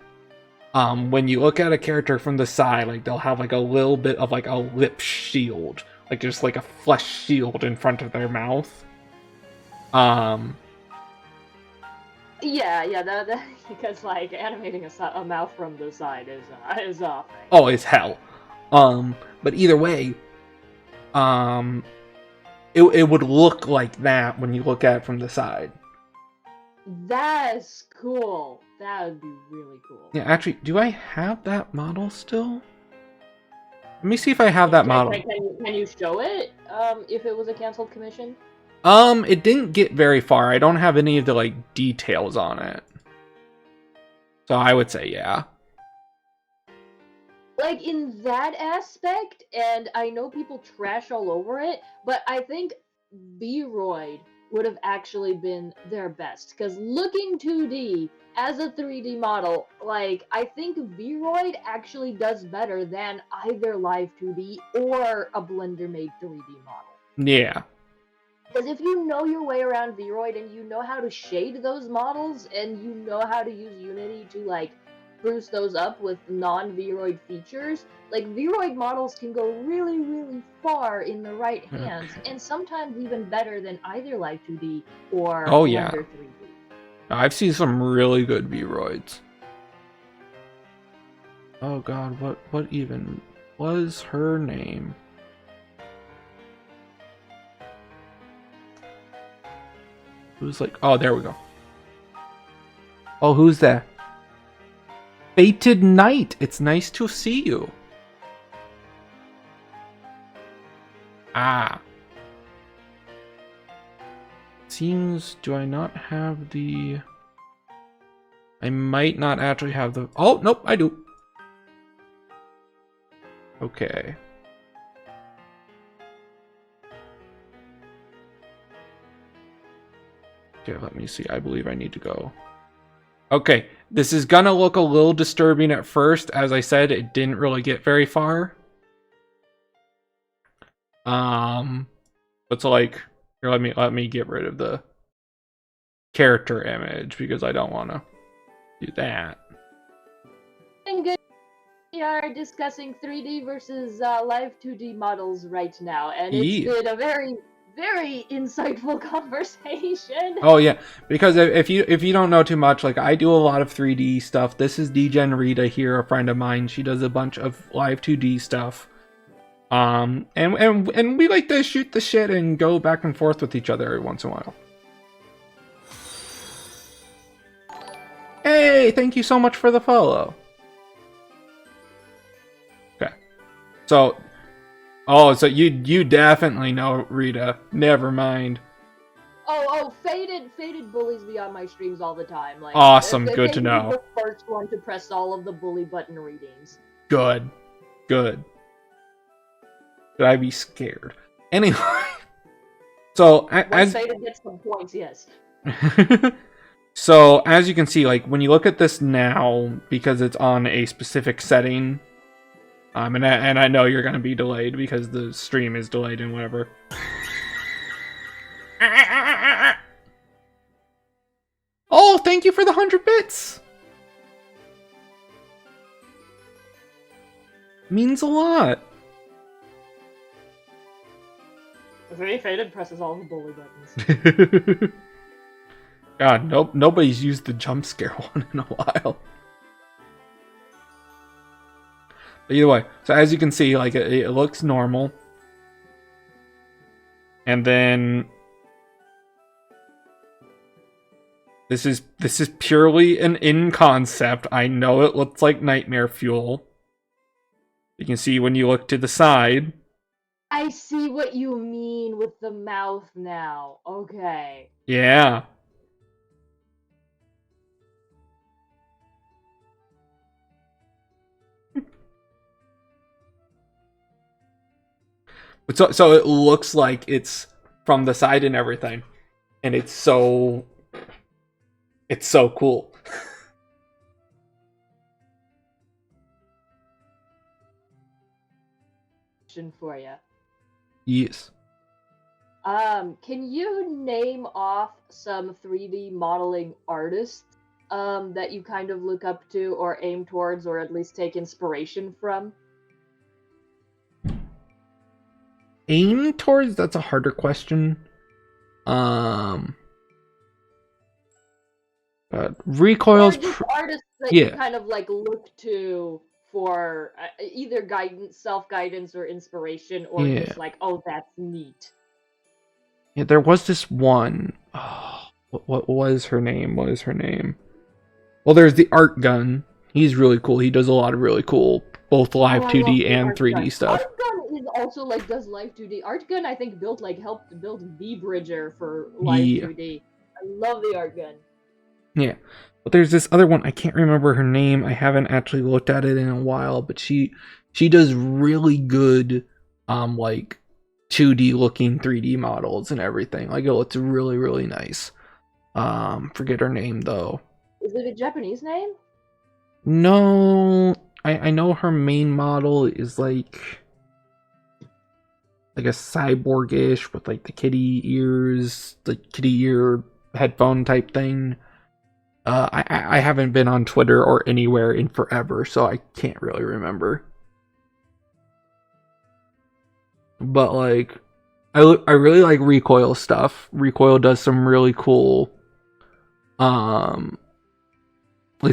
when you look at a character from the side, like they'll have like a little bit of like a lip shield, like just like a flesh shield in front of their mouth. Yeah, that because like animating a mouth from the side is off. Oh, it's hell. But either way, it would look like that when you look at it from the side. That's cool. That would be really cool. Yeah, actually, do I have that model still? Let me see if I have that model. Can you show it? If it was a canceled commission? It didn't get very far. I don't have any of the, like, details on it. So I would say, yeah. Like, in that aspect, and I know people trash all over it, but I think Vroid would have actually been their best. Because looking 2D as a 3D model, like, I think Vroid actually does better than either Live 2D or a Blender-made 3D model. Yeah. Because if you know your way around Vroid and you know how to shade those models and you know how to use Unity to like spruce those up with non-Vroid features, like Vroid models can go really, really far in the right hands, and sometimes even better than either Live 2D or Blender 3D. I've seen some really good Vroids. Oh god, what even was her name? Who's like, oh, there we go. Oh, who's there? Fated Knight, it's nice to see you. Ah. Seems, do I not have the... I might not actually have the... Oh, nope, I do. Okay. Okay, let me see. I believe I need to go. Okay, this is gonna look a little disturbing at first. As I said, it didn't really get very far. It's like, here, let me get rid of the character image because I don't want to do that. And good. We are discussing 3D versus live 2D models right now, and it's Yeah. been a very, very insightful conversation. Oh yeah, because if you don't know too much, like I do a lot of 3D stuff. This is DGen Rita here, a friend of mine. She does a bunch of live 2D stuff. And we like to shoot the shit and go back and forth with each other every once in a while. Hey, thank you so much for the follow. Okay. So you definitely know Rita. Never mind. Oh, Faded bullies me on my streams all the time. Like, Awesome, good to Faded know. is the first one to press all of the bully button readings. Good. Should I be scared? Anyway. So Once Faded gets some points, yes. So as you can see, like when you look at this now, because it's on a specific setting, and I know you're gonna be delayed because the stream is delayed and whatever. Oh, thank you for the 100 bits. Means a lot. Faded presses all the bully buttons. God, nobody's used the jump scare one in a while. But either way, so as you can see, like it looks normal, and then this is purely an in concept. I know it looks like nightmare fuel. You can see when you look to the side. I see what you mean with the mouth now. Okay. Yeah. So it looks like it's from the side and everything, and it's so cool. For you. Yes. Can you name off some 3D modeling artists that you kind of look up to or aim towards or at least take inspiration from? Aim towards? That's a harder question. But Recoil's artists that yeah. you kind of like look to for either guidance, self-guidance, or inspiration, or just like, oh, that's neat. Yeah, there was this one. Oh, what was her name? What is her name? Well, there's the Art Gun. He's really cool. He does a lot of really cool, both live 2D and 3D stuff. Art Gun is also like does live 2D. Art Gun, I think, helped build V-Bridger for live 2D. I love the Art Gun. Yeah. But there's this other one, I can't remember her name. I haven't actually looked at it in a while, but she does really good like 2D looking 3D models and everything. Like it looks really, really nice. Forget her name though. Is it a Japanese name? No, I know her main model is like a cyborgish with like the kitty ears, the kitty ear headphone type thing. I haven't been on Twitter or anywhere in forever, so I can't really remember. But like, I really like Recoil stuff. Recoil does some really cool, like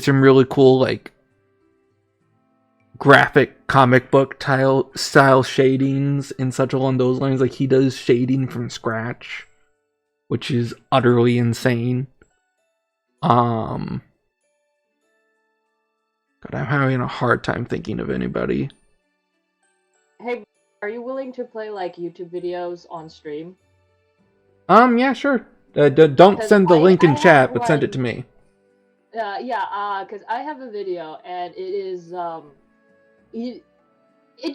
some really cool like graphic comic book style shadings and such along those lines. Like he does shading from scratch, which is utterly insane. God, I'm having a hard time thinking of anybody. Hey, are you willing to play like YouTube videos on stream? Yeah, sure. Don't send the link in chat, but send it to me. Because I have a video and it is it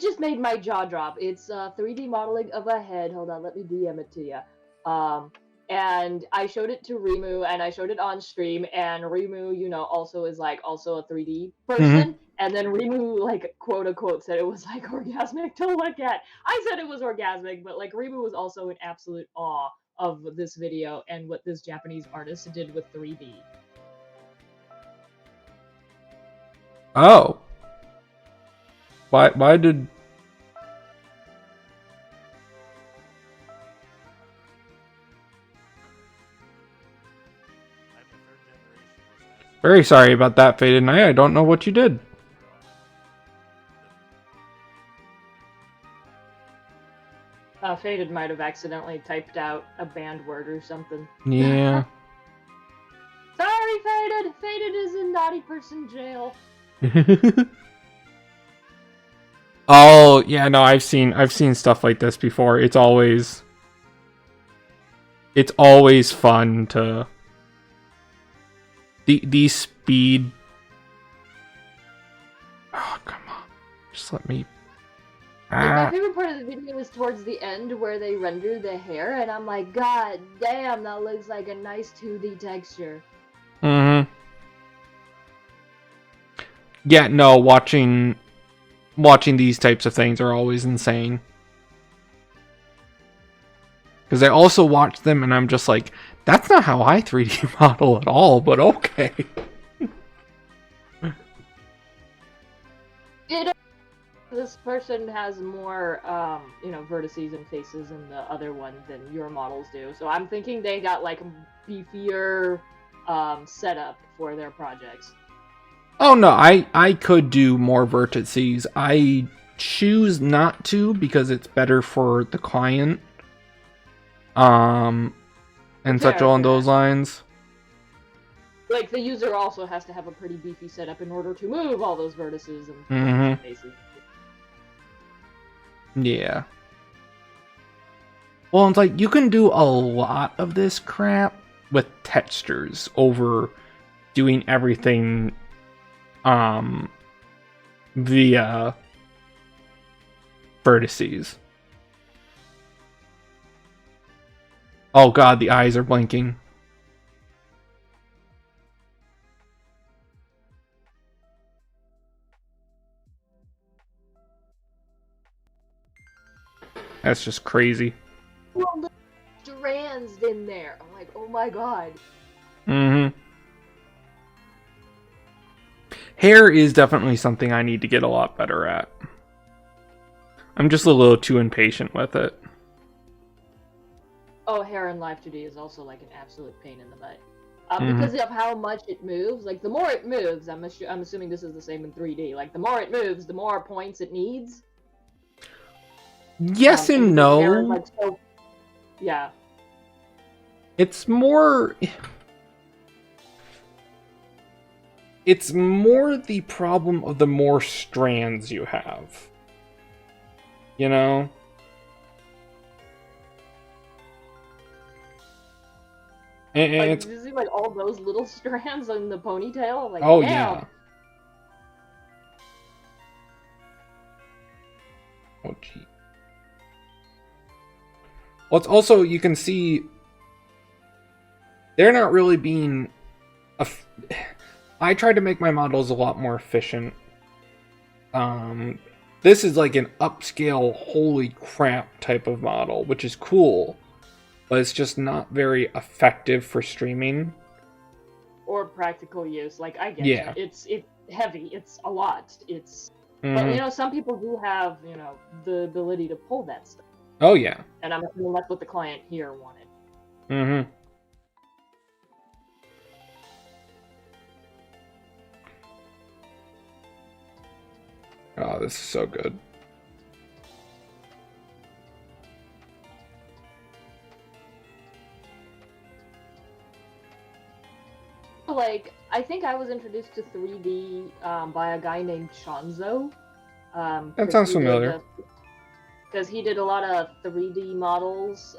just made my jaw drop. It's 3D modeling of a head. Hold on, let me DM it to you. and I showed it to Rimu, and I showed it on stream, and Rimu, also is like also a 3D person, and then Rimu like quote unquote said it was like orgasmic to look at. I said it was orgasmic, but like Rimu was also in absolute awe of this video and what this Japanese artist did with 3D. Oh. Why did... Very sorry about that, Faded Knight. I don't know what you did. Faded might have accidentally typed out a banned word or something. Yeah. Sorry, Faded! Faded is in naughty person jail. Oh, yeah, no, I've seen stuff like this before. It's always fun to the speed. Oh, come on. Just let me... My favorite part of the video is towards the end where they render the hair, and I'm like, God damn, that looks like a nice 2D texture. Mm-hmm. Yeah, no, watching these types of things are always insane. Because I also watch them and I'm just like, that's not how I 3D model at all, but okay. This person has more, vertices and faces in the other one than your models do. So I'm thinking they got like beefier setup for their projects. Oh no, I could do more vertices. I choose not to because it's better for the client. And such along those lines. Like, the user also has to have a pretty beefy setup in order to move all those vertices and faces. Yeah. Well, it's like, you can do a lot of this crap with textures over doing everything via vertices. Oh god, the eyes are blinking. That's just crazy. Well, the strands in there. I'm like, oh my god. Mm-hmm. Hair is definitely something I need to get a lot better at. I'm just a little too impatient with it. Oh, hair in Live 2D is also like an absolute pain in the butt. Because of how much it moves. Like, the more it moves, I'm assuming this is the same in 3D. Like, the more it moves, the more points it needs. Yes and no. Hair is, like, so... Yeah. It's more... It's more the problem of the more strands you have. You know? And like, it's... you see, like, all those little strands in the ponytail? Like, oh, damn. yeah. Oh, gee. Well, it's also, you can see... They're not really being... I tried to make my models a lot more efficient. This is like an upscale, holy crap type of model, which is cool. But it's just not very effective for streaming. Or practical use. Like, I get Yeah. it. It's heavy. It's a lot. It's... But, some people do have, the ability to pull that stuff. Oh, yeah. And I'm assuming that's what the client here wanted. Mm-hmm. Oh, this is so good. Like, I think I was introduced to 3D by a guy named Shanzo. That sounds familiar. Because he did a lot of 3D models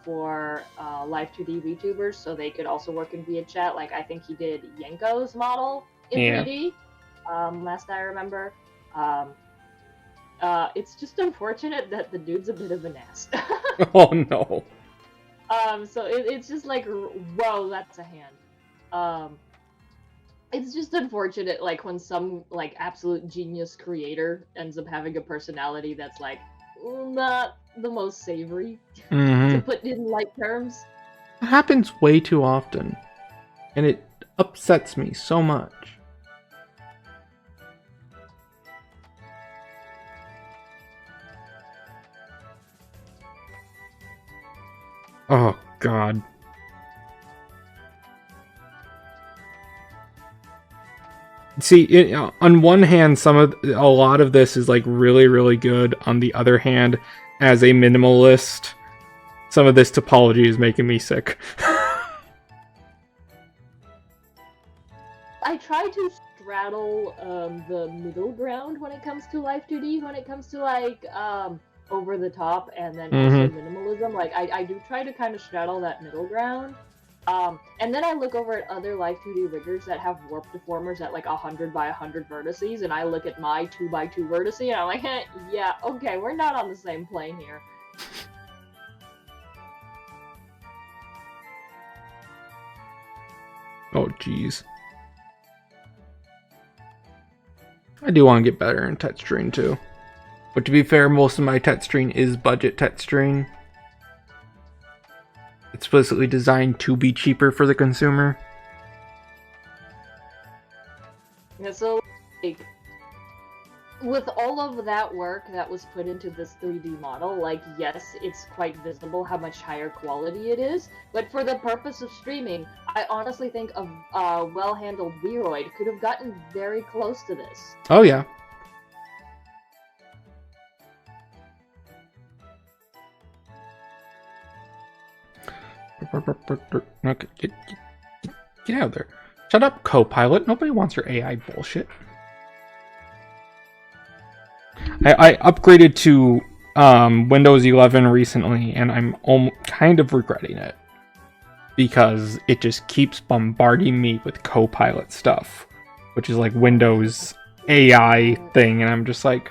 for Live 2D VTubers, so they could also work in VIA Chat. Like, I think he did Yenko's model in 3D, last I remember. It's just unfortunate that the dude's a bit of an ass. Oh, no. So it's just like, whoa, that's a hand. It's just unfortunate, like when some like absolute genius creator ends up having a personality that's like not the most savory, to put in light terms. It happens way too often, and it upsets me so much. Oh God. See, on one hand, a lot of this is like really, really good. On the other hand, as a minimalist, some of this topology is making me sick. I try to straddle the middle ground when it comes to Life 2D, when it comes to like over the top and then also minimalism. Like I do try to kind of straddle that middle ground. And then I look over at other Life 2D riggers that have warp deformers at like 100 by 100 vertices, and I look at my 2 by 2 vertice, and I'm like, yeah, okay, we're not on the same plane here. Oh, jeez. I do want to get better in touchscreen too. But to be fair, most of my touchscreen is budget touchscreen. It's explicitly designed to be cheaper for the consumer. Yeah, so like, with all of that work that was put into this 3D model, like, yes, it's quite visible how much higher quality it is, but for the purpose of streaming, I honestly think a well-handled Vroid could have gotten very close to this. Oh yeah. Okay, get out of there. Shut up, Copilot. Nobody wants your AI bullshit. I upgraded to Windows 11 recently, and I'm kind of regretting it. Because it just keeps bombarding me with Copilot stuff. Which is like Windows AI thing, and I'm just like...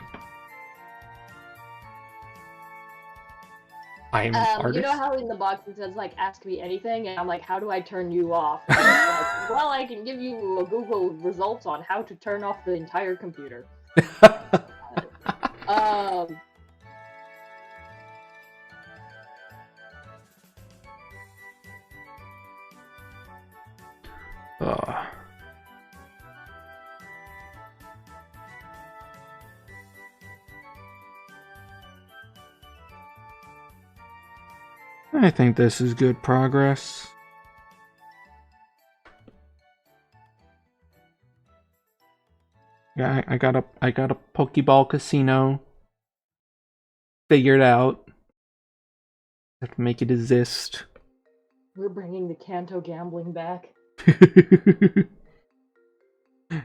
I am an artist. You know how in the box it says, like, ask me anything, and I'm like, how do I turn you off? And it's like, well, I can give you a Google results on how to turn off the entire computer. I think this is good progress. Yeah, I got a Pokeball casino figured out. Have to make it exist. We're bringing the Kanto gambling back.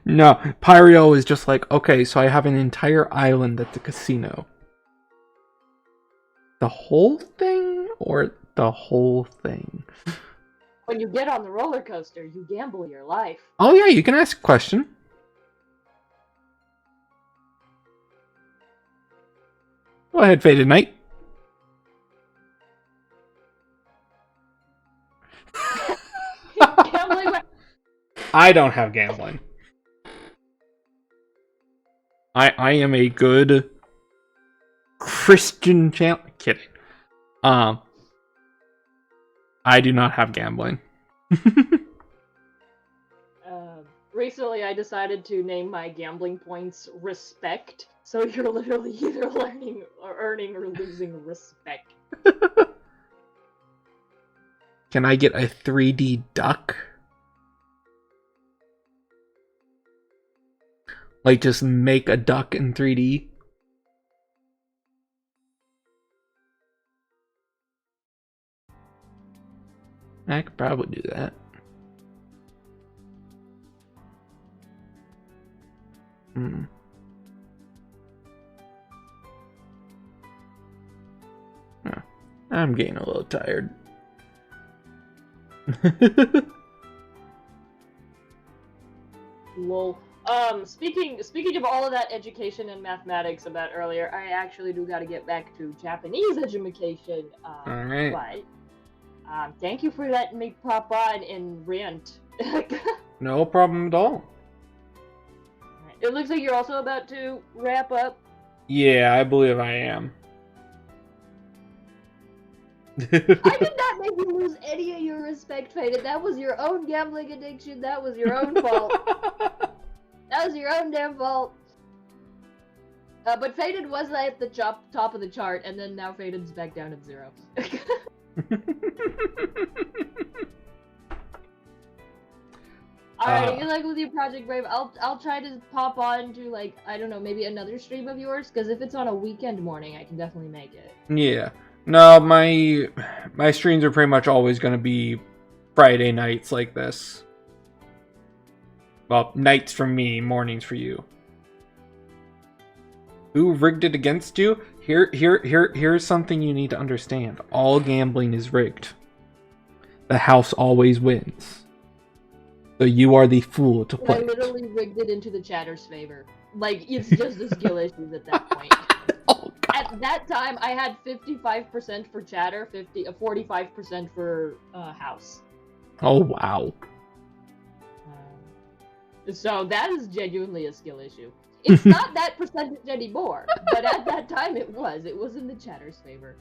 No, Pyrio is just like, okay, so I have an entire island that's a casino. The whole thing or the whole thing? When you get on the roller coaster, you gamble your life. Oh yeah, you can ask a question. Go ahead, Faded Knight. Gambling. I don't have gambling. I am a good Christian channel. Kidding. I do not have gambling. Recently, I decided to name my gambling points respect. So you're literally either learning or earning or losing respect. Can I get a 3D duck? Like, just make a duck in 3D? I could probably do that. Oh, I'm getting a little tired. Lol. Speaking of all of that education and mathematics about earlier, I actually do got to get back to Japanese education. Alright. But Thank you for letting me pop on and rant. No problem at all. It looks like you're also about to wrap up. Yeah, I believe I am. I did not make you lose any of your respect, Faded. That was your own gambling addiction. That was your own fault. That was your own damn fault. But Faded was at the top of the chart, and then now Faded's back down at 0. Alright, good luck with your Project Brave. I'll try to pop on to, like, I don't know, maybe another stream of yours, because if it's on a weekend morning, I can definitely make it. Yeah. No, my streams are pretty much always going to be Friday nights like this. Well, nights for me, mornings for you. Who rigged it against you? Here's something you need to understand. All gambling is rigged. The house always wins. So you are the fool to play I literally rigged it into the chatter's favor. Like, it's just the skill issues at that point. Oh, God. At that time, I had 55% for chatter, 45% for house. Oh, wow. So that is genuinely a skill issue. It's not that percentage anymore, but at that time it was. It was in the chatter's favor.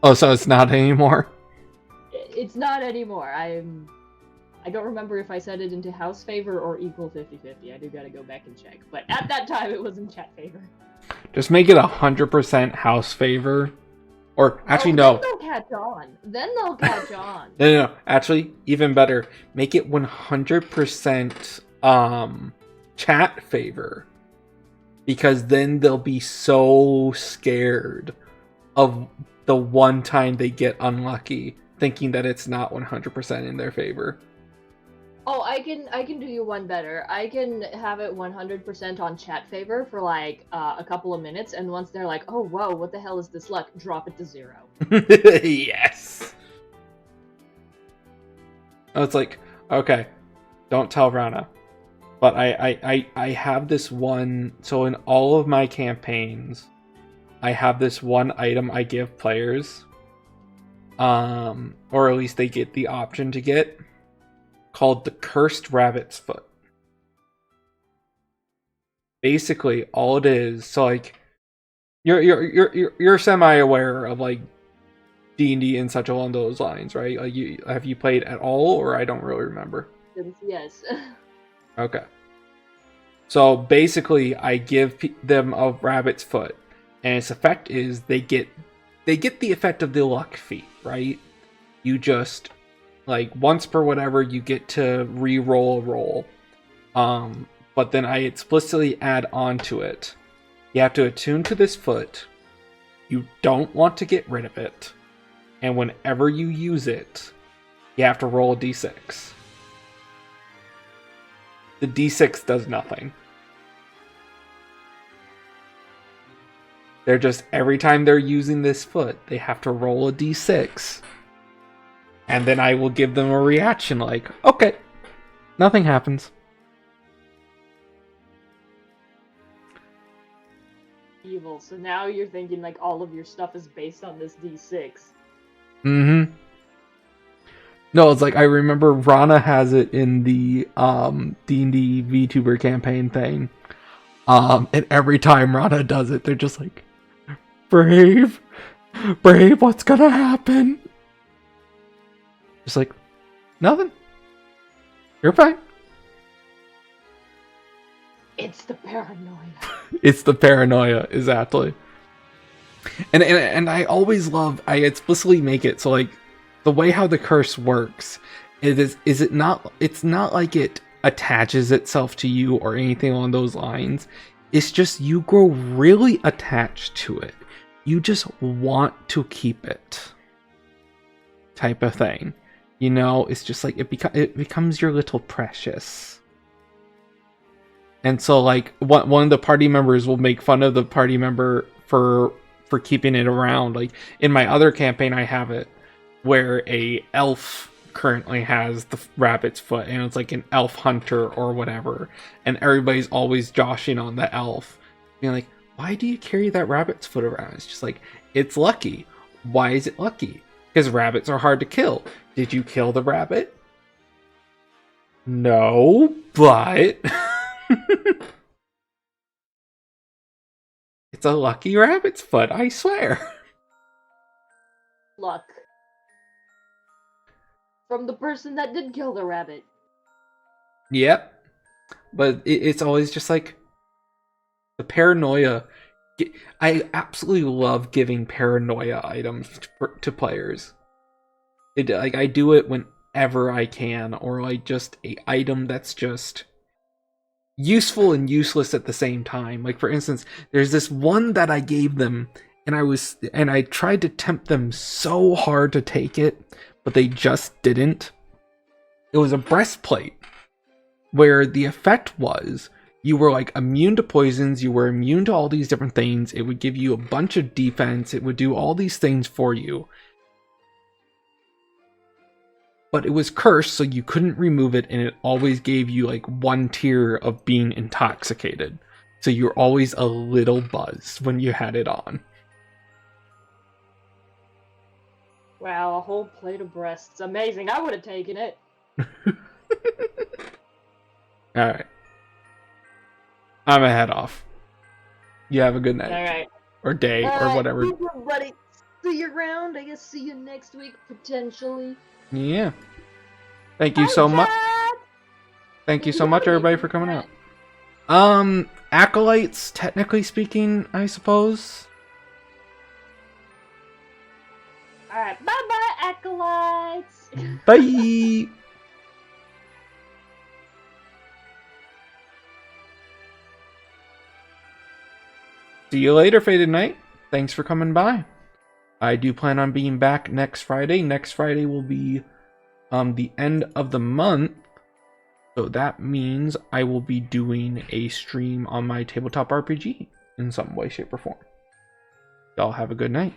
Oh, so it's not anymore? It's not anymore. I don't remember if I set it into house favor or equal 50-50. I do gotta go back and check. But at that time, it was in chat favor. Just make it 100% house favor. Or, actually, no. Then they'll catch on. Then they'll catch on. No. Actually, even better. Make it 100% chat favor. Because then they'll be so scared of the one time they get unlucky, thinking that it's not 100% in their favor. Oh, I can do you one better. I can have it 100% on chat favor for like a couple of minutes, and once they're like, "Oh, whoa, what the hell is this luck?" Drop it to 0. Yes. Oh, it's like, okay, don't tell Rana, but I have this one. So in all of my campaigns, I have this one item I give players, or at least they get the option to get, called the Cursed Rabbit's Foot. Basically, all it is, so like, you're semi-aware of like D&D and such along those lines, right? Like, have you played at all, or I don't really remember? Yes. Okay. So basically, I give them a rabbit's foot, and its effect is they get the effect of the luck feat, right? You just, like, once per whatever, you get to re-roll a roll. But then I explicitly add on to it. You have to attune to this foot. You don't want to get rid of it. And whenever you use it, you have to roll a d6. The d6 does nothing. They're just, every time they're using this foot, they have to roll a d6. And then I will give them a reaction like, okay, nothing happens. Evil. So now you're thinking like all of your stuff is based on this D6. Mm-hmm. No, it's like, I remember Rana has it in the D&D VTuber campaign thing. And every time Rana does it, they're just like, Brave, what's gonna happen? Just like, nothing. You're fine. It's the paranoia. It's the paranoia, exactly. And I always love, I explicitly make it so, like, the way how the curse works it's not like it attaches itself to you or anything along those lines. It's just you grow really attached to it. You just want to keep it, type of thing. You know, it's just like it becomes your little precious. And so, like, one of the party members will make fun of the party member for keeping it around. Like, in my other campaign, I have it where a elf currently has the rabbit's foot, and it's like an elf hunter or whatever, and everybody's always joshing on the elf, being like, why do you carry that rabbit's foot around? It's just like, it's lucky. Why is it lucky? Because rabbits are hard to kill. Did you kill the rabbit? No, but it's a lucky rabbit's foot, I swear. Luck. From the person that did kill the rabbit. Yep. But it's always just like the paranoia. I absolutely love giving paranoia items to players. Like I do it whenever I can, or like just a item that's just useful and useless at the same time. Like for instance, there's this one that I gave them, and I tried to tempt them so hard to take it, but they just didn't. It was a breastplate where the effect was you were like immune to poisons, you were immune to all these different things, it would give you a bunch of defense, it would do all these things for you. But it was cursed, so you couldn't remove it, and it always gave you like 1 tier of being intoxicated. So you're always a little buzzed when you had it on. Wow, a whole plate of breasts. Amazing. I would have taken it. Alright. I'm gonna head off. You have a good night. Alright. Or day, or whatever. Super, buddy. See you around. I guess see you next week, potentially. Yeah. Thank you so much. Jack! Thank you so much, everybody, for coming out. Acolytes, technically speaking, I suppose. Alright, bye-bye, acolytes! Bye! See you later, Faded Knight. Thanks for coming by. I do plan on being back next Friday. Next Friday will be the end of the month. So that means I will be doing a stream on my tabletop RPG in some way, shape, or form. Y'all have a good night.